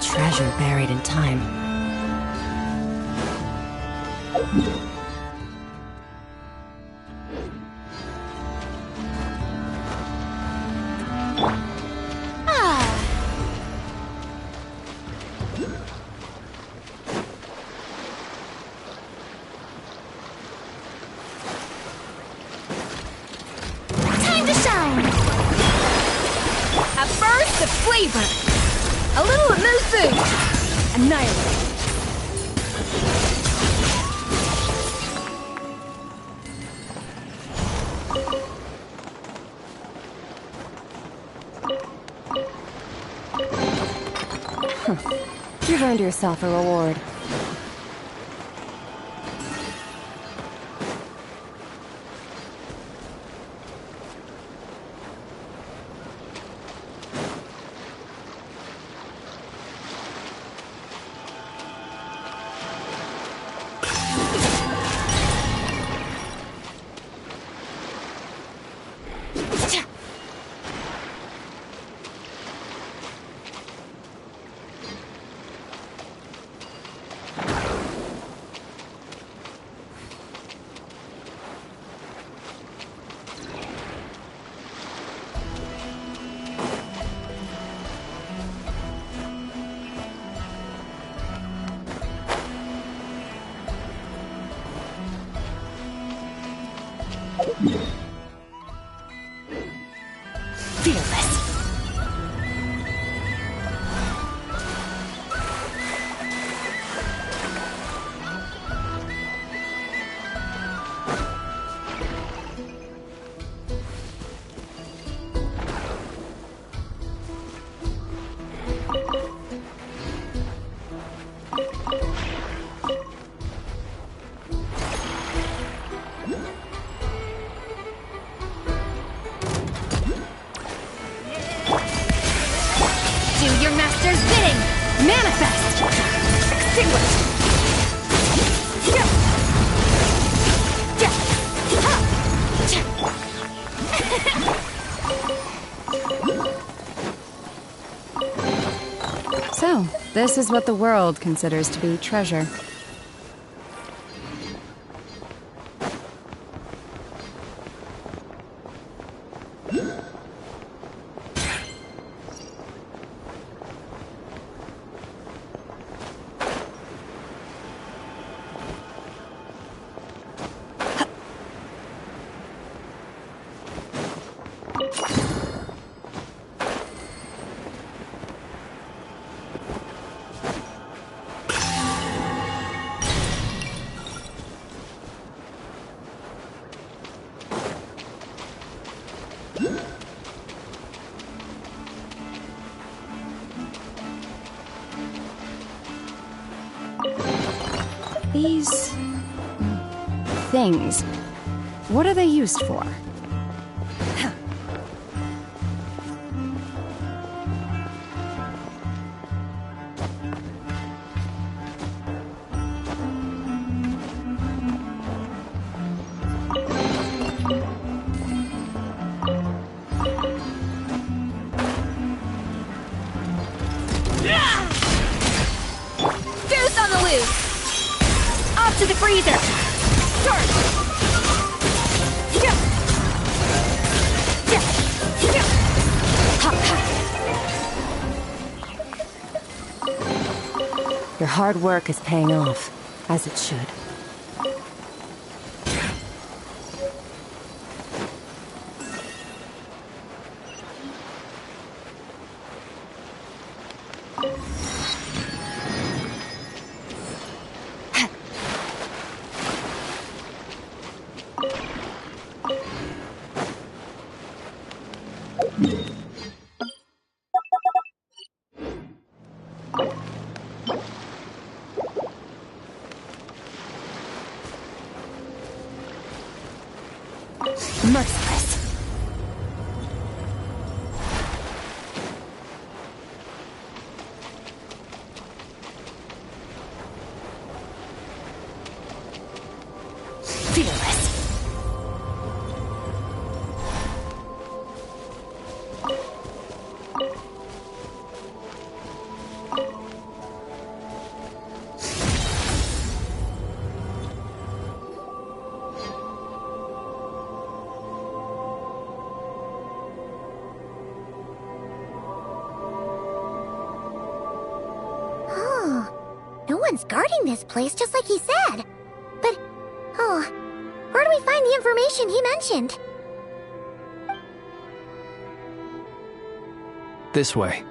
Treasure buried in time. Time to shine! A burst of flavor! A little of new food! Annihilate! You've earned yourself a reward. Fearless. Do your master's bidding! Manifest! Extinguish! So, this is what the world considers to be treasure. These things, what are they used for? Goose on the loose! Off to the freezer! Start! Your hard work is paying off, as it should. Merciless. Fearless. No one's guarding this place, just like he said. But, where do we find the information he mentioned? This way.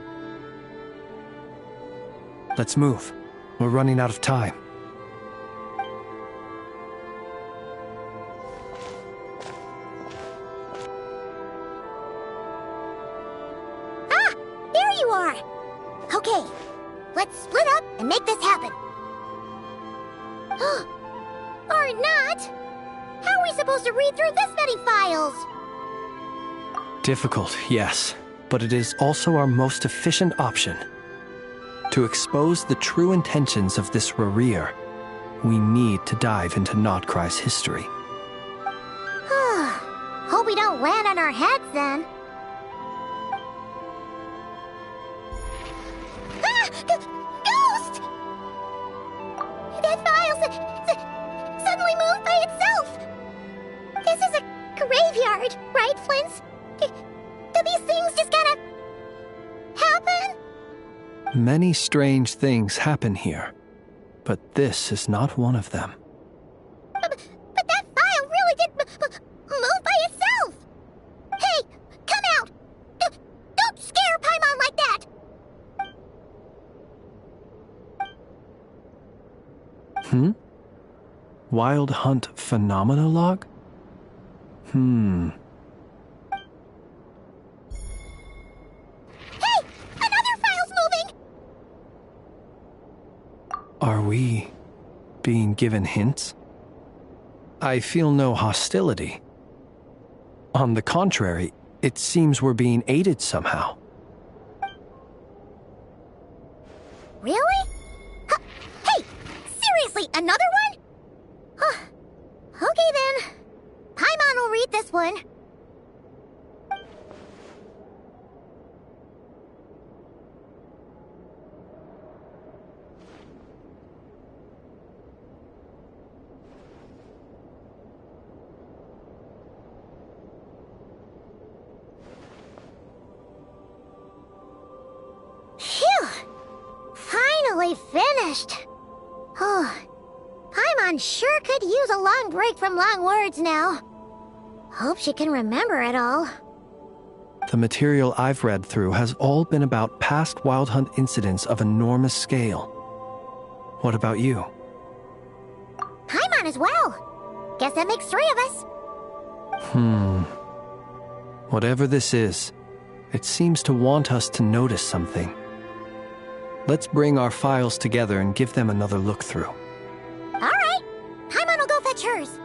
Let's move. We're running out of time. Ah! There you are! Okay, let's split up and make this happen. Or not! How are we supposed to read through this many files? Difficult, yes, but it is also our most efficient option. To expose the true intentions of this Rarir, we need to dive into Nod-Krai's history. Hope we don't land on our heads then. Ah! Ghost! That file suddenly moved by itself! This is a graveyard, right, Flint? Do these things just gotta happen? Many strange things happen here, but this is not one of them. But that file really did move! Wild Hunt Phenomena Log? Hey! Another file's moving! Are we being given hints? I feel no hostility. On the contrary, it seems we're being aided somehow. Really? Hey! Seriously, another one? Okay then. Paimon will read this one. Phew! Finally finished. Oh, Paimon sure could use a long break from long words now. Hope she can remember it all. The material I've read through has all been about past Wild Hunt incidents of enormous scale. What about you? Paimon as well. Guess that makes 3 of us. Whatever this is, it seems to want us to notice something. Let's bring our files together and give them another look through. Alright. Paimon will go fetch hers.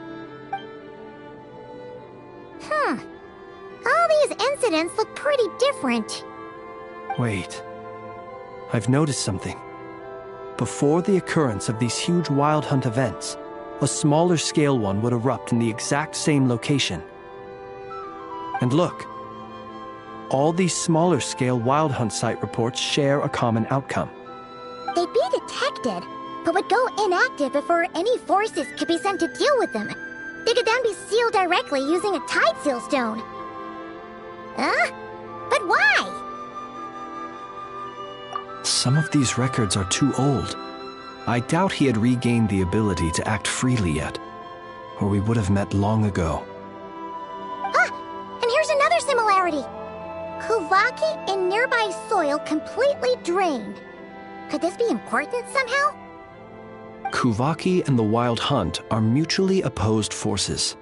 All these incidents look pretty different. Wait. I've noticed something. Before the occurrence of these huge Wild Hunt events, a smaller scale one would erupt in the exact same location. And look. All these smaller scale Wild Hunt site reports share a common outcome. They'd be detected, but would go inactive before any forces could be sent to deal with them. They could then be sealed directly using a tide seal stone. But why? Some of these records are too old. I doubt he had regained the ability to act freely yet, or we would have met long ago. And here's another similarity. Kuvaki in nearby soil completely drained. Could this be important somehow? Kuvaki and the Wild Hunt are mutually opposed forces.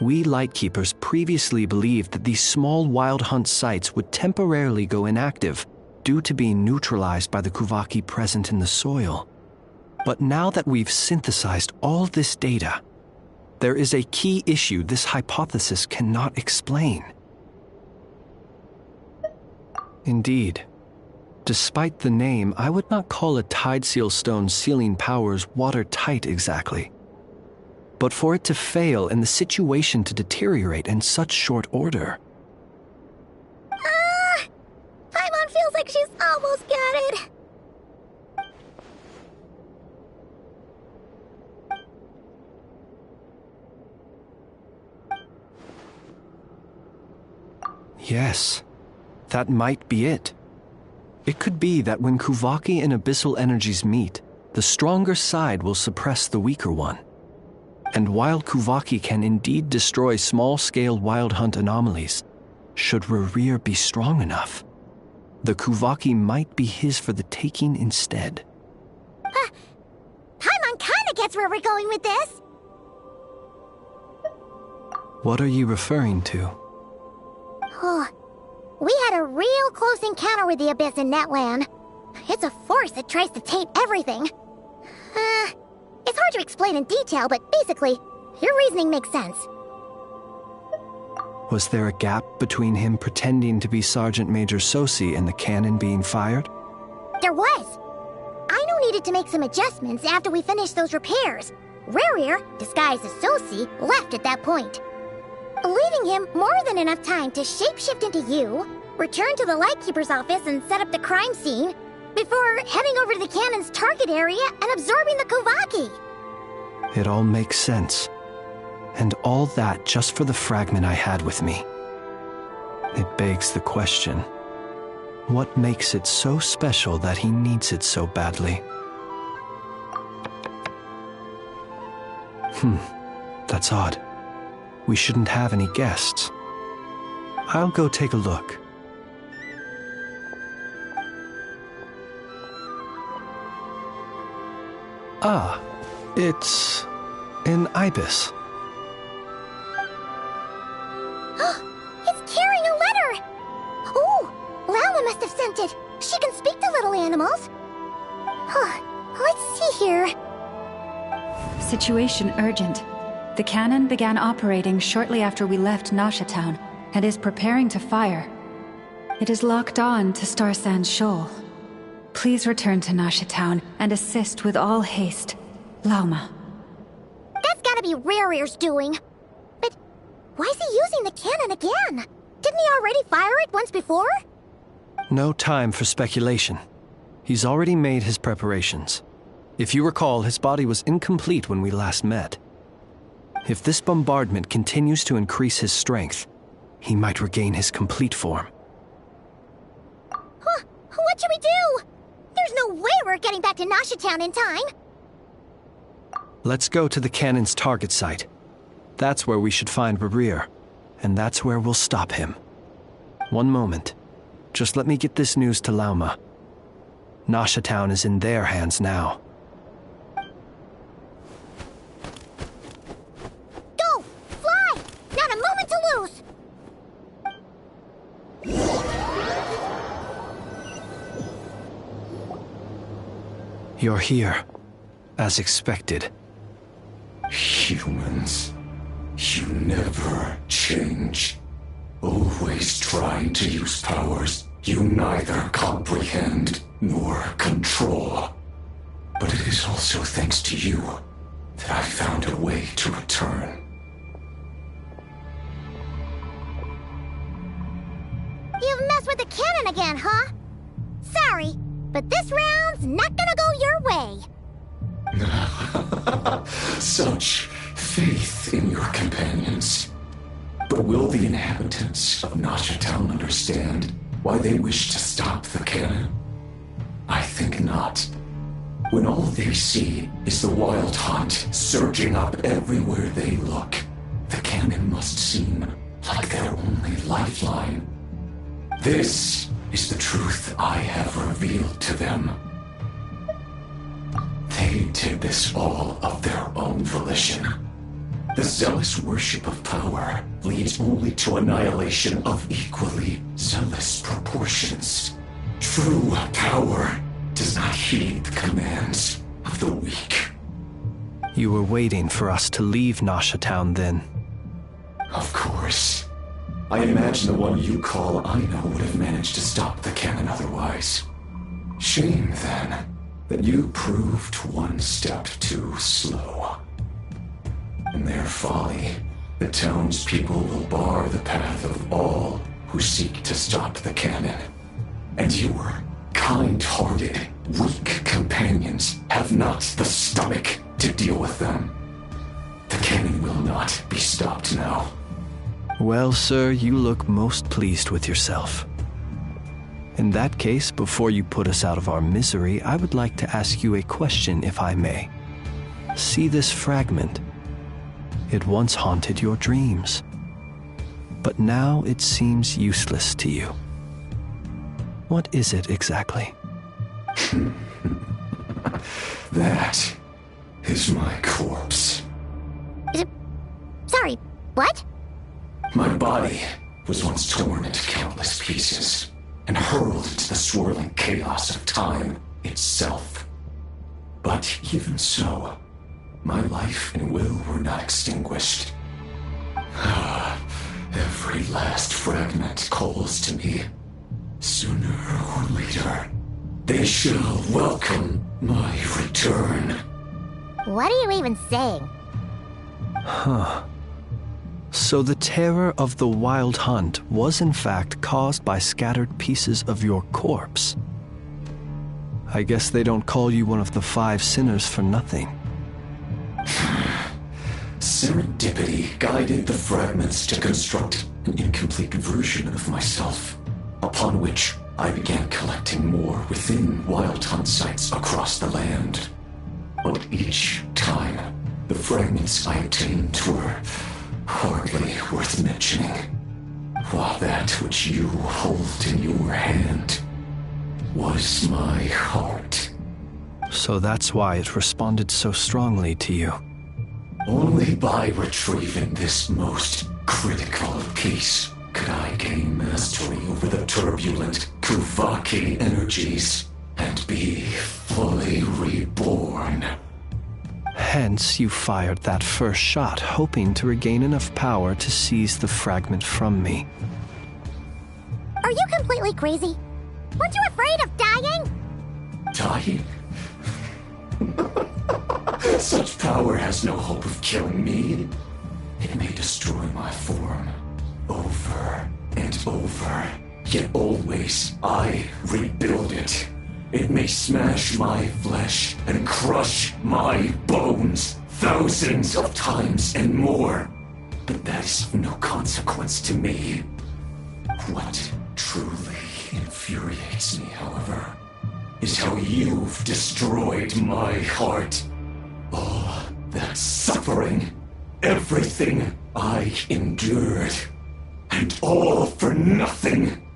We Lightkeepers previously believed that these small Wild Hunt sites would temporarily go inactive due to being neutralized by the Kuvaki present in the soil. But now that we've synthesized all this data, there is a key issue this hypothesis cannot explain. Indeed. Despite the name, I would not call a tide seal stone's sealing powers watertight exactly. But for it to fail and the situation to deteriorate in such short order. Paimon feels like she's almost got it. Yes, that might be it. It could be that when Kuvaki and abyssal energies meet, the stronger side will suppress the weaker one. And while Kuvaki can indeed destroy small-scale Wild Hunt anomalies, should Rerir be strong enough, the Kuvaki might be his for the taking instead. Paimon kinda gets where we're going with this. What are you referring to? We had a real close encounter with the Abyss in Netland. It's a force that tries to taint everything. It's hard to explain in detail, but basically, your reasoning makes sense. Was there a gap between him pretending to be Sergeant Major Sosi and the cannon being fired? There was. Aino needed to make some adjustments after we finished those repairs. Rerir, disguised as Sosi, left at that point, leaving him more than enough time to shapeshift into you, return to the Lightkeeper's office and set up the crime scene, before heading over to the cannon's target area and absorbing the Kuvaki. It all makes sense. And all that just for the fragment I had with me. It begs the question, what makes it so special that he needs it so badly? That's odd. We shouldn't have any guests. I'll go take a look. It's an ibis. It's carrying a letter! Oh, Lala must have sent it. She can speak to little animals. Huh, let's see here. Situation urgent. The cannon began operating shortly after we left Nasha Town and is preparing to fire. It is locked on to Star Sand Shoal. Please return to Nasha Town and assist with all haste. Lauma. That's gotta be Rare's doing. But why is he using the cannon again? Didn't he already fire it once before? No time for speculation. He's already made his preparations. If you recall, his body was incomplete when we last met. If this bombardment continues to increase his strength, he might regain his complete form. Huh, what should we do? There's no way we're getting back to Nasha Town in time. Let's go to the cannon's target site. That's where we should find Rarir, and that's where we'll stop him. One moment. Just let me get this news to Lauma. Nasha Town is in their hands now. Go! Fly! Not a moment to lose! You're here, as expected. Humans, you never change. Always trying to use powers you neither comprehend nor control. But it is also thanks to you that I found a way to return. You've messed with the cannon again, huh? Sorry, but this round's not gonna go your way. Such faith in your companions. But will the inhabitants of Nasha Town understand why they wish to stop the cannon? I think not. When all they see is the wild hunt surging up everywhere they look, the cannon must seem like their only lifeline. This is the truth I have revealed to them. They did this all of their own volition. The zealous worship of power leads only to annihilation of equally zealous proportions. True power does not heed the commands of the weak. You were waiting for us to leave Nasha Town then. Of course. I imagine the one you call Aino would have managed to stop the cannon otherwise. Shame, then, that you proved one step too slow. In their folly, the townspeople will bar the path of all who seek to stop the cannon. And your kind-hearted, weak companions have not the stomach to deal with them. The cannon will not be stopped now. Well, sir, you look most pleased with yourself. In that case, before you put us out of our misery, I would like to ask you a question, if I may. See this fragment? It once haunted your dreams, but now it seems useless to you. What is it exactly? That is my corpse. Sorry, what? My body was once torn into countless pieces and hurled into the swirling chaos of time itself. But even so, my life and will were not extinguished. Every last fragment calls to me. Sooner or later, they shall welcome my return. What are you even saying? Huh. So the terror of the wild hunt was in fact caused by scattered pieces of your corpse. I guess they don't call you one of the 5 sinners for nothing. Serendipity guided the fragments to construct an incomplete version of myself, upon which I began collecting more within wild hunt sites across the land. But each time, the fragments I obtained were hardly worth mentioning, while that which you hold in your hand was my heart. So that's why it responded so strongly to you. Only by retrieving this most critical piece could I gain mastery over the turbulent Kuvaki energies and be fully reborn. Hence, you fired that first shot, hoping to regain enough power to seize the fragment from me. Are you completely crazy? Weren't you afraid of dying? Dying? Such power has no hope of killing me. It may destroy my form over and over, yet always I rebuild it. It may smash my flesh and crush my bones thousands of times and more, but that is of no consequence to me. What truly infuriates me, however, is how you've destroyed my heart. All that suffering, everything I endured, and all for nothing.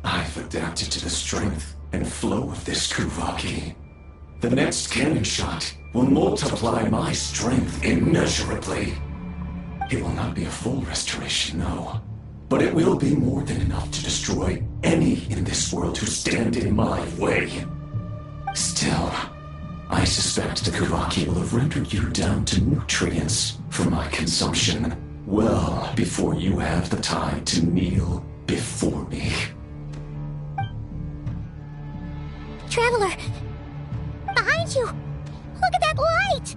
I've adapted to the strength and flow of this Kuvaki. The next cannon shot will multiply my strength immeasurably. It will not be a full restoration, no, but it will be more than enough to destroy any in this world who stand in my way. Still, I suspect the Kuvaki will have rendered you down to nutrients for my consumption well before you have the time to kneel before me. Traveler! Behind you! Look at that light!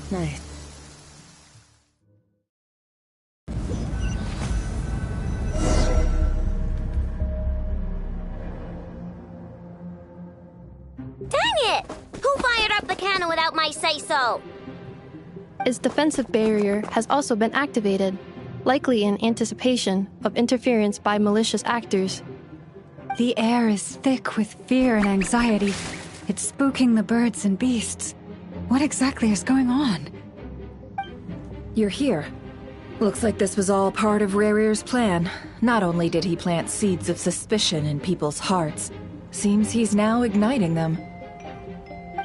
Nice. Dang it! Who fired up the cannon without my say-so? Its defensive barrier has also been activated, likely in anticipation of interference by malicious actors. The air is thick with fear and anxiety. It's spooking the birds and beasts. What exactly is going on? You're here. Looks like this was all part of Rarir's plan. Not only did he plant seeds of suspicion in people's hearts, seems he's now igniting them.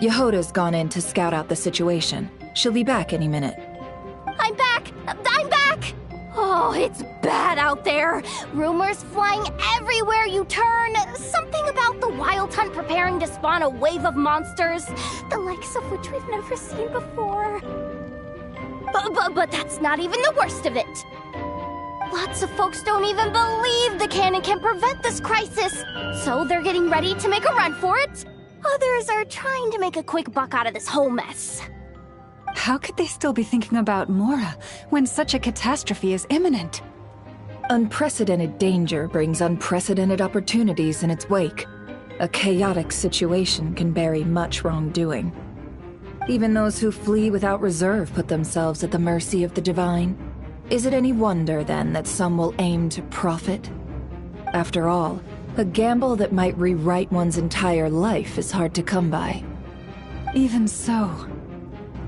Yehoda's gone in to scout out the situation. She'll be back any minute. I'm back! I'm back! Oh, it's bad out there. Rumors flying everywhere you turn. Something about the Wild Hunt preparing to spawn a wave of monsters, the likes of which we've never seen before. But that's not even the worst of it. Lots of folks don't even believe the cannon can prevent this crisis, so they're getting ready to make a run for it. Others are trying to make a quick buck out of this whole mess. How could they still be thinking about Mora when such a catastrophe is imminent? Unprecedented danger brings unprecedented opportunities in its wake. A chaotic situation can bury much wrongdoing. Even those who flee without reserve put themselves at the mercy of the divine. Is it any wonder, then, that some will aim to profit? After all, a gamble that might rewrite one's entire life is hard to come by. Even so...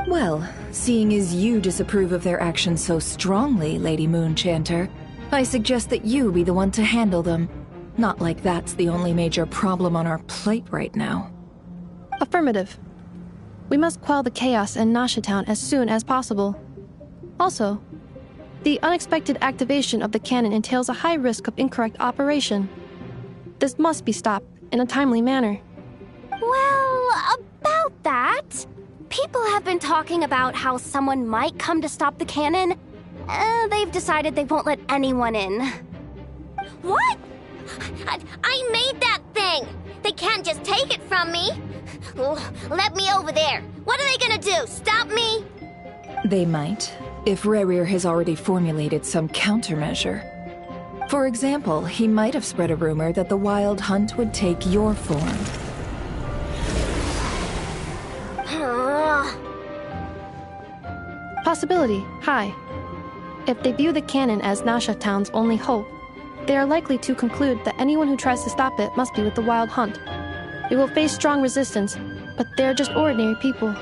Well, seeing as you disapprove of their actions so strongly, Lady Moonchanter, I suggest that you be the one to handle them. Not like that's the only major problem on our plate right now. Affirmative. We must quell the chaos in Nasha Town as soon as possible. Also, the unexpected activation of the cannon entails a high risk of incorrect operation. This must be stopped in a timely manner. Well, about that... People have been talking about how someone might come to stop the cannon. They've decided they won't let anyone in. What? I made that thing! They can't just take it from me! Let me over there! What are they gonna do, stop me? They might, if Rarir has already formulated some countermeasure. For example, he might have spread a rumor that the Wild Hunt would take your form. Possibility high. If they view the cannon as Nasha Town's only hope, they are likely to conclude that anyone who tries to stop it must be with the Wild Hunt. It will face strong resistance, but they are just ordinary people.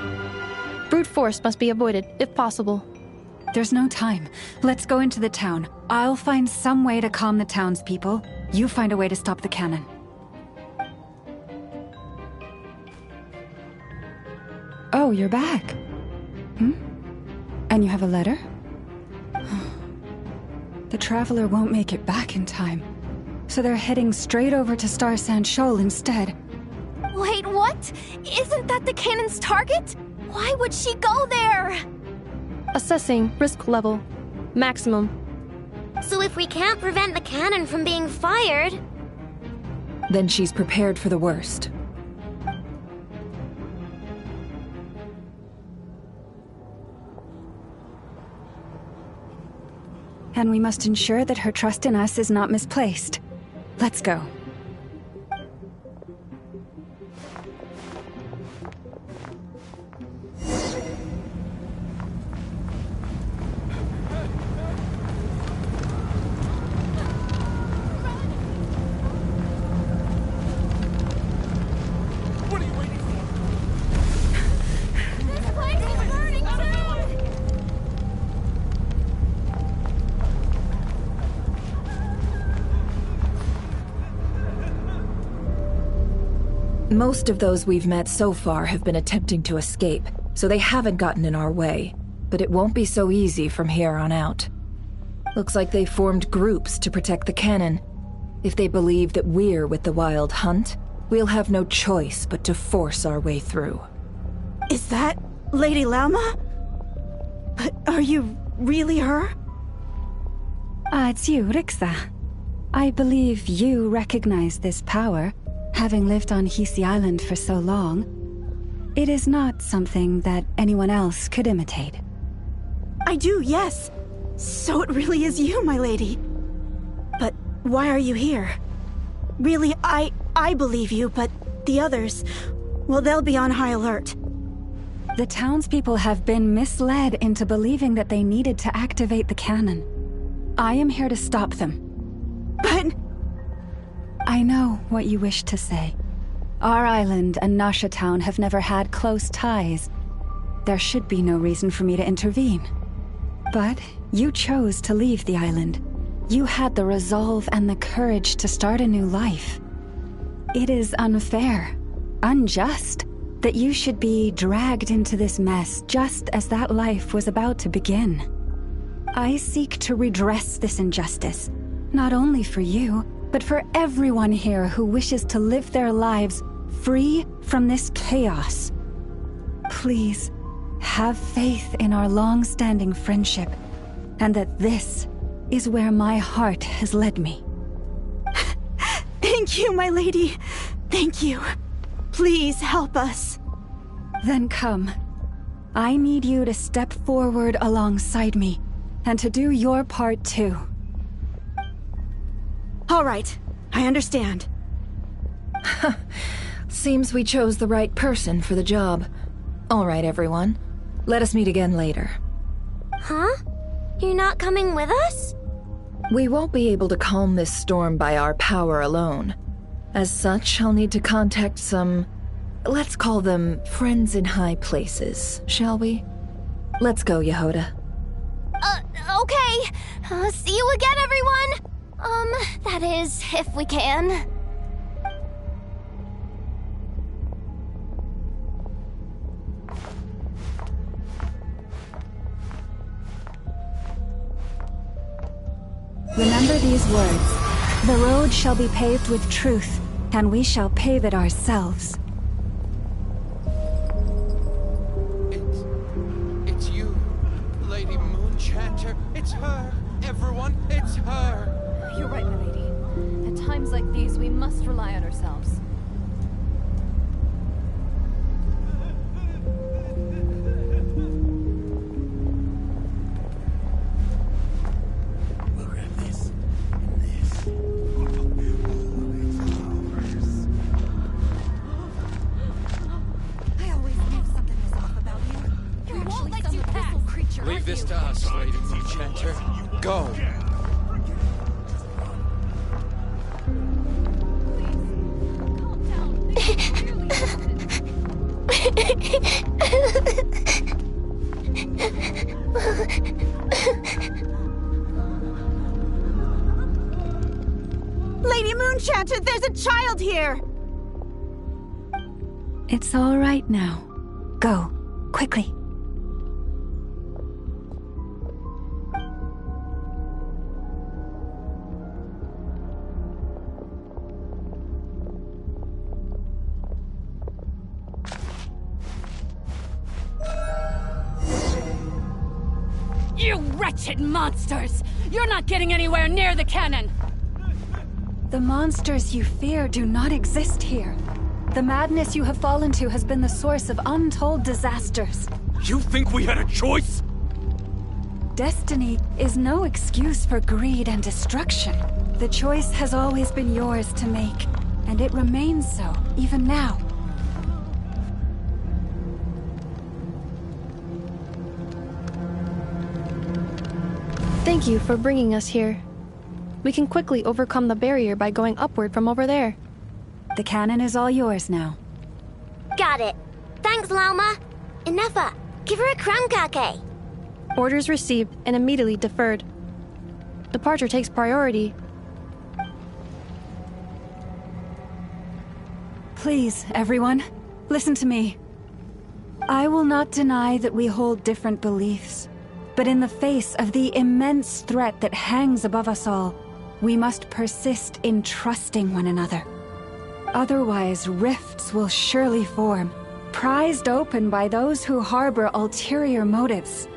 Brute force must be avoided, if possible. There's no time. Let's go into the town. I'll find some way to calm the townspeople. You find a way to stop the cannon. Oh, you're back. And you have a letter? The Traveler won't make it back in time, so they're heading straight over to Star Sand Shoal instead. Wait, what? Isn't that the cannon's target? Why would she go there? Assessing risk level. Maximum. So if we can't prevent the cannon from being fired... Then she's prepared for the worst. And we must ensure that her trust in us is not misplaced. Let's go. Most of those we've met so far have been attempting to escape, so they haven't gotten in our way. But it won't be so easy from here on out. Looks like they formed groups to protect the cannon. If they believe that we're with the Wild Hunt, we'll have no choice but to force our way through. Is that Lady Lauma? But are you really her? It's you, Rixa. I believe you recognize this power. Having lived on Hisi Island for so long, it is not something that anyone else could imitate. I do, yes. So it really is you, my lady. But why are you here? Really, I believe you, but the others, well, they'll be on high alert. The townspeople have been misled into believing that they needed to activate the cannon. I am here to stop them. But... I know what you wish to say. Our island and Nasha Town have never had close ties. There should be no reason for me to intervene. But you chose to leave the island. You had the resolve and the courage to start a new life. It is unfair, unjust, that you should be dragged into this mess just as that life was about to begin. I seek to redress this injustice, not only for you, but for everyone here who wishes to live their lives free from this chaos. Please, have faith in our long-standing friendship, and that this is where my heart has led me. Thank you, my lady. Thank you. Please help us. Then come. I need you to step forward alongside me, and to do your part too. All right, I understand. Seems we chose the right person for the job. All right, everyone. Let us meet again later. Huh? You're not coming with us? We won't be able to calm this storm by our power alone. As such, I'll need to contact some... let's call them friends in high places, shall we? Let's go, Yehoda. Okay. See you again, everyone! That is, if we can. Remember these words. The road shall be paved with truth, and we shall pave it ourselves. It's you, Lady Moonchanter. It's her. Everyone, it's her. You're right, my lady. At times like these, we must rely on ourselves. We'll grab this and this. I always knew something was off about you. You won't let you pass, creature. Leave this to us, Lady Moonchanter. Go. Lady Moonchanter, there's a child here! It's all right now. Go. quickly. You wretched monsters! You're not getting anywhere near the cannon! The monsters you fear do not exist here. The madness you have fallen to has been the source of untold disasters. You think we had a choice? Destiny is no excuse for greed and destruction. The choice has always been yours to make, and it remains so, even now. Thank you for bringing us here. We can quickly overcome the barrier by going upward from over there. The cannon is all yours now. Got it. Thanks, Lauma. Inefa, give her a cramkake. Orders received and immediately deferred. Departure takes priority. Please, everyone, listen to me. I will not deny that we hold different beliefs, but in the face of the immense threat that hangs above us all, we must persist in trusting one another. Otherwise, rifts will surely form, prized open by those who harbor ulterior motives.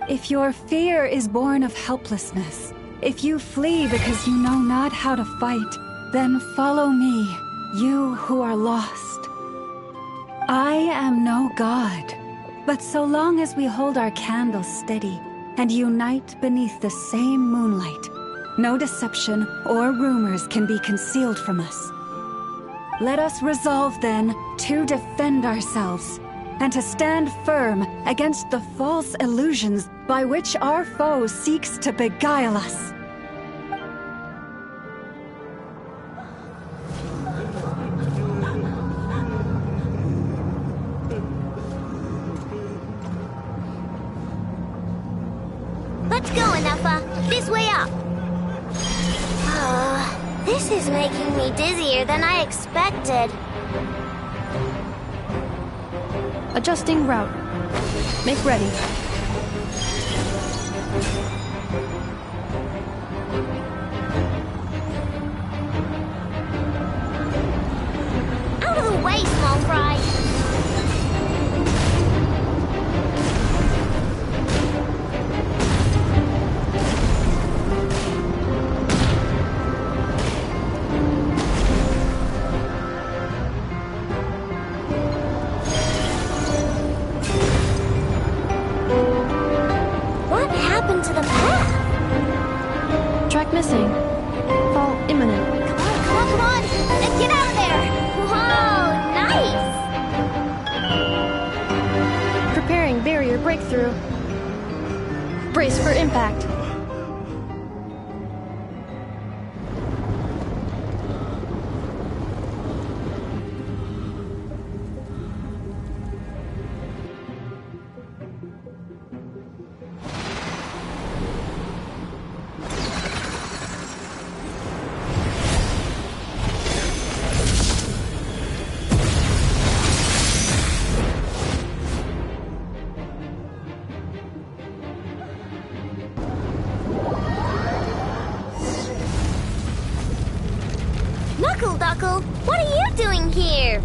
If your fear is born of helplessness, if you flee because you know not how to fight, then follow me, you who are lost. I am no god, but so long as we hold our candles steady and unite beneath the same moonlight, no deception or rumors can be concealed from us. Let us resolve, then, to defend ourselves, and to stand firm against the false illusions by which our foe seeks to beguile us. Let's go, Inefa. This way up. This is making me dizzier than I expected. Adjusting route. Make ready. Out of the way, small fry. Missing. Fall imminent. Come on! Let's get out of there! Whoa, nice! Preparing barrier breakthrough. Brace for impact. Duckle, what are you doing here?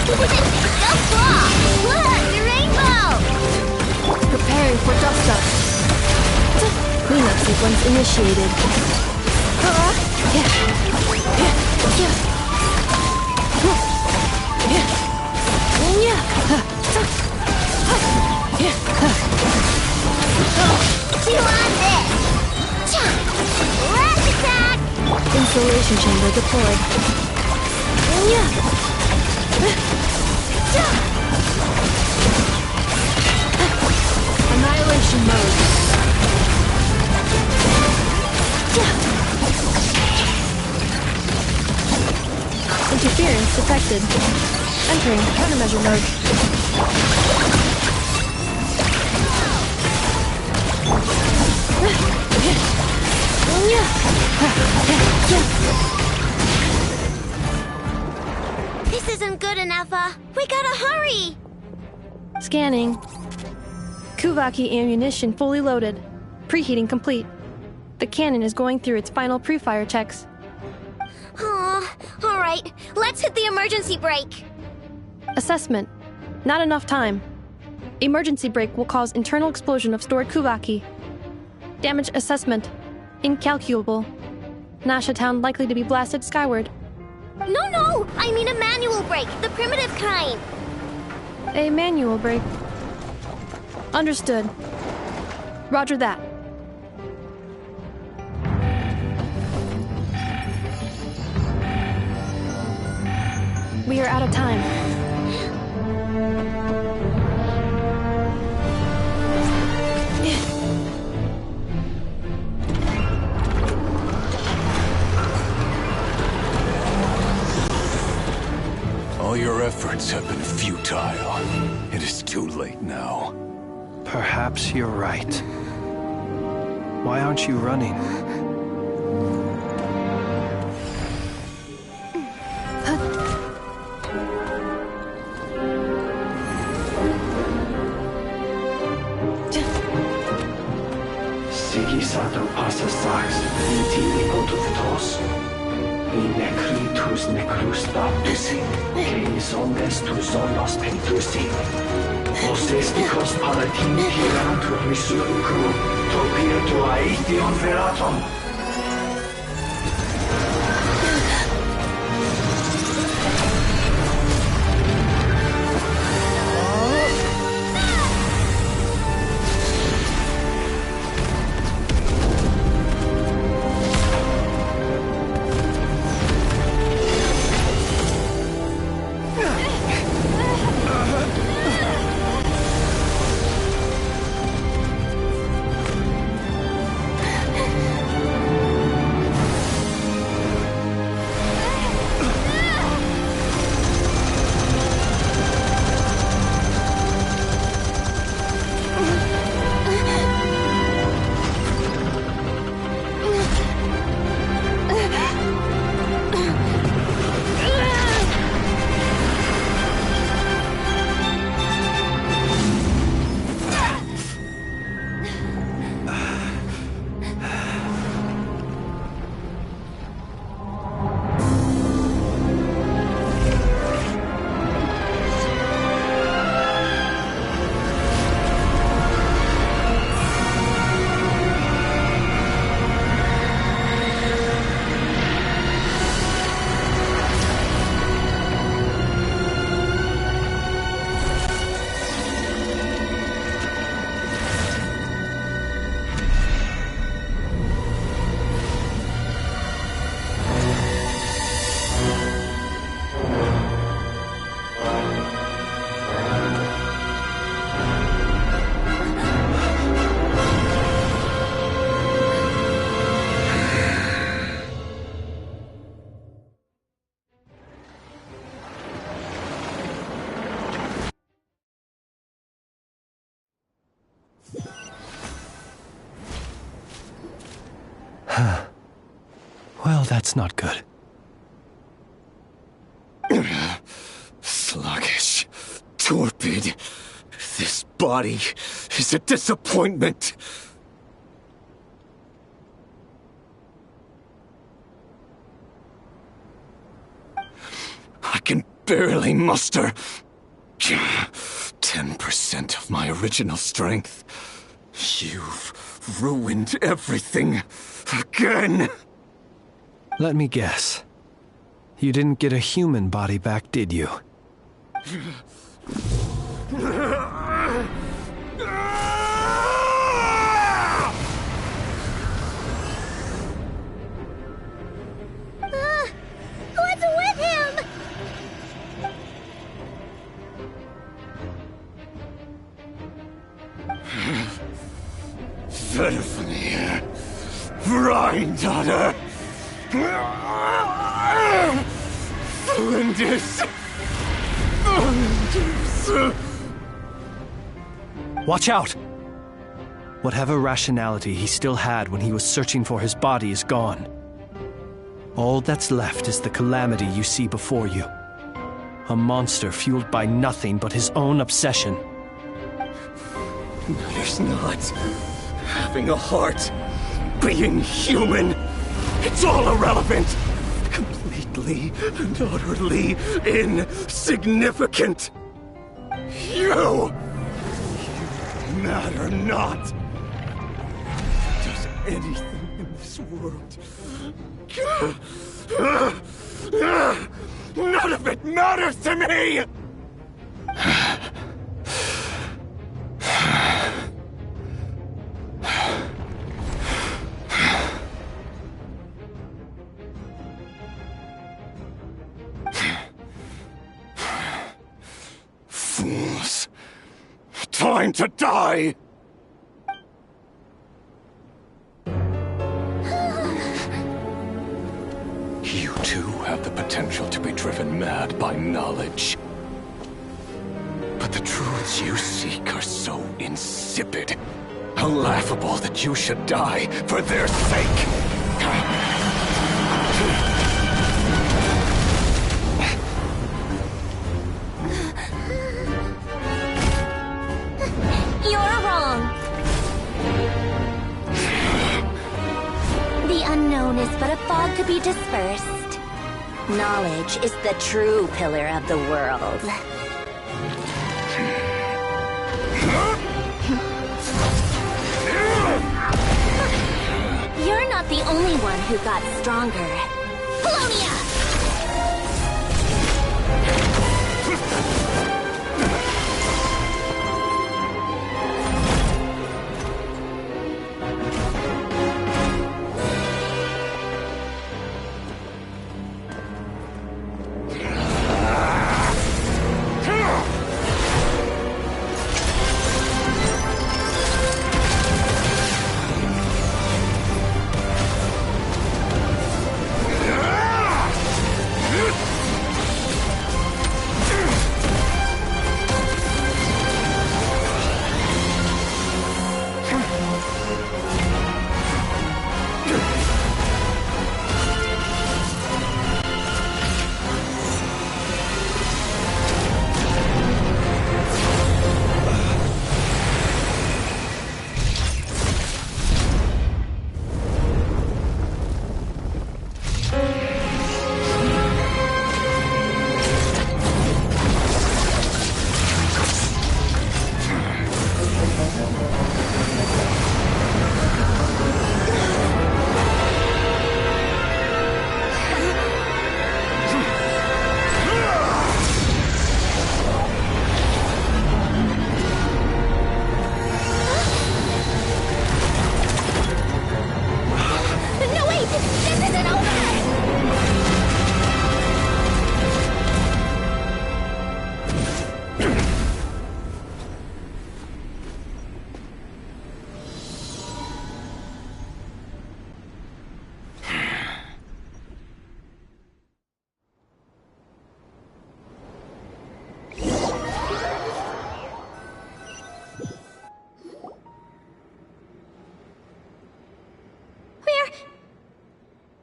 Go far! Look, the rainbow! Preparing for dust up. Cleanup sequence initiated. Chew on this! Last attack! Installation chamber deployed. Annihilation mode. Interference detected. Entering countermeasure mode. This This isn't good enough, we gotta hurry! Scanning. Kuvaki ammunition fully loaded. Preheating complete. The cannon is going through its final pre-fire checks. Aw, alright, let's hit the emergency brake. Assessment. Not enough time. Emergency brake will cause internal explosion of stored Kuvaki. Damage assessment. Incalculable. Nasha Town likely to be blasted skyward. No, I mean a manual brake, the primitive kind. A manual brake. Understood. Roger that. We are out of time. All your efforts have been futile. It is too late now. Perhaps you're right. Why aren't you running? Sigisato passa sax, inti ipotuftos. Inekritus necrus baptisi, keis omnes tu zonos pentusi. Osesticos palatini tirantur resurrecrum, topia tua eition veratum. Well, that's not good. Sluggish. Torpid. This body is a disappointment. I can barely muster 10% of my original strength. You've ruined everything again. Let me guess. You didn't get a human body back, did you? What's with him? Verfnir. Rheindaughter. Flinders. Watch out! Whatever rationality he still had when he was searching for his body is gone. All that's left is the calamity you see before you. A monster fueled by nothing but his own obsession. There's not having a heart, being human. It's all irrelevant. Completely and utterly insignificant. You matter not. Does anything in this world. None of it matters to me! Fools. Time to die! You too have the potential to be driven mad by knowledge. But the truths you seek are so insipid, how laughable that you should die for their sake. You're wrong. The unknown is but a fog to be dispersed. Knowledge is the true pillar of the world. You're not the only one who got stronger. Polonia!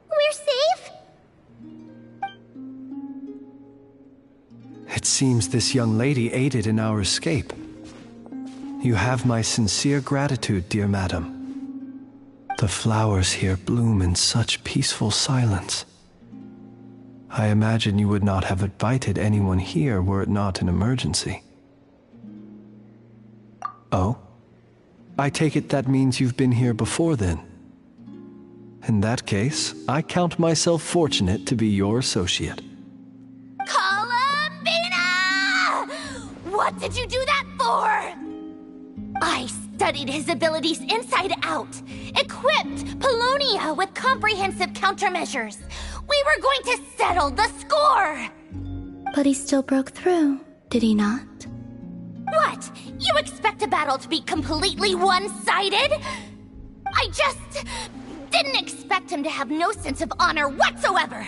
We're safe? It seems this young lady aided in our escape. You have my sincere gratitude, dear madam. The flowers here bloom in such peaceful silence. I imagine you would not have invited anyone here were it not an emergency. Oh? I take it that means you've been here before then. In that case, I count myself fortunate to be your associate. Columbina! What did you do that for? I studied his abilities inside out, equipped Polonia with comprehensive countermeasures. We were going to settle the score! But he still broke through, did he not? What? You expect a battle to be completely one-sided? I just didn't expect him to have no sense of honor whatsoever.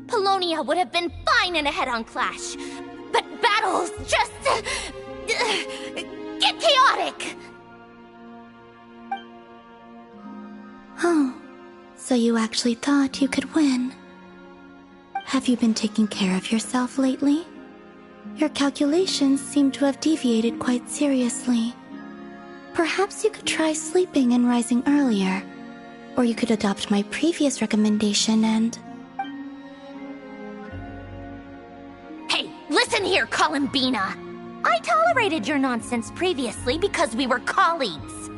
Polonia would have been fine in a head-on clash, but battles just get chaotic. Oh, so you actually thought you could win. Have you been taking care of yourself lately? Your calculations seem to have deviated quite seriously. Perhaps you could try sleeping and rising earlier. Or you could adopt my previous recommendation and... Hey, listen here, Columbina! I tolerated your nonsense previously because we were colleagues.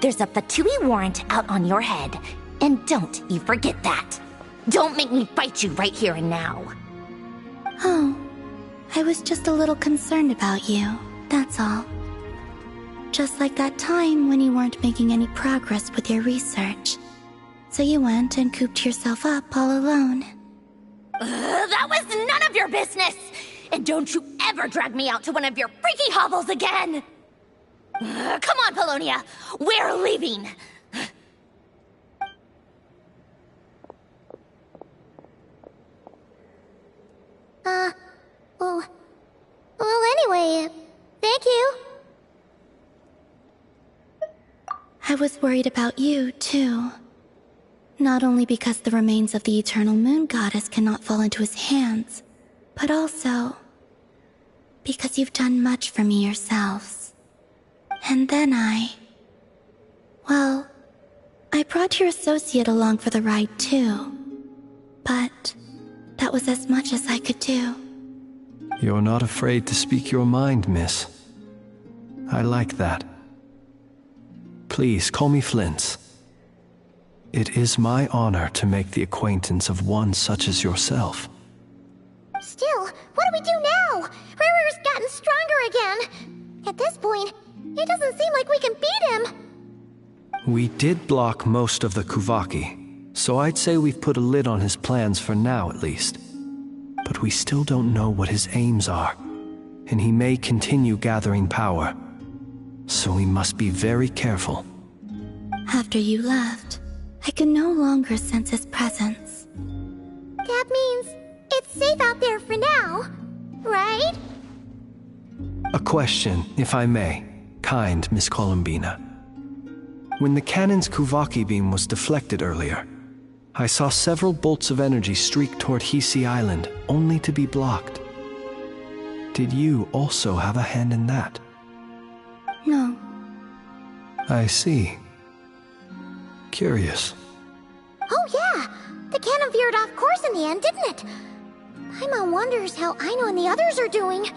There's a Fatui warrant out on your head, and don't you forget that. Don't make me fight you right here and now. Oh, I was just a little concerned about you, that's all. Just like that time when you weren't making any progress with your research. So you went and cooped yourself up all alone. That was none of your business! And don't you ever drag me out to one of your freaky hovels again! Come on, Polonia! We're leaving! Well, anyway, thank you. I was worried about you, too. Not only because the remains of the Eternal Moon Goddess cannot fall into his hands, but also because you've done much for me yourselves. And then well, I brought your associate along for the ride, too. But that was as much as I could do. You're not afraid to speak your mind, miss. I like that. Please, call me Flint's. It is my honor to make the acquaintance of one such as yourself. Still, what do we do now? Riri's gotten stronger again. At this point, it doesn't seem like we can beat him. We did block most of the Kuvaki, so I'd say we've put a lid on his plans for now at least. But we still don't know what his aims are, and he may continue gathering power. So we must be very careful. After you left, I could no longer sense his presence. That means it's safe out there for now, right? A question, if I may, kind Miss Columbina. When the cannon's Kuvaki beam was deflected earlier, I saw several bolts of energy streak toward Hisi Island, only to be blocked. Did you also have a hand in that? No. I see. Curious. Oh yeah, the cannon veered off course in the end, didn't it? Paimon wonders how Aino and the others are doing.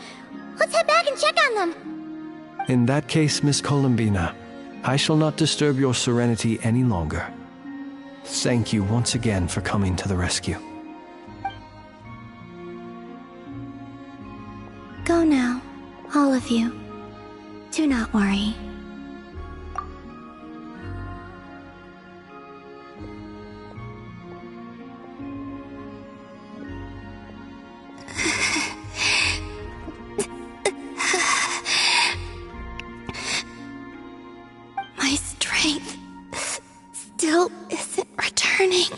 Let's head back and check on them. In that case, Miss Columbina, I shall not disturb your serenity any longer. Thank you once again for coming to the rescue. Go now, all of you. Do not worry. My strength still isn't returning.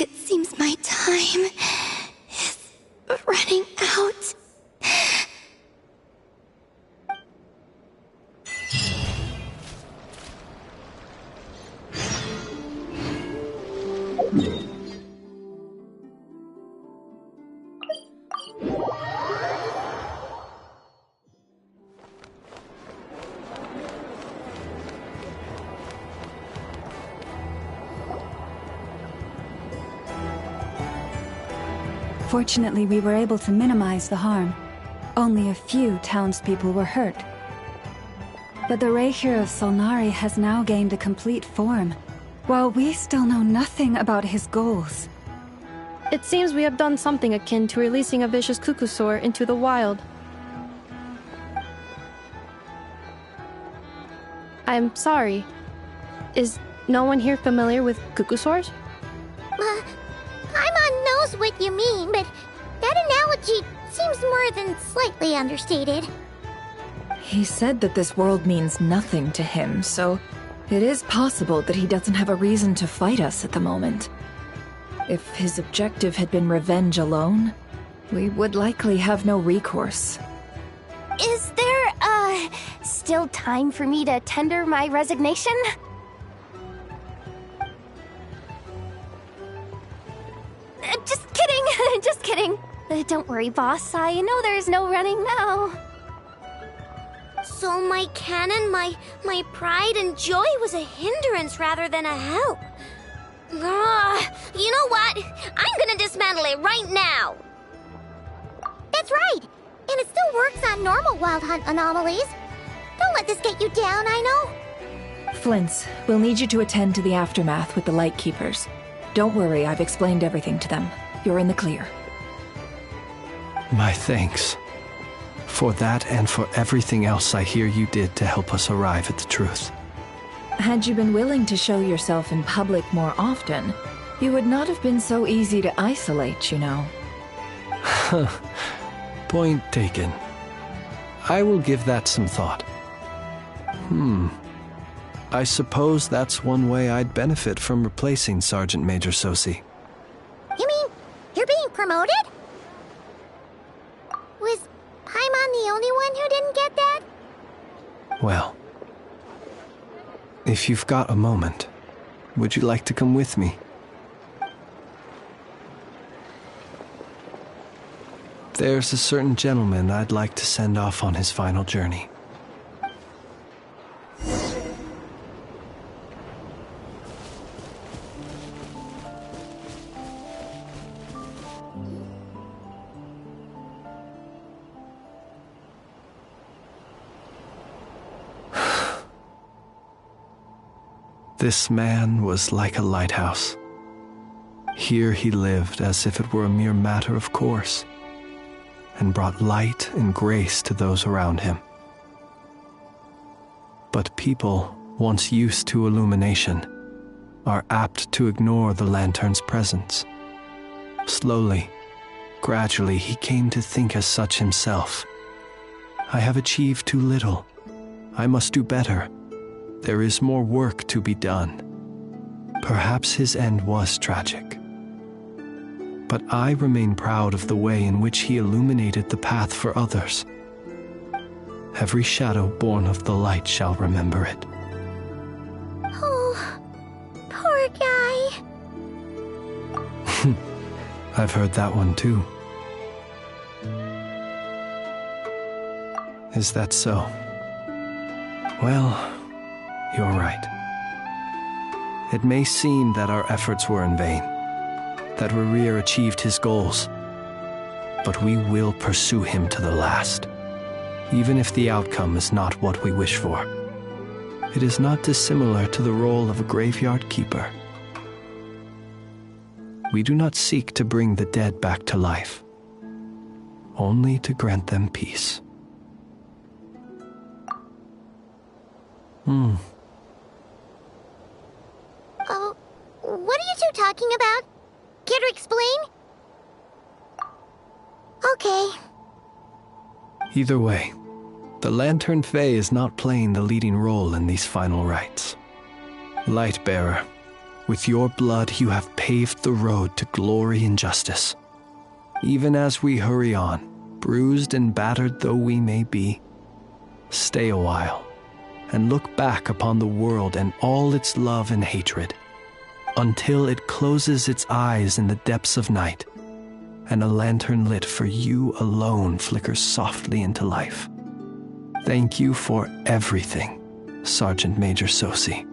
It seems my time is running out. Fortunately, we were able to minimize the harm. Only a few townspeople were hurt. But the Raihir of Solnari has now gained a complete form, while we still know nothing about his goals. It seems we have done something akin to releasing a vicious Kukusaur into the wild. I'm sorry. Is no one here familiar with Kukusaurs? Paimon knows what you mean, but that analogy seems more than slightly understated. He said that this world means nothing to him, so it is possible that he doesn't have a reason to fight us at the moment. If his objective had been revenge alone, we would likely have no recourse. Is there, still time for me to tender my resignation? Just kidding, just kidding. Don't worry, boss. I know there's no running now. So my cannon, my pride and joy was a hindrance rather than a help. You know what? I'm gonna dismantle it right now. That's right. And it still works on normal Wild Hunt anomalies. Don't let this get you down, I know. Flint's, we'll need you to attend to the aftermath with the Lightkeepers. Don't worry, I've explained everything to them. You're in the clear. My thanks. For that and for everything else I hear you did to help us arrive at the truth. Had you been willing to show yourself in public more often, you would not have been so easy to isolate, you know. Point taken. I will give that some thought. I suppose that's one way I'd benefit from replacing Sergeant Major Sosi. You mean you're being promoted? Was Paimon the only one who didn't get that? Well, if you've got a moment, would you like to come with me? There's a certain gentleman I'd like to send off on his final journey. This man was like a lighthouse. Here he lived as if it were a mere matter of course, and brought light and grace to those around him. But people, once used to illumination, are apt to ignore the lantern's presence. Slowly, gradually, he came to think as such himself. I have achieved too little. I must do better. There is more work to be done. Perhaps his end was tragic. But I remain proud of the way in which he illuminated the path for others. Every shadow born of the light shall remember it. Oh, poor guy. I've heard that one too. Is that so? Well, you're right. It may seem that our efforts were in vain, that Rerir achieved his goals, but we will pursue him to the last, even if the outcome is not what we wish for. It is not dissimilar to the role of a graveyard keeper. We do not seek to bring the dead back to life, only to grant them peace. What are you two talking about? Care to explain? Okay. Either way, the Lantern Fae is not playing the leading role in these final rites. Lightbearer, with your blood you have paved the road to glory and justice. Even as we hurry on, bruised and battered though we may be, stay a while and look back upon the world and all its love and hatred, until it closes its eyes in the depths of night, and a lantern lit for you alone flickers softly into life. Thank you for everything, Sergeant Major Sosi.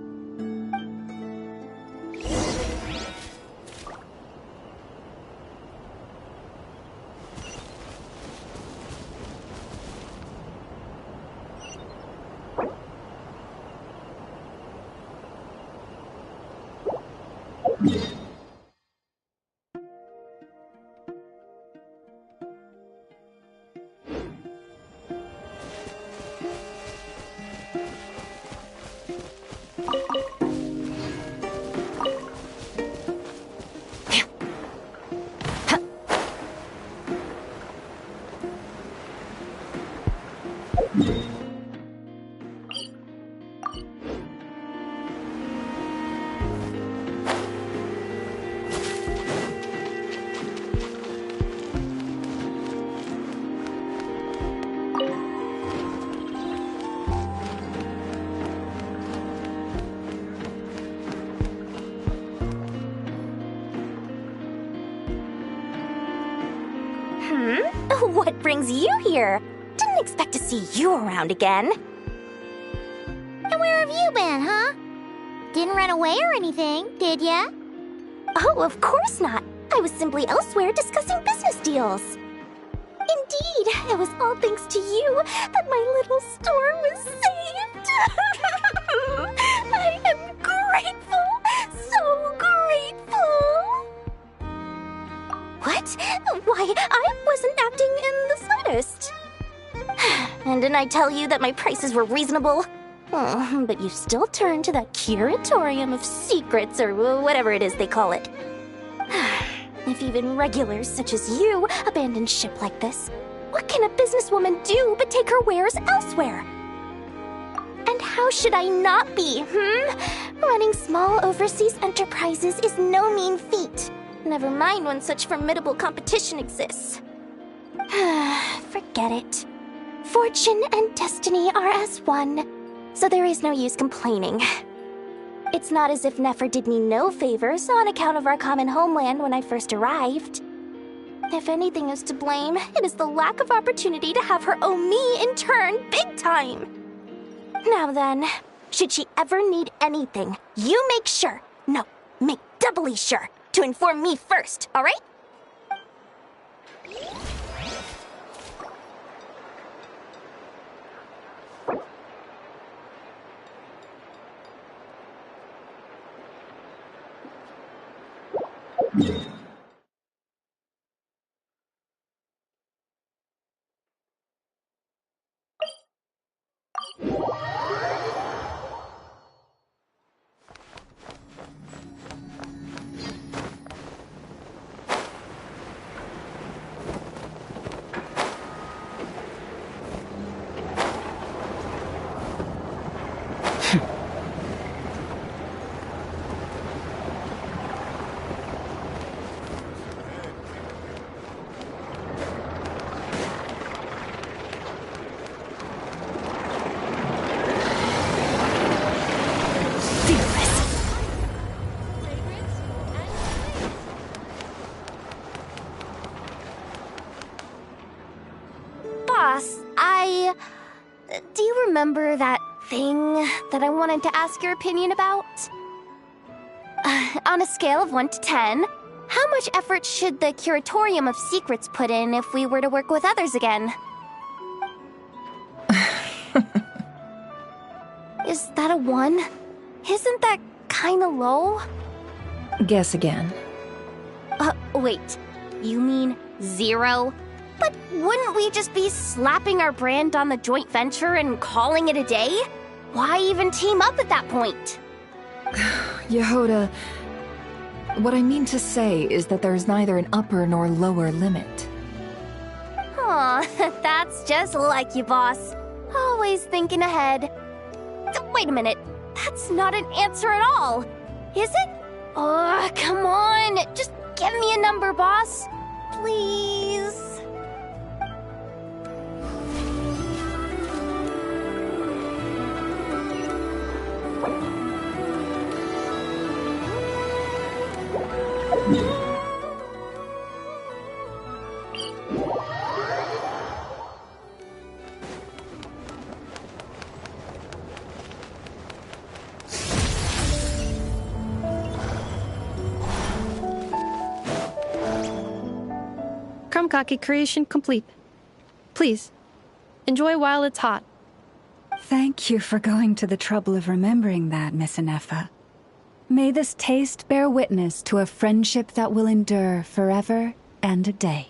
What brings you here? Didn't expect to see you around again. And where have you been, huh? Didn't run away or anything, did ya? Oh, of course not. I was simply elsewhere discussing business deals. Indeed, it was all thanks to you that my little store was saved. I am grateful, so grateful. What? Why, I wasn't acting in the slightest. And didn't I tell you that my prices were reasonable? Oh, but you still turn to that curatorium of secrets, or whatever it is they call it. If even regulars such as you abandon ship like this, what can a businesswoman do but take her wares elsewhere? And how should I not be, Running small overseas enterprises is no mean feat. Never mind when such formidable competition exists. Forget it. Fortune and destiny are as one, so there is no use complaining. It's not as if Nefer did me no favors on account of our common homeland when I first arrived. If anything is to blame, it is the lack of opportunity to have her owe me in turn big time. Now then, should she ever need anything, you make sure, no, make doubly sure, to inform me first, alright? Do you remember that thing that I wanted to ask your opinion about? On a scale of 1 to 10, how much effort should the Curatorium of Secrets put in if we were to work with others again? Is that a 1? Isn't that kinda low? Guess again. Wait. You mean 0? But wouldn't we just be slapping our brand on the joint venture and calling it a day? Why even team up at that point? Yehoda, what I mean to say is that there's neither an upper nor lower limit. Aw, that's just like you, boss. Always thinking ahead. Wait a minute. That's not an answer at all. Is it? Oh, come on. Just give me a number, boss. Please. Krumkake creation complete. Please, enjoy while it's hot. Thank you for going to the trouble of remembering that, Miss Anefa. May this taste bear witness to a friendship that will endure forever and a day.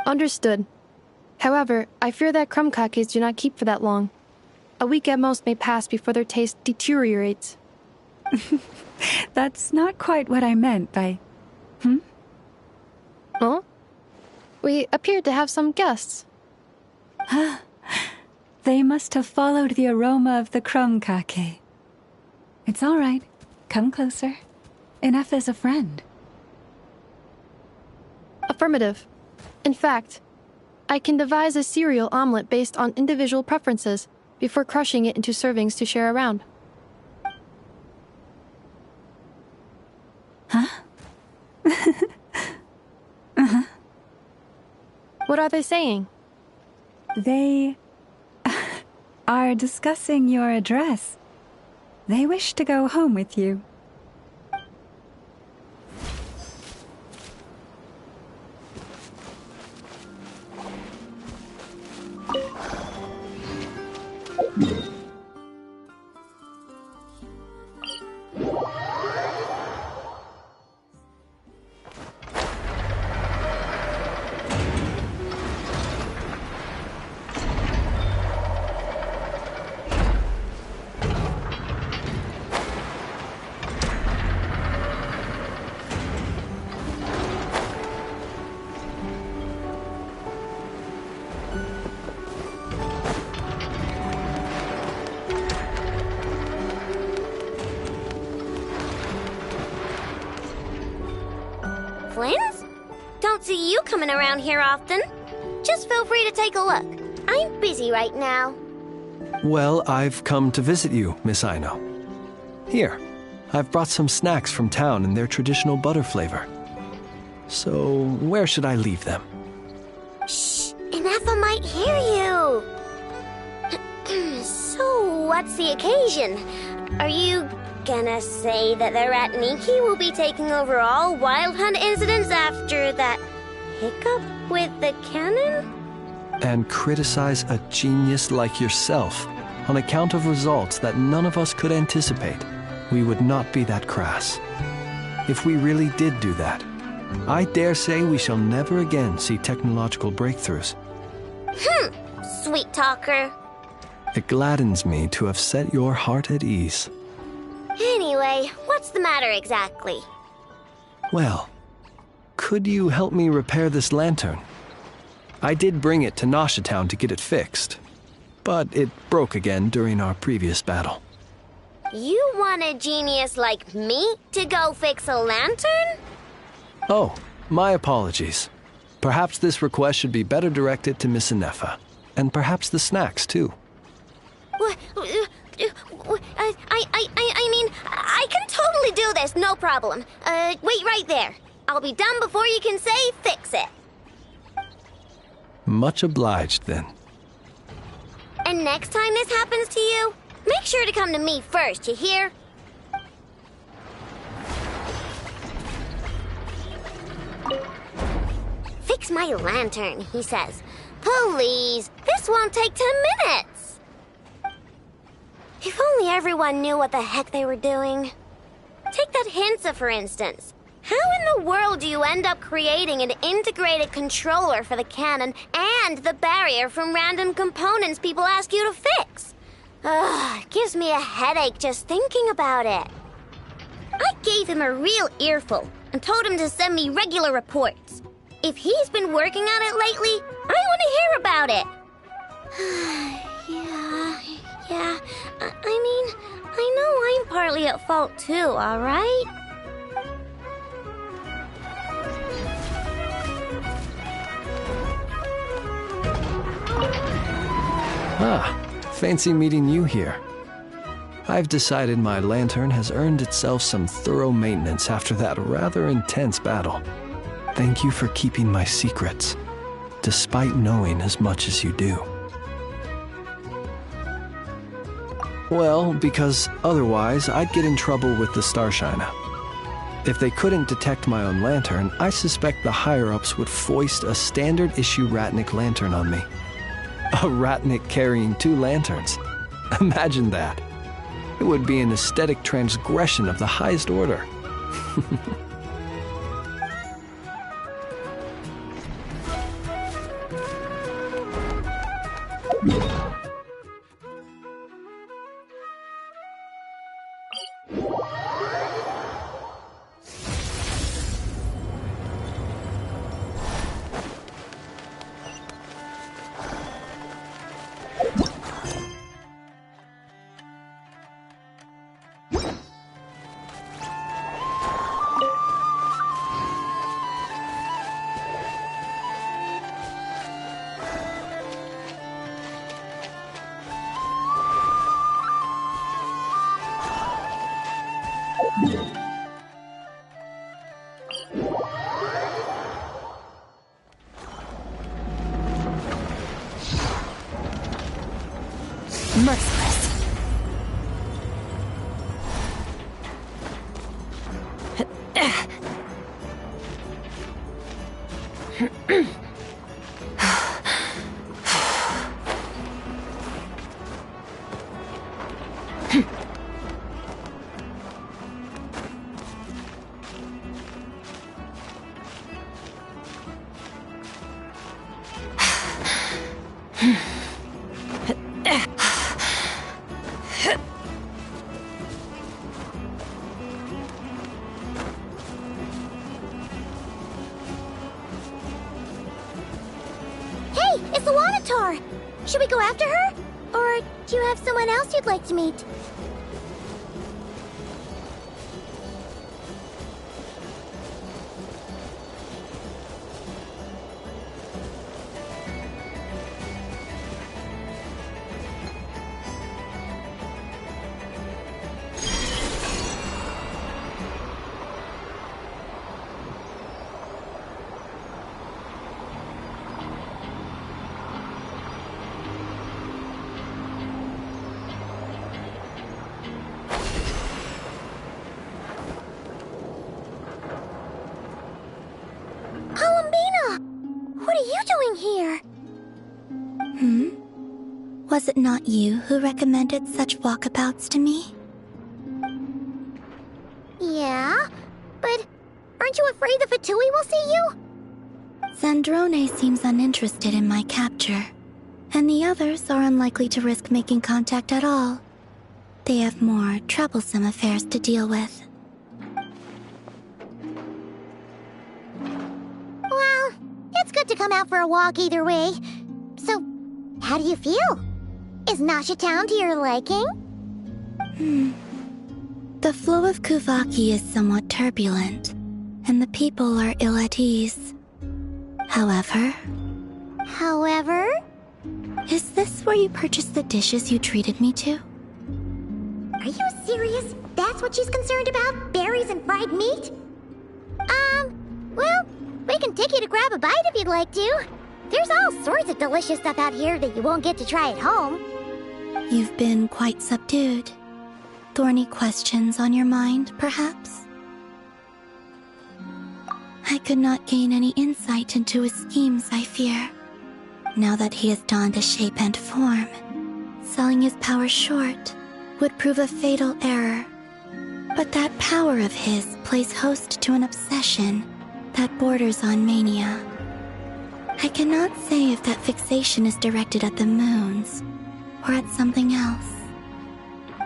Understood. However, I fear that krumkakes do not keep for that long. A week at most may pass before their taste deteriorates. That's not quite what I meant by... Huh? We appeared to have some guests. They must have followed the aroma of the krumkake. It's all right. Come closer. Enough is a friend. Affirmative. In fact, I can devise a cereal omelet based on individual preferences before crushing it into servings to share around. Huh? What are they saying? They are discussing your address. They wish to go home with you. Friends? Don't see you coming around here often. Just feel free to take a look. I'm busy right now. Well, I've come to visit you, Miss Aino. Here, I've brought some snacks from town in their traditional butter flavor. So, where should I leave them? Shh! Inefa might hear you! So, what's the occasion? Are you gonna say that the Rat Niki will be taking over all Wild Hunt incidents after that hiccup with the cannon? And criticize a genius like yourself on account of results that none of us could anticipate? We would not be that crass. If we really did do that, I dare say we shall never again see technological breakthroughs. Sweet talker. It gladdens me to have set your heart at ease. Anyway, what's the matter exactly? Well, could you help me repair this lantern? I did bring it to Nasha Town to get it fixed, but it broke again during our previous battle. You want a genius like me to go fix a lantern? Oh, my apologies. Perhaps this request should be better directed to Miss Inefa, and perhaps the snacks, too. I mean, I can totally do this, no problem. Wait right there. I'll be done before you can say fix it. Much obliged, then. And next time this happens to you, make sure to come to me first, you hear? Fix my lantern, he says. Please, this won't take 10 minutes. If only everyone knew what the heck they were doing. Take that Hinsa, for instance. How in the world do you end up creating an integrated controller for the cannon and the barrier from random components people ask you to fix? Ugh, it gives me a headache just thinking about it. I gave him a real earful and told him to send me regular reports. If he's been working on it lately, I want to hear about it. Yeah. I mean, I know I'm partly at fault too, all right? Ah, fancy meeting you here. I've decided my lantern has earned itself some thorough maintenance after that rather intense battle. Thank you for keeping my secrets, despite knowing as much as you do. Well, because otherwise I'd get in trouble with the Starshiner. If they couldn't detect my own lantern, I suspect the higher-ups would foist a standard-issue Ratnik lantern on me. A Ratnik carrying 2 lanterns. Imagine that. It would be an aesthetic transgression of the highest order. Merciless. Hey, it's the Wanatar! Should we go after her? Or do you have someone else you'd like to meet? What are you doing here? Was it not you who recommended such walkabouts to me? Yeah, but aren't you afraid the Fatui will see you? Zandrone seems uninterested in my capture, and the others are unlikely to risk making contact at all. They have more troublesome affairs to deal with. Well, it's good to come out for a walk either way. So, how do you feel? Is Nasha Town to your liking? The flow of Kuvaki is somewhat turbulent, and the people are ill at ease. However... Is this where you purchased the dishes you treated me to? Are you serious? That's what she's concerned about? Berries and fried meat? Well, we can take you to grab a bite if you'd like to. There's all sorts of delicious stuff out here that you won't get to try at home. You've been quite subdued. Thorny questions on your mind, perhaps? I could not gain any insight into his schemes, I fear. Now that he has donned a shape and form, selling his power short would prove a fatal error. But that power of his plays host to an obsession that borders on mania. I cannot say if that fixation is directed at the moons or at something else.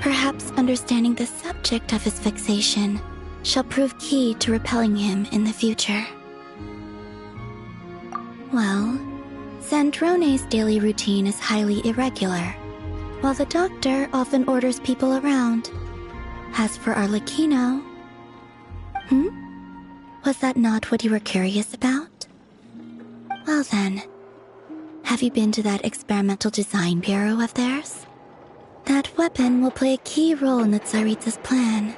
Perhaps understanding the subject of his fixation shall prove key to repelling him in the future. Well, Zandrone's daily routine is highly irregular, while the doctor often orders people around. As for Arlecchino... Was that not what you were curious about? Well then, have you been to that experimental design bureau of theirs? That weapon will play a key role in the Tsaritsa's plan.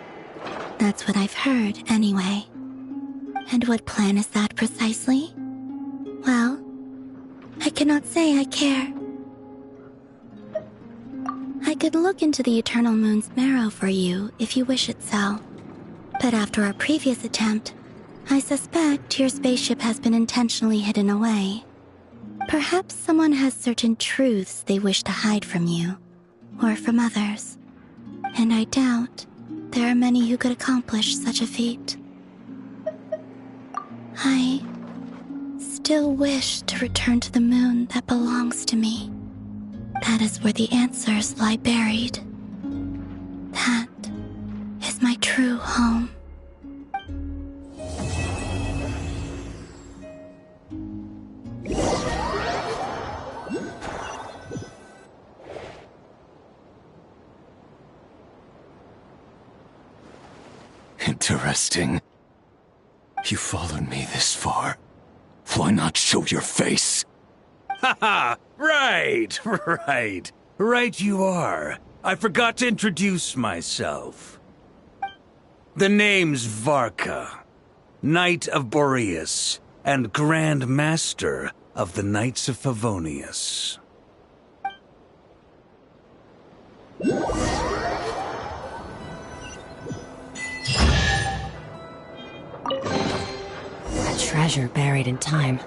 That's what I've heard, anyway. And what plan is that precisely? Well, I cannot say I care. I could look into the Eternal Moon's marrow for you if you wish it so. But after our previous attempt, I suspect your spaceship has been intentionally hidden away. Perhaps someone has certain truths they wish to hide from you, or from others. And I doubt there are many who could accomplish such a feat. I still wish to return to the moon that belongs to me. That is where the answers lie buried. That is my true home. Interesting. You followed me this far. Why not show your face? Haha! Right! Right you are. I forgot to introduce myself. The name's Varka, Knight of Boreas, and Grand Master of the Knights of Favonius. A treasure buried in time.